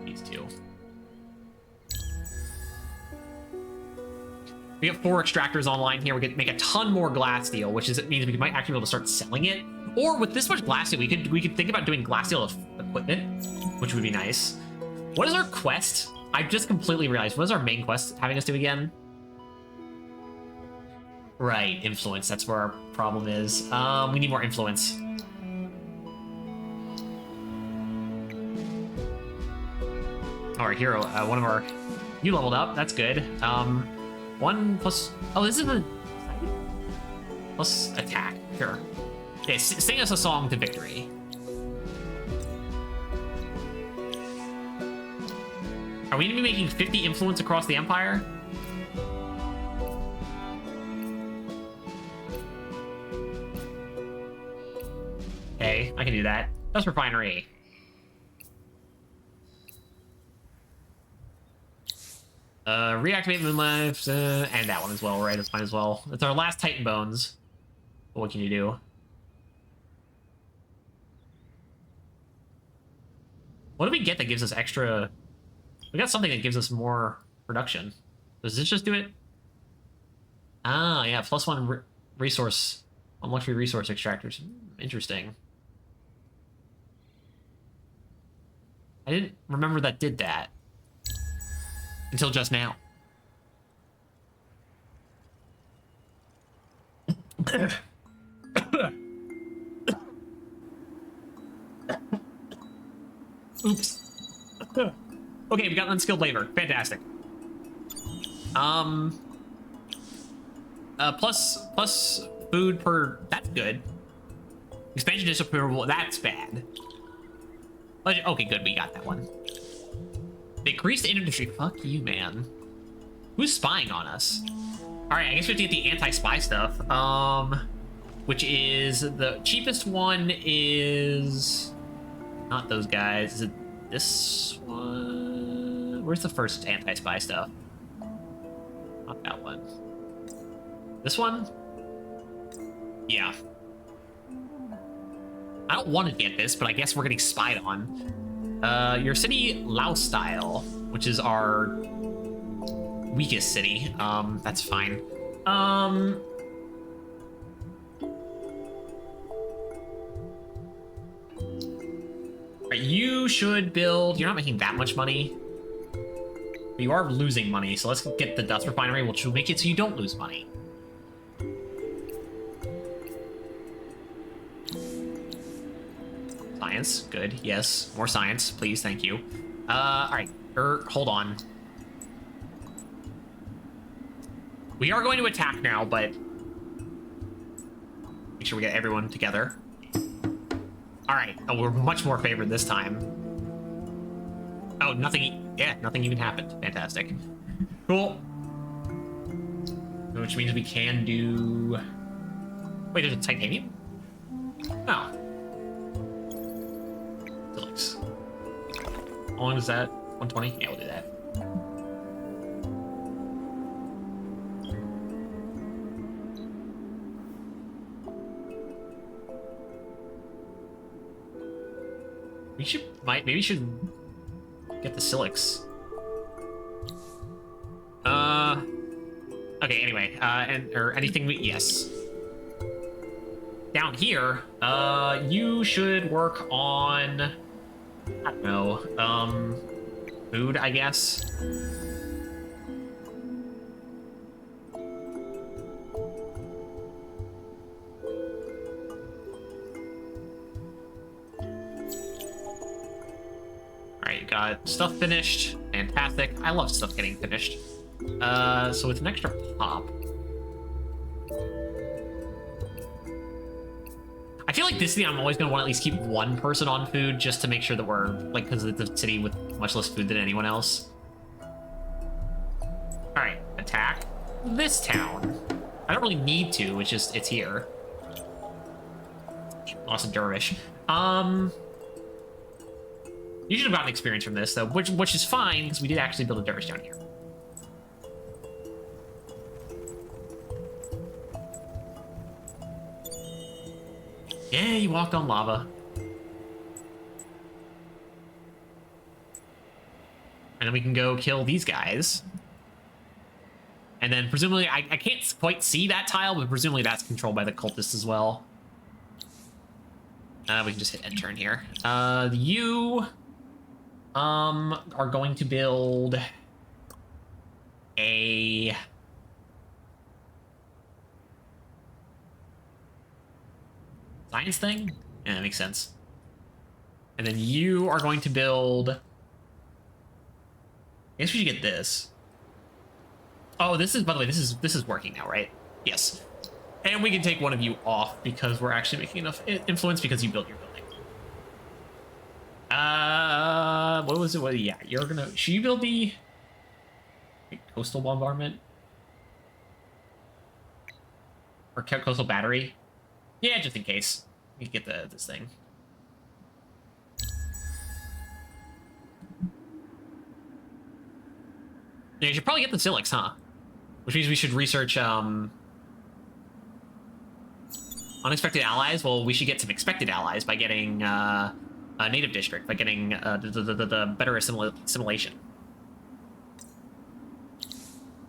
These two. We have 4 extractors online here. We could make a ton more glass steel, which means we might actually be able to start selling it. Or with this much glass steel, we could think about doing glass steel equipment, which would be nice. What is our quest? I just completely realized. What is our main quest having us do again? Right, influence. That's where our problem is. We need more influence. All right, hero. One of our... You leveled up. That's good. 1 plus... Oh, this is the... Plus attack. Sure. Okay, sing us a song to victory. Are we going to be making 50 influence across the Empire? Okay, I can do that. Dust refinery. Reactivate Moonlight, and that one as well, right? That's fine as well. It's our last Titan Bones. What can you do? What do we get that gives us extra... We got something that gives us more production. Does this just do it? Ah, yeah, +1 resource on luxury resource extractors. Interesting. I didn't remember that did that. Until just now. Oops. Okay, we got unskilled labor. Fantastic. Plus food per... That's good. Expansion disapproval. That's bad. Okay, good. We got that one. Decreased industry. Fuck you, man. Who's spying on us? All right, I guess we have to get the anti-spy stuff. Which is the cheapest one is not those guys. Is it this one? Where's the first anti-spy stuff? Not that one. This one? Yeah. I don't want to get this, but I guess we're getting spied on. Your city, Laostyle, which is our weakest city. That's fine. You should build... You're not making that much money. But you are losing money, so let's get the dust refinery, which will make it so you don't lose money. Science, good. Yes, more science, please, thank you. Alright, hold on. We are going to attack now, but... Make sure we get everyone together. Alright, oh, we're much more favored this time. Oh, nothing... Yeah, nothing even happened. Fantastic. Cool. Which means we can do... Wait, there's a titanium? Oh. Deluxe. How long is that? 120? Yeah, we'll do that. Maybe we should get the Silix. Okay, anyway, or anything yes. Down here, you should work on, I don't know, food, I guess. Got stuff finished. Fantastic. I love stuff getting finished. So with an extra pop. I feel like this thing I'm always going to want to at least keep one person on food just to make sure that we're, like, because it's a city with much less food than anyone else. Alright, attack this town. I don't really need to, it's here. Lost a dervish. You should have gotten experience from this, though, which is fine, because we did actually build a dervish down here. Yeah, you walked on lava. And then we can go kill these guys. And then presumably, I can't quite see that tile, but presumably that's controlled by the cultists as well. We can just hit end turn here. You are going to build a science thing? Yeah, that makes sense. And then you are going to build... I guess we should get this. Oh, this is, by the way, this is working now, right? Yes. And we can take one of you off because we're actually making enough influence because you built your building. What was it? Well, yeah, you're gonna... Should you build the... coastal bombardment? Or coastal battery? Yeah, just in case. We can get this thing. Yeah, you should probably get the Silix, huh? Which means we should research unexpected allies. Well, we should get some expected allies by getting a native district, by getting the better assimilation.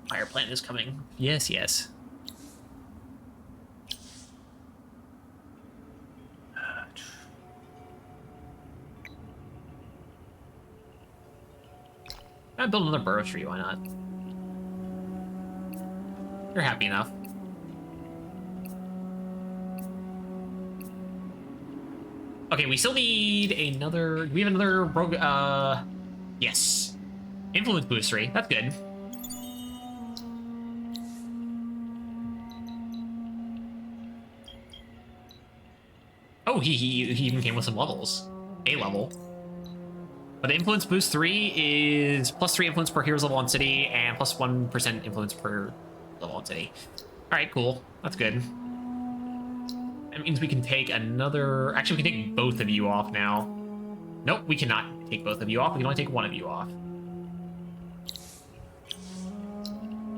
Fire plant is coming. Yes, yes. I'll build another burrow tree, why not? You're happy enough. Okay, we still need another... Do we have another rogue... Yes. Influence boostery. That's good. Oh, he even came with some levels. A level. But the influence boost 3 is +3 influence per hero's level on city and +1% influence per level on city. All right, cool. That's good. That means we can take another... Actually, we can take both of you off now. Nope, we cannot take both of you off. We can only take one of you off.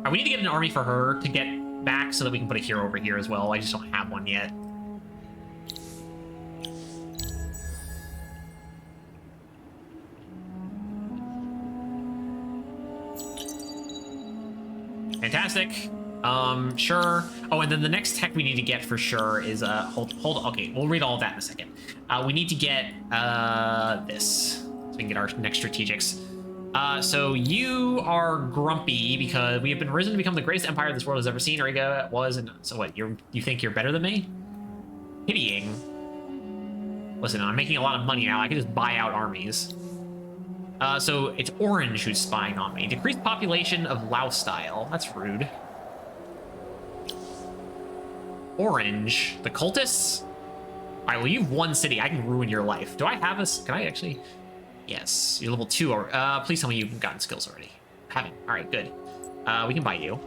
Right, we need to get an army for her to get back so that we can put a hero over here as well. I just don't have one yet. Fantastic. Sure. Oh, and then the next tech we need to get for sure is hold. Okay, we'll read all of that in a second. We need to get this so we can get our next strategics. So you are grumpy because we have been risen to become the greatest empire this world has ever seen. Ariga was, and so what? You think you're better than me? Pitying. Listen, I'm making a lot of money now. I can just buy out armies. So it's Orange who's spying on me. Decreased population of Lao style. That's rude. Orange. The cultists? Alright, well, you've one city. I can ruin your life. Do I have a... Can I actually... Yes. You're level 2. Or, please tell me you've gotten skills already. Haven't. Alright, good. We can buy you.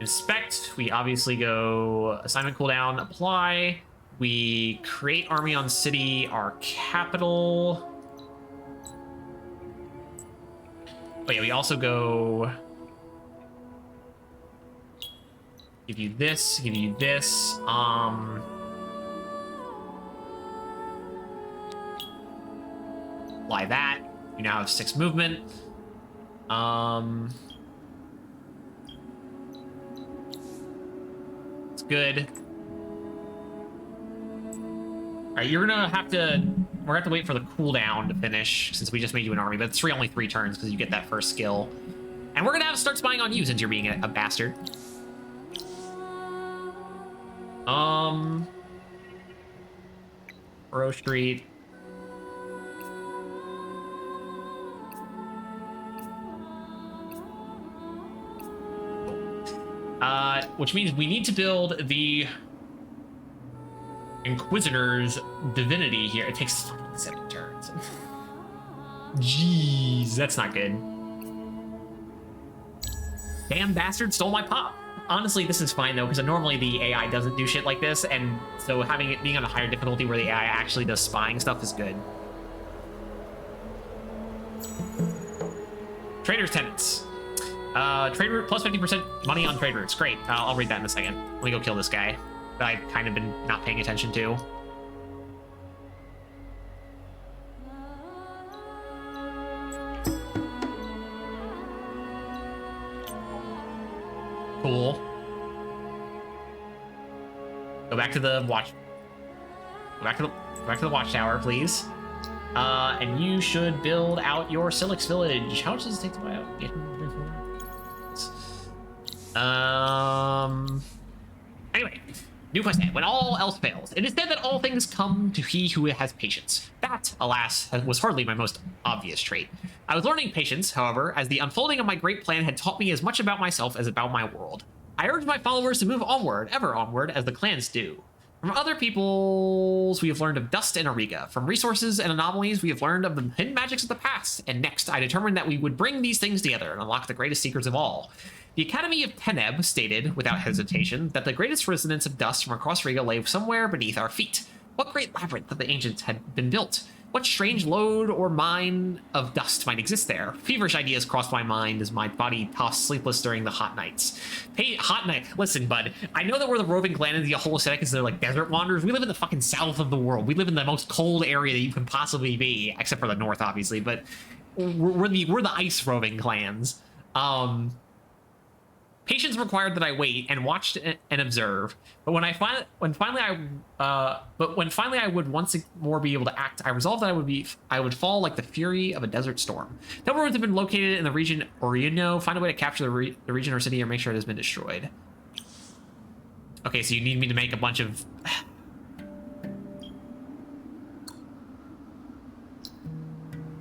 Inspect. We obviously go... Assignment cooldown. Apply. We create army on city, our capital. Oh yeah, we also go... Give you this, give you this. Apply that. You now have 6 movement. It's good. All right, you're gonna have to... We're gonna have to wait for the cooldown to finish since we just made you an army, but it's only 3 turns because you get that first skill. And we're gonna have to start spying on you since you're being a bastard. Burrow Street. Which means we need to build the Inquisitor's divinity here. It takes fucking 7 turns. Jeez, that's not good. Damn bastard stole my pop. Honestly, this is fine though, because normally the AI doesn't do shit like this, and so having it being on a higher difficulty where the AI actually does spying stuff is good. Trader's tenants. Trade route plus 50% money on trade routes. Great. I'll read that in a second. Let me go kill this guy that I've kind of been not paying attention to. Cool. Go back to the watch. Go back to the watchtower, please. And you should build out your Silix village. How much does it take to buy out? Anyway, new question. When all else fails, it is said that all things come to he who has patience. That, alas, was hardly my most obvious trait. I was learning patience, however, as the unfolding of my great plan had taught me as much about myself as about my world. I urge my followers to move onward, ever onward, as the clans do. From other peoples, we have learned of dust and Auriga. From resources and anomalies, we have learned of the hidden magics of the past. And next, I determined that we would bring these things together and unlock the greatest secrets of all. The Academy of Teneb stated, without hesitation, that the greatest resonance of dust from across Riga lay somewhere beneath our feet. What great labyrinth that the ancients had been built? What strange lode or mine of dust might exist there? Feverish ideas crossed my mind as my body tossed sleepless during the hot nights. Hey, hot night. Listen, bud. I know that we're the roving clan and the whole aesthetic is they're like desert wanderers. We live in the fucking south of the world. We live in the most cold area that you can possibly be, except for the north, obviously. But we're the ice roving clans. Patience required that I wait and watched and observe. But when finally I would once more be able to act, I resolved that I would fall like the fury of a desert storm. That ruins have been located in the region Orino. Find a way to capture the region or city or make sure it has been destroyed. Okay, so you need me to make a bunch of.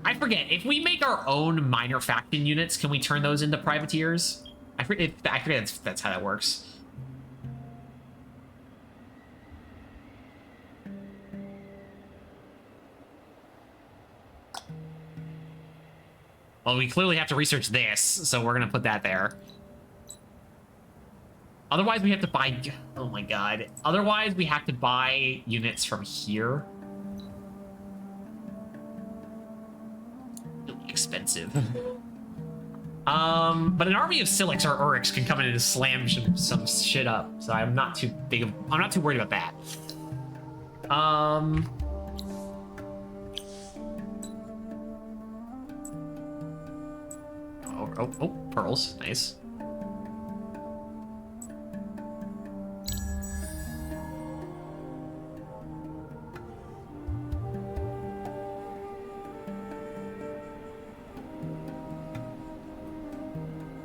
I forget if we make our own minor faction units, can we turn those into privateers? I forget that's how that works. Well, we clearly have to research this, so we're gonna put that there. Otherwise, we have to buy... Oh my god. Otherwise, we have to buy units from here. Really expensive. But an army of Silix or Uryx can come in and slam some shit up, so I'm not too worried about that. Oh, pearls, nice.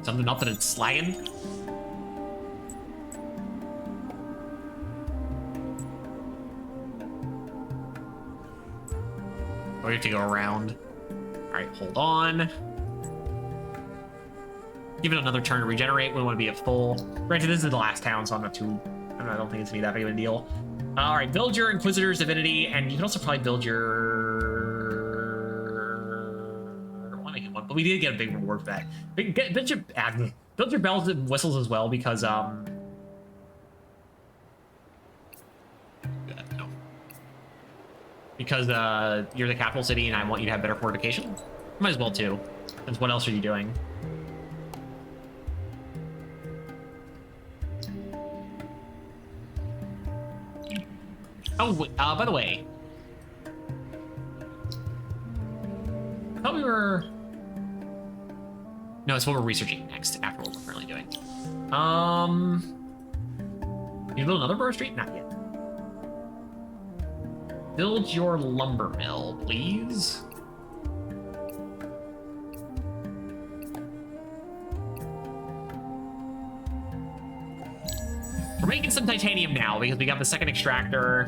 Something up that it's slagging. Oh, we have to go around. All right, hold on. Give it another turn to regenerate. We want to be at full. Granted, this is the last town, so I don't think it's gonna be that big of a deal. All right, build your Inquisitor's divinity, and you can also probably build your. But we did get a big reward for that. Build your bells and whistles as well, because because you're the capital city and I want you to have better fortification. Might as well too. Because what else are you doing? Oh, by the way, I thought we were. No, it's what we're researching next after what we're currently doing. You build another burr street? Not yet. Build your lumber mill, please. We're making some titanium now because we got the second extractor.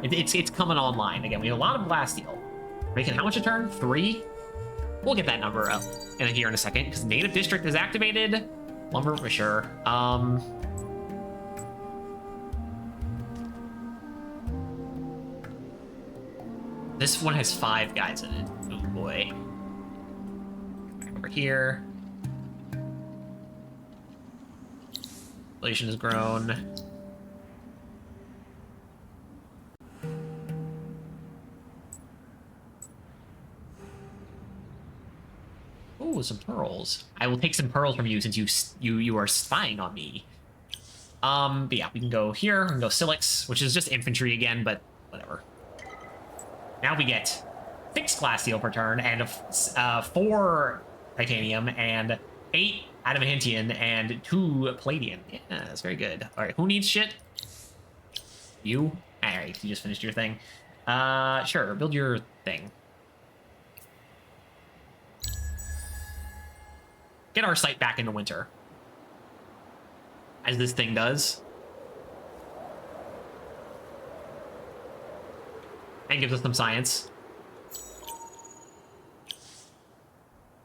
It's coming online again. We have a lot of glass steel. Making how much a turn? 3. We'll get that number up here in a second because native district is activated. Lumber for sure. This one has 5 guys in it. Oh boy. Over here. Population has grown. Oh, some pearls. I will take some pearls from you since you are spying on me. But yeah, we can go here. We can go Silix, which is just infantry again, but whatever. Now we get 6 glass steel per turn and 4 titanium and 8 adamantium and 2 palladium. Yeah, that's very good. All right, who needs shit? You? All right, you just finished your thing. Sure, build your thing. Get our site back into winter. As this thing does. And gives us some science.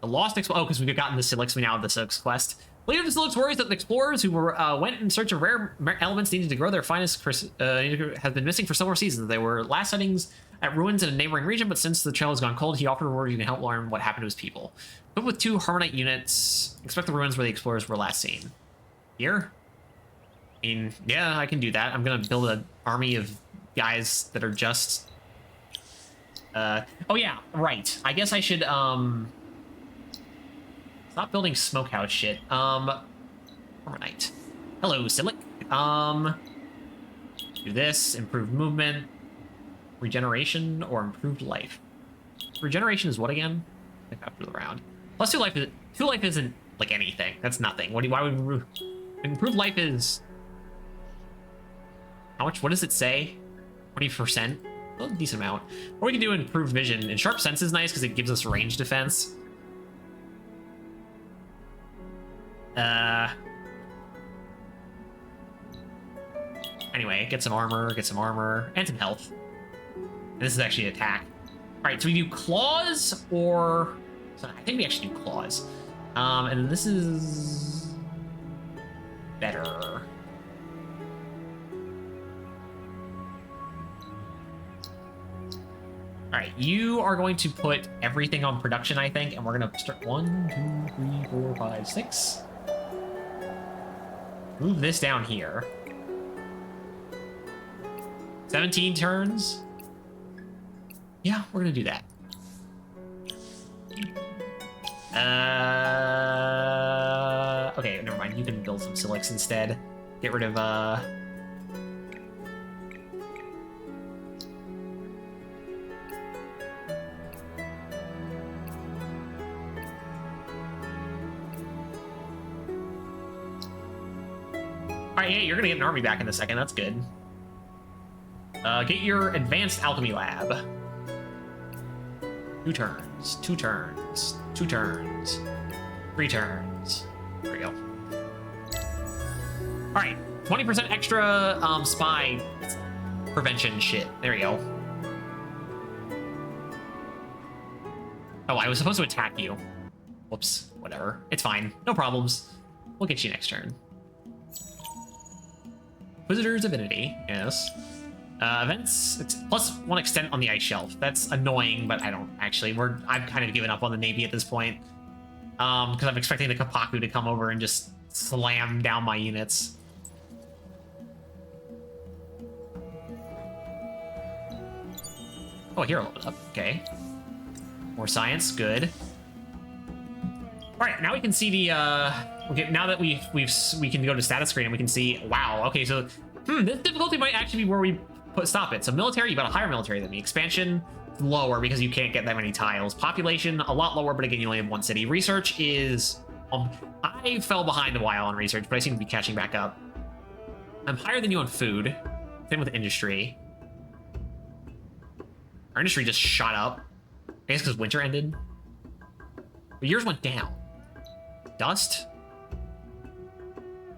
The Lost Explorer. Oh, because we've gotten the Silix, we now have the Silix quest. Later, the Silix worries that the explorers who went in search of rare elements needed to grow their finest have been missing for several seasons. They were last sightings at ruins in a neighboring region, but since the trail has gone cold, he offered a reward you can help learn what happened to his people. But with 2 Harmonite units, expect the ruins where the explorers were last seen. Here? I mean, yeah, I can do that. I'm gonna build an army of guys that are just... oh yeah, right. I guess I should, stop building smokehouse shit. Harmonite. Hello, Silic. Do this, improved movement, regeneration, or improved life. Regeneration is what again? After the round. Plus 2 life is 2 life isn't like anything. That's nothing. Why would we improved life is how much? What does it say? 20%? A decent amount. Or we can do improved vision. And sharp sense is nice because it gives us range defense. Anyway, get some armor, and some health. And this is actually attack. Alright, so we do claws or... So I think we actually do claws. And this is... better. Alright, you are going to put everything on production, I think, and we're gonna start 1, 2, 3, 4, 5, 6. Move this down here. 17 turns. Yeah, we're gonna do that. Okay, never mind. You can build some Silix instead. Get rid of, Alright, yeah, you're gonna get an army back in a second. That's good. Get your advanced alchemy lab. 2 turns, 2 turns, 2 turns, 3 turns. There we go. Alright, 20% extra spy prevention shit. There we go. Oh, I was supposed to attack you. Whoops, whatever. It's fine. No problems. We'll get you next turn. Visitor's Divinity, yes. Events, it's +1 extent on the ice shelf. That's annoying, but I don't actually. I've kind of given up on the Navy at this point. Because I'm expecting the Kapaku to come over and just slam down my units. Oh, here a little bit up. Okay. More science, good. All right, now we can see the. Okay, now that we can go to status screen and we can see. Wow. Okay, so this difficulty might actually be where we stop it. So military, you got a higher military than me. Expansion, lower because you can't get that many tiles. Population, a lot lower, but again, you only have 1 city. Research is. I fell behind a while on research, but I seem to be catching back up. I'm higher than you on food. Same with industry. Our industry just shot up. I guess because winter ended. But yours went down. Dust?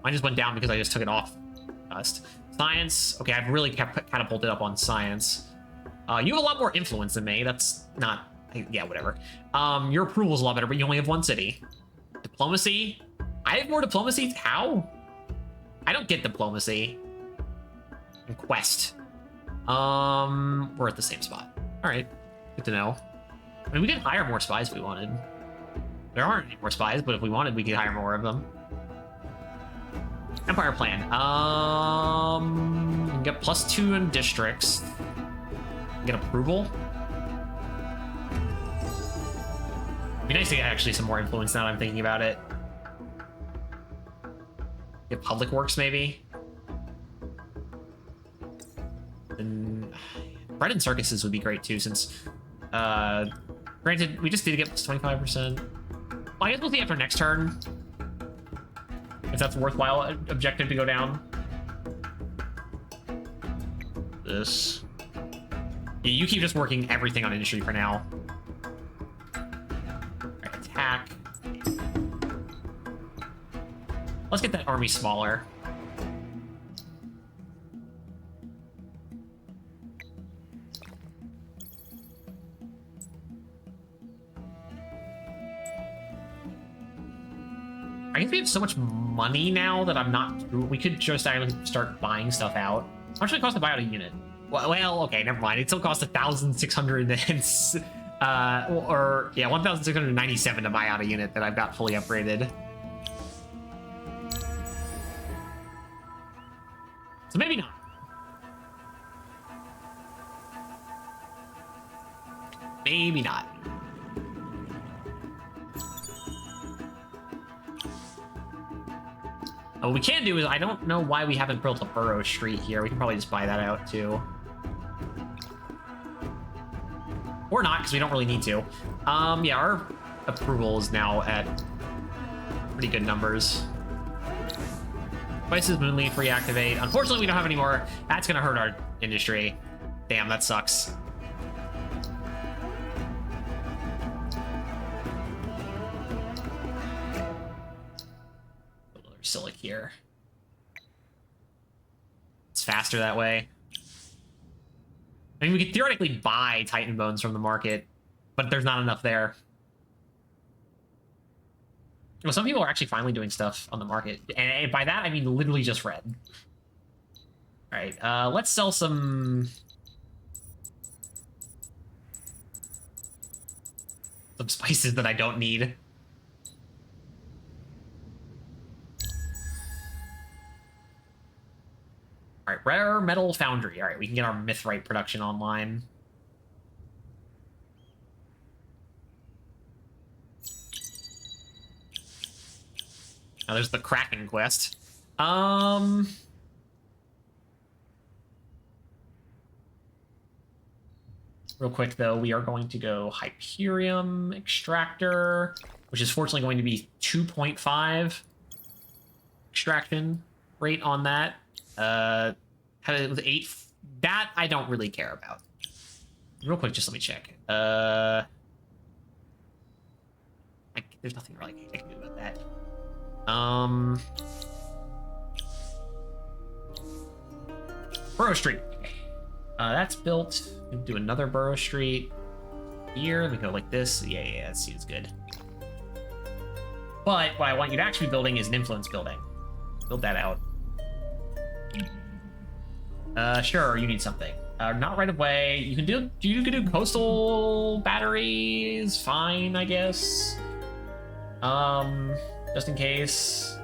Mine just went down because I just took it off. Dust. Science. Okay, I've really catapulted up on science. You have a lot more influence than me. That's not... Yeah, whatever. Your approval's a lot better, but you only have 1 city. Diplomacy? I have more diplomacy? How? I don't get diplomacy. And quest. We're at the same spot. Alright. Good to know. I mean, we could hire more spies if we wanted. There aren't any more spies, but if we wanted, we could hire more of them. Empire plan. You can get +2 in districts. Get approval. It'd be nice to get actually some more influence now that I'm thinking about it. Get public works, maybe. And bread and circuses would be great too, since granted, we just need to get +25%. Well, I guess we'll see after next turn. Is that worthwhile objective to go down? This. Yeah, you keep just working everything on industry for now. Right, attack. Let's get that army smaller. I guess we have so much money now that I'm not... We could just start buying stuff out. How much does it cost to buy out a unit? Well, okay, never mind. It still costs 1,600 or yeah, 1,697 to buy out a unit that I've got fully upgraded. So maybe not. Maybe not. What we can do is, I don't know why we haven't built a borough street here. We can probably just buy that out too. Or not, because we don't really need to. Yeah, our approval is now at pretty good numbers. Spices Moon Leaf reactivate. Unfortunately, we don't have any more. That's going to hurt our industry. Damn, that sucks. Silic here. It's faster that way. I mean, we could theoretically buy Titan Bones from the market, but there's not enough there. Well, some people are actually finally doing stuff on the market, and by that I mean literally just red. All right, let's sell some spices that I don't need. All right, rare metal foundry. All right, we can get our mithrite production online. Now there's the Kraken quest. Real quick though, we are going to go Hyperium Extractor, which is fortunately going to be 2.5 extraction rate on that. Had it with 8. That I don't really care about. Real quick, just let me check. There's nothing really I can do about that. Borough Street. That's built. We can do another Borough Street here. We go like this. Yeah, that seems good. But what I want you to actually be building is an influence building. Build that out. Sure, you need something. Not right away. You can do coastal batteries. Fine, I guess. Just in case.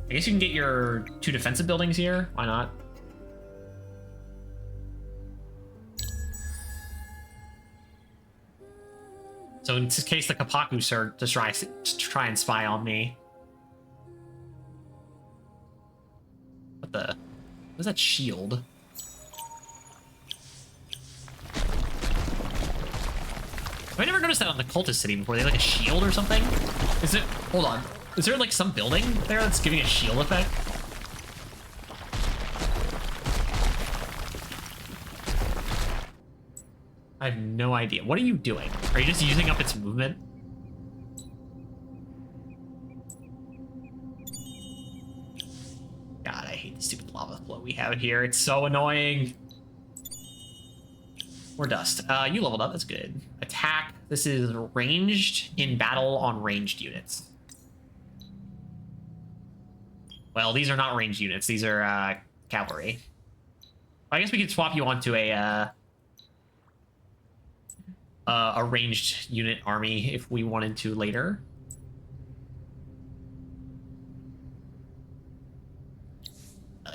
I guess you can get your 2 defensive buildings here. Why not? So in this case, the Kapaku sir to try and spy on me. What is that shield? Have I never noticed that on the cultist city before? They have like a shield or something? Is it? Hold on. Is there like some building there that's giving a shield effect? I have no idea. What are you doing? Are you just using up its movement? God, I hate the stupid lava flow we have here. It's so annoying. More dust. You leveled up. That's good. Attack. This is ranged in battle on ranged units. Well, these are not ranged units. These are cavalry. I guess we could swap you onto a ranged unit army if we wanted to later.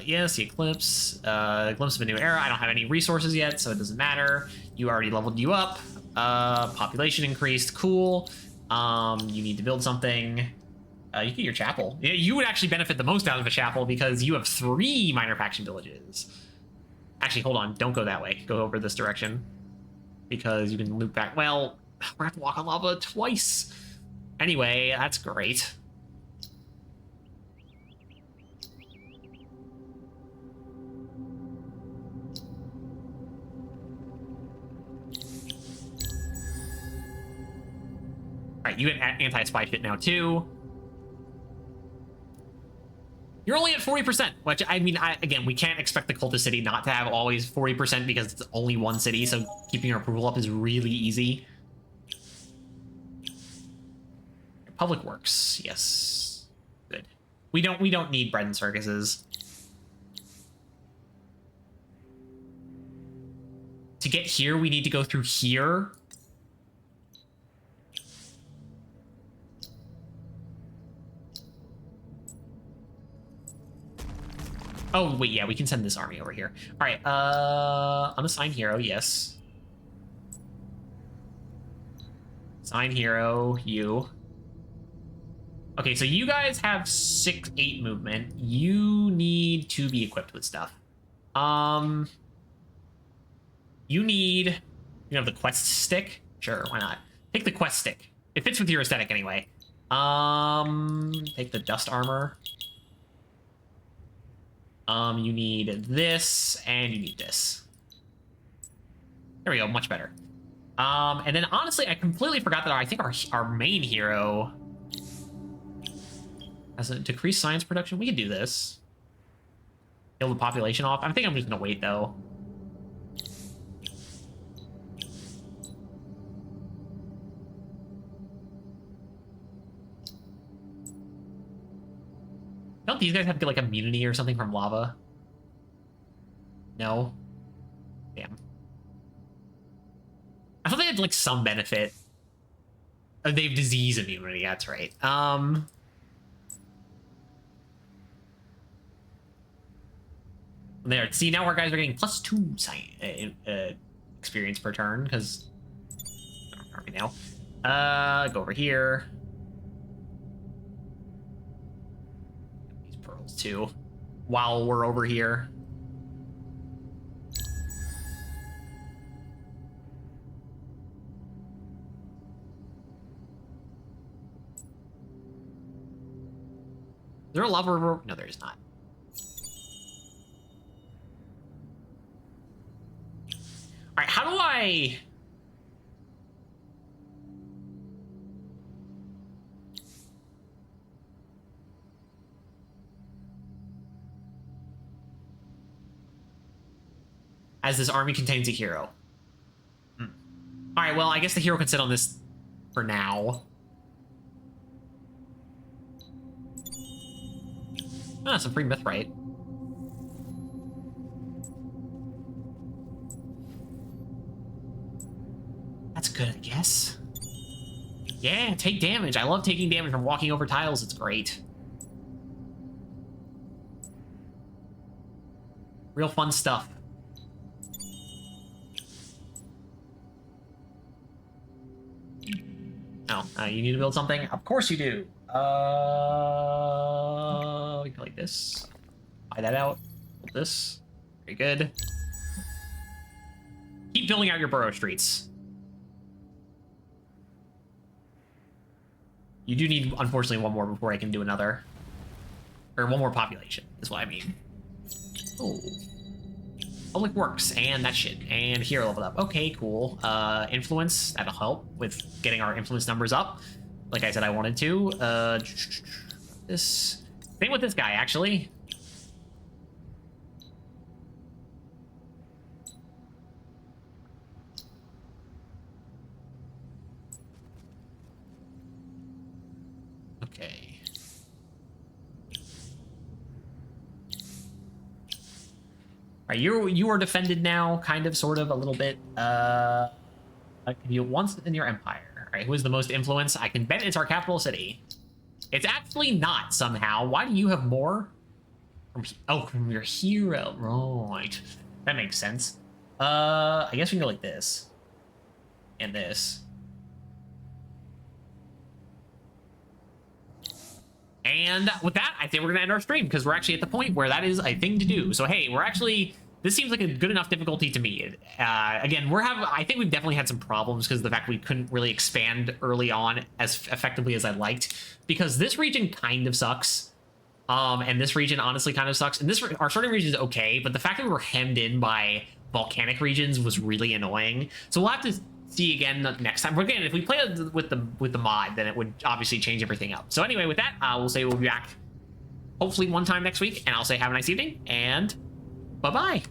Yes, the Eclipse. Glimpse of a New Era. I don't have any resources yet, so it doesn't matter. You already leveled you up. Population increased. Cool. You need to build something. You get your chapel. Yeah, you would actually benefit the most out of a chapel because you have 3 minor faction villages. Actually, hold on. Don't go that way. Go over this direction. Because you can loop back. Well, we're going to have to walk on lava twice. Anyway, that's great. All right, you get anti-spy shit now too. You're only at 40%, which I mean, again, we can't expect the cultist city not to have always 40% because it's only one city, so keeping your approval up is really easy. Public works, yes, good. We don't need bread and circuses. To get here, we need to go through here. Oh, wait, yeah, we can send this army over here. All right, unassigned hero, yes. Assign hero, you. Okay, so you guys have 6-8 movement. You need to be equipped with stuff. You have the quest stick? Sure, why not? Take the quest stick. It fits with your aesthetic anyway. Take the dust armor. You need this, and you need this. There we go, much better. And then honestly, I completely forgot that I think our main hero has a decreased science production. We can do this. Kill the population off. I think I'm just gonna wait though. Don't these guys have like immunity or something from lava? No. Damn. I thought they had like some benefit. Oh, they have disease immunity, that's right. There. See, now our guys are getting +2 experience per turn, because army now. Go over here. These pearls too. While we're over here. Is there a lava river? No, there is not. All right, how do I... As this army contains a hero. All right, well, I guess the hero can sit on this for now. Ah, some free mithrite. That's good, I guess. Yeah, take damage. I love taking damage from walking over tiles. It's great. Real fun stuff. Oh, you need to build something? Of course you do. We can like this. Buy that out. Build this. Very good. Keep building out your borough streets. You do need, unfortunately, one more before I can do another. Or one more population, is what I mean. Oh. Public works, and that shit. And hero leveled up. Okay, cool. Influence, that'll help with getting our influence numbers up. Like I said, I wanted to. This. Same with this guy, actually. Okay. All right, you are defended now, kind of, sort of, a little bit. You once in your empire. All right, who is the most influence? I can bet it's our capital city. It's actually not somehow. Why do you have more? From your hero, right? That makes sense. I guess we can go like this, and this. And with that, I think we're gonna end our stream because we're actually at the point where that is a thing to do. So hey, we're actually, this seems like a good enough difficulty to me. Again, I think we've definitely had some problems because of the fact we couldn't really expand early on as effectively as I liked, because this region kind of sucks. And this region honestly kind of sucks. And our starting region is okay, but the fact that we were hemmed in by volcanic regions was really annoying. So we'll have to see you again next time. Again, if we play with the mod, then it would obviously change everything up. So anyway, with that, we'll say we'll be back hopefully one time next week, and I'll say have a nice evening, and bye-bye.